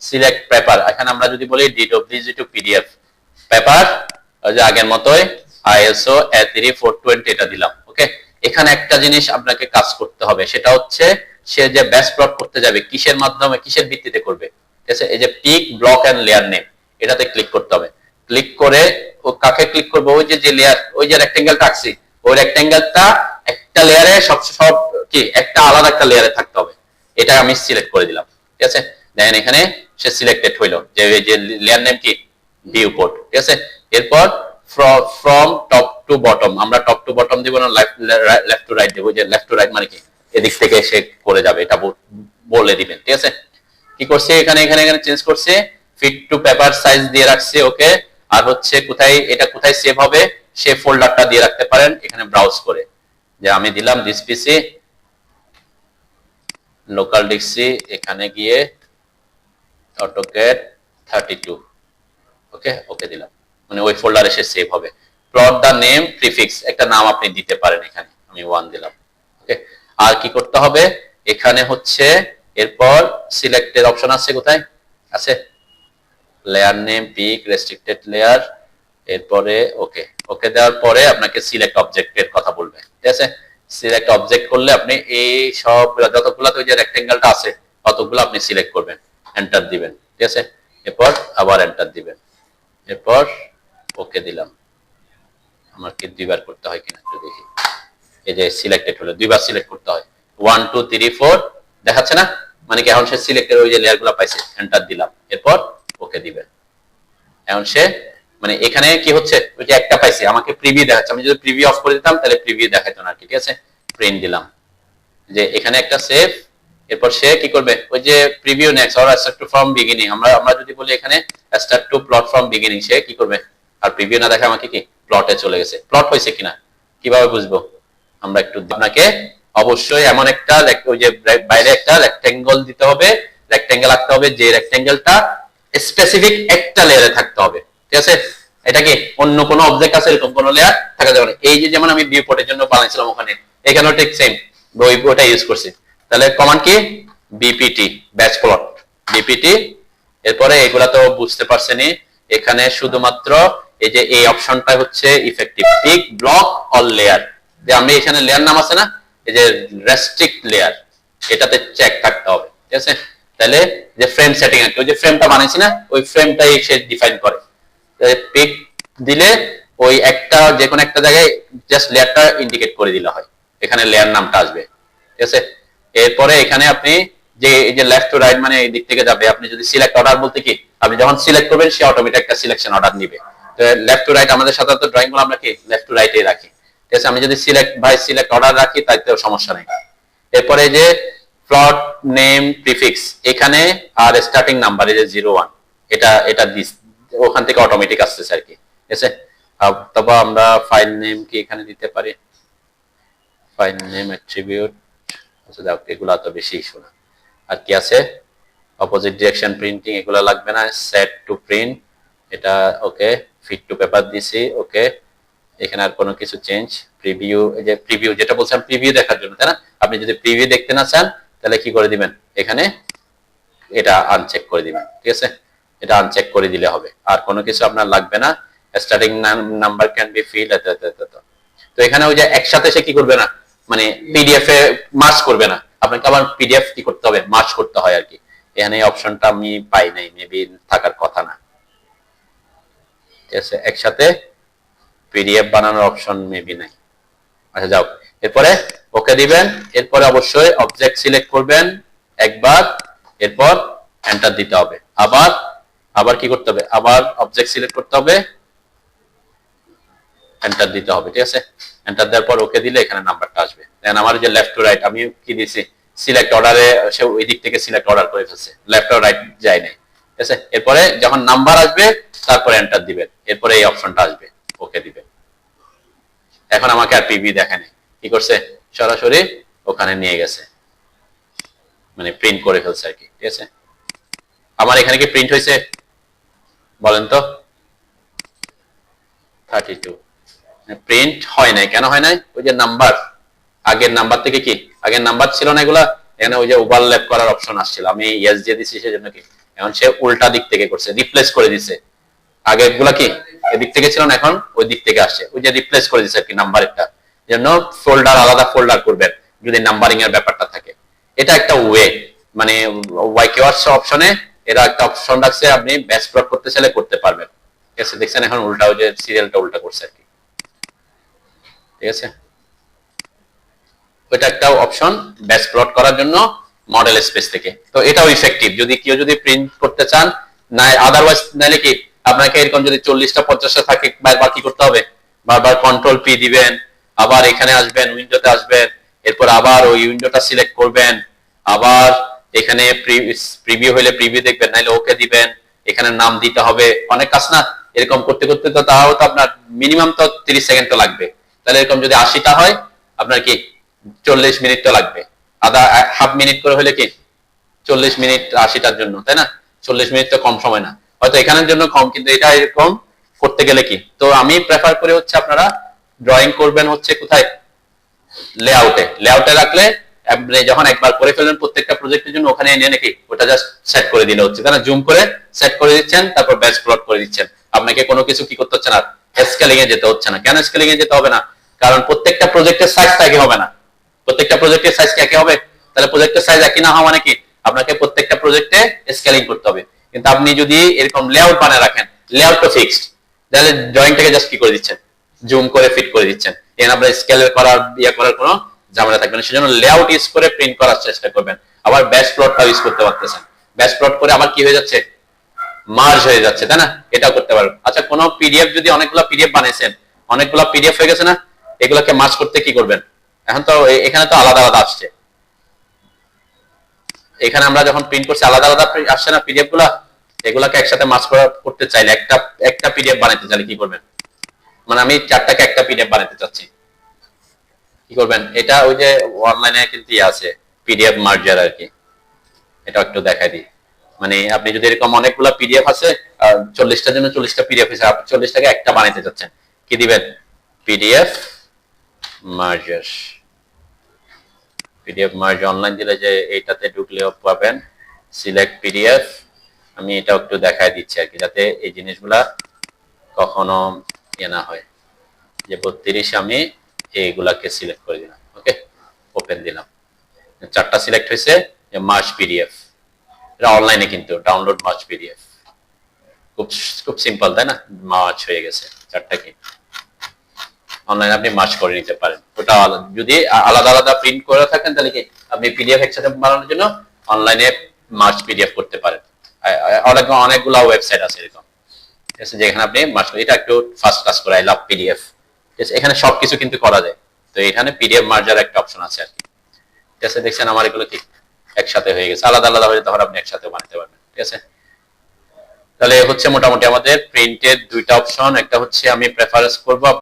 সিলেক্ট পেপার, এখানে আমরা যদি বলি DWG টু পিডিএফ পেপার, ওই যে আগের মতোই ISO A3420 এটা দিলাম, ওকে। এখানে একটা জিনিস আপনাকে কাজ করতে হবে, সেটা হচ্ছে সে যে ব্যাচ প্লট করতে যাবে কিসের মাধ্যমে, কিসের ভিত্তিতে করবে, ঠিক আছে। এই যে pick block and layer name এটাতে ক্লিক করতে হবে, ক্লিক করে ও কাকে ক্লিক করবে, ওই যে লেয়ার, ওই যে রেক্টেঙ্গেলটা আঁকছি ওই রেক্টেঙ্গেলটা একটা লেয়ারে সব কি একটা আলাদা একটা লেয়ারে থাকতে হবে, এটা আমি সিলেক্ট করে দিলাম, ঠিক আছে। দেন এখানে সে সিলেক্টেড হইলো, যে এই যে লেয়ার নেম কি ভিউ পোর্ট, ঠিক আছে। এরপর ফ্রম টপ টু বটম, আমরা টপ টু বটম দিব না, লেফট টু রাইট দেবো, যে লেফট টু রাইট মানে কি এদিক থেকে সে করে যাবে, এটা বলে দিবেন, ঠিক আছে। কি করছে এখানে এখানে এখানে চেঞ্জ করছে, ফিট টু পেপার সাইজ দিয়ে রাখছে, ওকে। আর হচ্ছে কোথায় এটা কোথায় সেভ হবে সে ফোল্ডারটা দিয়ে রাখতে পারেন এখানে ব্রাউজ করে, যে আমি দিলাম দিস পিসি লোকাল ডিক্সি, এখানে গিয়ে অটোক্যাড 32, ওকে, ওকে দিলাম, মানে ওই ফোল্ডারে সে সেভ হবে। প্লট দা নেম প্রিফিক্স, একটা নাম আপনি দিতে পারেন, এখানে আমি 1 দিলাম, ওকে। আর কি করতে হবে, এখানে হচ্ছে এরপর সিলেক্টেড অপশন আছে, কোথায় আছে, layer name pick restricted layer, এরপরে ওকে, ওকে দেওয়ার পরে আপনাকে সিলেক্ট অবজেক্টের কথা বলবে, ঠিক আছে। সিলেক্ট অবজেক্ট করলে আপনি এই সব যতগুলো তো ওই যে রেক্টেঙ্গেলটা আছে ততগুলো আপনি সিলেক্ট করবেন, এন্টার দিবেন, ঠিক আছে। এরপর আবার এন্টার দিবেন, এরপর ওকে দিলাম। আমার কি দুইবার করতে হয় কিনা একটু দেখি, এই যে সিলেক্টেড হলো, দুইবার সিলেক্ট করতে হয়, 1 2 3 4 দেখাচ্ছে না, মানে কি এখন সে সিলেক্টেড ওই যে লেয়ারগুলো পাইছে, এন্টার দিলাম, এরপর ওকে দিবেন। এখন সে মানে এখানে কি হচ্ছে, ওই যে একটা পাইছে আমাকে প্রিভিউ দেখাচ্ছে, আমি যদি প্রিভিউ অফ করে দিতাম তাহলে প্রিভিউ দেখাইতো না, ঠিক আছে। প্রিন্ট দিলাম, যে এখানে একটা সেভ, এরপর সে কি করবে, ওই যে preview next or start to from beginning, আমরা যদি বলি এখানে start to plot from beginning, সে কি করবে, আর প্রিভিউ না দেখে আমাকে কি প্লটে চলে গেছে। প্লট হয়েছে কিনা কিভাবে বুঝবো, আমরা একটু আপনাকে অবশ্যই এমন একটা ওই যে বাইরে একটা রেক্টেঙ্গল দিতে হবে, রেক্টেঙ্গেল আঁকতে হবে, যে রেক্টেঙ্গেলটা স্পেসিফিক একটা লেয়ারে থাকতে হবে, ঠিক আছে। এটা কি অন্য কোনো অবজেক্ট আছে এরকম কোনো লেয়ার থাকা যাবে না, এই যে যেমন আমি ভিউ পোর্টের জন্য বানাইছিলাম ওখানে, এখানেও ঠিক সেম ওটা ইউজ করছি। তাহলে কমান্ড কি, বিপিটি ব্যাচ প্লট, বিপিটি। এরপরে এগুলা তো বুঝতে পারছেনই, এখানে শুধুমাত্র এই যে এই অপশনটা হচ্ছে effective pick block all layer, যে আমি এখানে লেয়ার নাম আছে না, এই যে রেস্ট্রিক্ট লেয়ার, এটাতে চেক থাকতে হবে, ঠিক আছে। তাহলে যে ফ্রেম সেটিং আছে, ওই যে ফ্রেমটা বানাইছি না, ওই ফ্রেমটাই সে ডিফাইন করে। পিক দিলে ওই একটা যে কোনো একটা জায়গায় জাস্ট লেয়ারটা ইন্ডিকেট করে দিলে হয়, এখানে লেয়ার নামটা আসবে, ঠিক আছে। এরপরে এখানে আপনি যে এই যে লেফট টু রাইট মানে এই দিক থেকে যাবে, আপনি যদি সিলেক্ট অর্ডার বলতে কি আপনি যখন সিলেক্ট করবেন সে অটোমেটিক একটা সিলেকশন অর্ডার নিবে। তো লেফট টু রাইট আমাদের সাধারণত ড্রয়িং গুলো আমরা কি লেফট টু রাইটে রাখি, ঠিক আছে। আমি যদি সিলেক্ট অর্ডার রাখি তাতেও সমস্যা নেই। এরপরে যে প্লট নেম প্রিফিক্স এখানে আর স্টার্টিং নাম্বার এই যে 01 এটা এটা ওখান থেকে অটোমেটিক আসতেছে আর কি, ঠিক আছে। তবে আমরা ফাইল নেম কি এখানে দিতে পারি, ফাইল নেম অ্যাট্রিবিউট, আচ্ছা যাক এগুলা তো বেশি ইস্যু না। আর কি আছে, অপোজিট ডিরেকশন প্রিন্টিং এগুলো লাগবে না, সেট টু প্রিন্ট এটা ওকে, ফিট টু পেপার দিছি ওকে। এখানে আর কোনো কিছু চেঞ্জ, প্রিভিউ এই যে প্রিভিউ যেটা বলছেন প্রিভিউ দেখার জন্য, তাই না। আপনি যদি প্রিভিউ দেখতে না চান তাহলে কি করে দিবেন, এখানে এটা আনচেক করে দিবেন, ঠিক আছে। এটা আনচেক করে দিলে হবে, আর কোনো কিছু আপনার লাগবে না। Starting number can be fill, তো এখানে ওই যে একসাথে সে কি করবে না, মানে পিডিএফ এ মার্জ করবে না, আপনাকে আবার পিডিএফ কি করতে হবে, মার্জ করতে হয় আর কি। এখানে এই অপশনটা আমি পাই নাই, মেবি থাকার কথা না, ঠিক আছে। একসাথে পিডিএফ বানানোর অপশন মেবি নাই, আচ্ছা যাও। এরপরে ওকে দিবেন, এরপরে অবশ্যই অবজেক্ট সিলেক্ট করবেন একবার, এরপর এন্টার দিতে হবে। আবার আবার কি করতে হবে, আবার অবজেক্ট সিলেক্ট করতে হবে, এন্টার দিতে হবে, ঠিক আছে। এন্টার দেওয়ার পর ওকে দিলে এখানে নাম্বারটা আসবে। দেন আমার যে লেফট টু রাইট আমি কি দিয়েছি, সিলেক্ট অর্ডারে সে ওই দিক থেকে সিলেক্ট অর্ডার করে ফেলছে, লেফট টু রাইট যায় নাই, ঠিক আছে। এরপরে যখন নাম্বার আসবে তারপরে এন্টার দিবেন, এরপরে এই অপশনটা আসবে, ওকে দিবেন। এখন আমাকে আর পিভি দেখেনি, কি করছে সরাসরি ওখানে নিয়ে গেছে, মানে প্রিন্ট করে ফেলছে আর কি, ঠিক আছে। আমার এখানে কি প্রিন্ট হয়েছে বলেন তো, 32 প্রিন্ট হয় নাই, কেন হয় নাই, ওই যে নাম্বার আগের নাম্বার থেকে কি আগের নাম্বার ছিল না এগুলা, এখানে ওই যে ওভারল্যাপ করার অপশন আসছিল, আমি ইয়েস দিয়ে দিছি সেজন্য কি এখন সে উল্টা দিক থেকে করছে, রিপ্লেস করে দিছে। আগের গুলা কি এদিক থেকে ছিল না, এখন ওই দিক থেকে আসছে, ওই যে রিপ্লেস করে দিছে আর কি নাম্বারটা, জন্য ফোল্ডার আলাদা ফোল্ডার করবেন যদি নাম্বারিং এর ব্যাপারটা থাকে। এটা একটা ওয়ে, মানে ওয়াই কিওয়ার্ডস অপশনে এরা একটা অপশন রাখছে, আপনি ব্যাচ প্লট করতে চাইলে করতে পারবেন, ঠিক আছে। দেখছেন এখন উল্টা ওই যে সিরিয়ালটা উল্টা করছে আর কি, ঠিক আছে। ওইটা একটা অপশন ব্যাচ প্লট করার জন্য মডেল স্পেস থেকে, তো এটাও ইফেক্টিভ যদি কেউ যদি প্রিন্ট করতে চান না। আদারওয়াইজ নাইলে কি আপনাকে এরকম যদি 40টা 50টা থাকে বারবার কি করতে হবে, বারবার কন্ট্রোল পি দিবেন, আবার এখানে আসবেন উইন্ডোতে আসবেন, এরপর আবার ওই উইন্ডোটা সিলেক্ট করবেন, আবার এখানে প্রিভিউ হইলে প্রিভিউ দেখবেন, নাইলে ওকে দিবেন, এখানে নাম দিতে হবে, অনেক কাজ না। এরকম করতে করতে তো তাও তো আপনার মিনিমাম তো 30 সেকেন্ড তো লাগবে। তাহলে এরকম যদি 80টা হয় আপনার কি 40 মিনিট তো লাগবে, আধা হাফ মিনিট করে হলে কি 40 মিনিট 80টার জন্য, তাই না। 40 মিনিট তো কম সময় না, হয়তো এখানের জন্য কম, কিন্তু এটা এরকম করতে গেলে কি, তো আমি প্রেফার করে হচ্ছে আপনারা ড্রয়িং করবেন হচ্ছে কোথায়, লেআউটে রাখলে আপনি যখন একবার করে ফেলবেন প্রত্যেকটা প্রজেক্টের জন্য, ওখানে এনে নাকি ওটা জাস্ট সেট করে দিলে হচ্ছে, তাই না। জুম করে সেট করে দিচ্ছেন, তারপর ব্যাচ প্লট করে দিচ্ছেন, আপনাকে কোনো কিছু কি করতে হচ্ছে না, স্কেলিং এ যেতে হচ্ছে না। কেন স্কেলিং এ যেতে হবে না, কারণ প্রত্যেকটা প্রজেক্টের সাইজটা একই হবে না, প্রত্যেকটা প্রজেক্টের সাইজ কি একই হবে, তাহলে প্রজেক্টের সাইজ একই না হওয়া মানে কি আপনাকে প্রত্যেকটা প্রজেক্টে স্কেলিং করতে হবে। কিন্তু আপনি যদি এরকম লেআউট বানায় রাখেন, লেআউট তো ফিক্সড, তাহলে ড্রয়িংটাকে জাস্ট কি করে দিচ্ছেন, জুম করে ফিট করে দিচ্ছেন, এখানে আপনার স্কেলের করার করার কোনো ঝামেলা থাকবে না। সেজন্য লেআউট ইউজ করে প্রিন্ট করার চেষ্টা করবেন। আবার ব্যাচ প্লটটাও ইউজ করতে পারতেছেন, ব্যাচ প্লট করে আবার কি হয়ে যাচ্ছে, মার্জ হয়ে যাচ্ছে, তাই না। এটাও করতে পারবেন। আচ্ছা কোনো পিডিএফ যদি অনেকগুলো পিডিএফ বানাইছেন, অনেকগুলো পিডিএফ হয়ে গেছে না, এগুলোকে মার্জ করতে কি করবেন, এখন তো এখানে তো আলাদা আলাদা আসছে, এখানে আমরা যখন প্রিন্ট করছি আলাদা আলাদা আসছে না পিডিএফ গুলা, এগুলাকে একসাথে মার্জ করতে চাইলে একটা পিডিএফ বানাইতে চাইলে কি করবেন, মানে আমি 4টাকে একটা পিডিএফ বানাতে চাচ্ছি, কি করবেন, এটা ওই যে অনলাইনে কিন্তু আছে পিডিএফ মার্জার আর কি, এটা একটু দেখাই দিই। মানে আপনি যদি এরকম অনেকগুলো পিডিএফ আছে, 40টার জন্য 40টা পিডিএফ আছে, আপনি 40টাকে একটা বানাইতে চাচ্ছেন, কি দিবেন, পিডিএফ মার্জার, পিডিএফ মার্জ অনলাইন দিলে যে এইটাতে ঢুকলেও পাবেন, সিলেক্ট পিডিএফ। আমি এটা একটু দেখাই দিচ্ছি আর কি, যাতে এই জিনিসগুলা কখনো ইয়ে না হয়, যে 32 আমি এইগুলাকে সিলেক্ট করে দিলাম, ওকে ওপেন দিলাম, 4টা সিলেক্ট হয়েছে, মার্জ পিডিএফ, এটা অনলাইনে কিন্তু ডাউনলোড মার্চ পিডিএফ, খুব খুব সিম্পল তাই না? মার্চ হয়ে গেছে চারটা কি, অনলাইনে আপনি মার্চ করে নিতে পারেন। ওটা যদি আলাদা আলাদা প্রিন্ট করে থাকেন তাহলে কি আপনি পিডিএফ একসাথে বানানোর জন্য অনলাইনে মার্চ পিডিএফ করতে পারেন। অনেকগুলো ওয়েবসাইট আছে এরকম, ঠিক আছে, যেখানে আপনি মার্চ, এটা একটু ফার্স্ট ক্লাস করে আই লাভ পিডিএফ, ঠিক আছে, এখানে সবকিছু কিন্তু করা যায়। তো এখানে পিডিএফ মার্জার একটা অপশন আছে আর কি, ঠিক আছে, দেখছেন আমার এগুলো কি একসাথে হয়ে গেছে, আলাদা আলাদা হয়ে তাহলে আপনি একসাথে বানাতে পারবেন, ঠিক আছে। তাহলে হচ্ছে মোটামুটি আমাদের প্রিন্টের দুইটা অপশন, একটা হচ্ছে আমি প্রেফারেন্স করব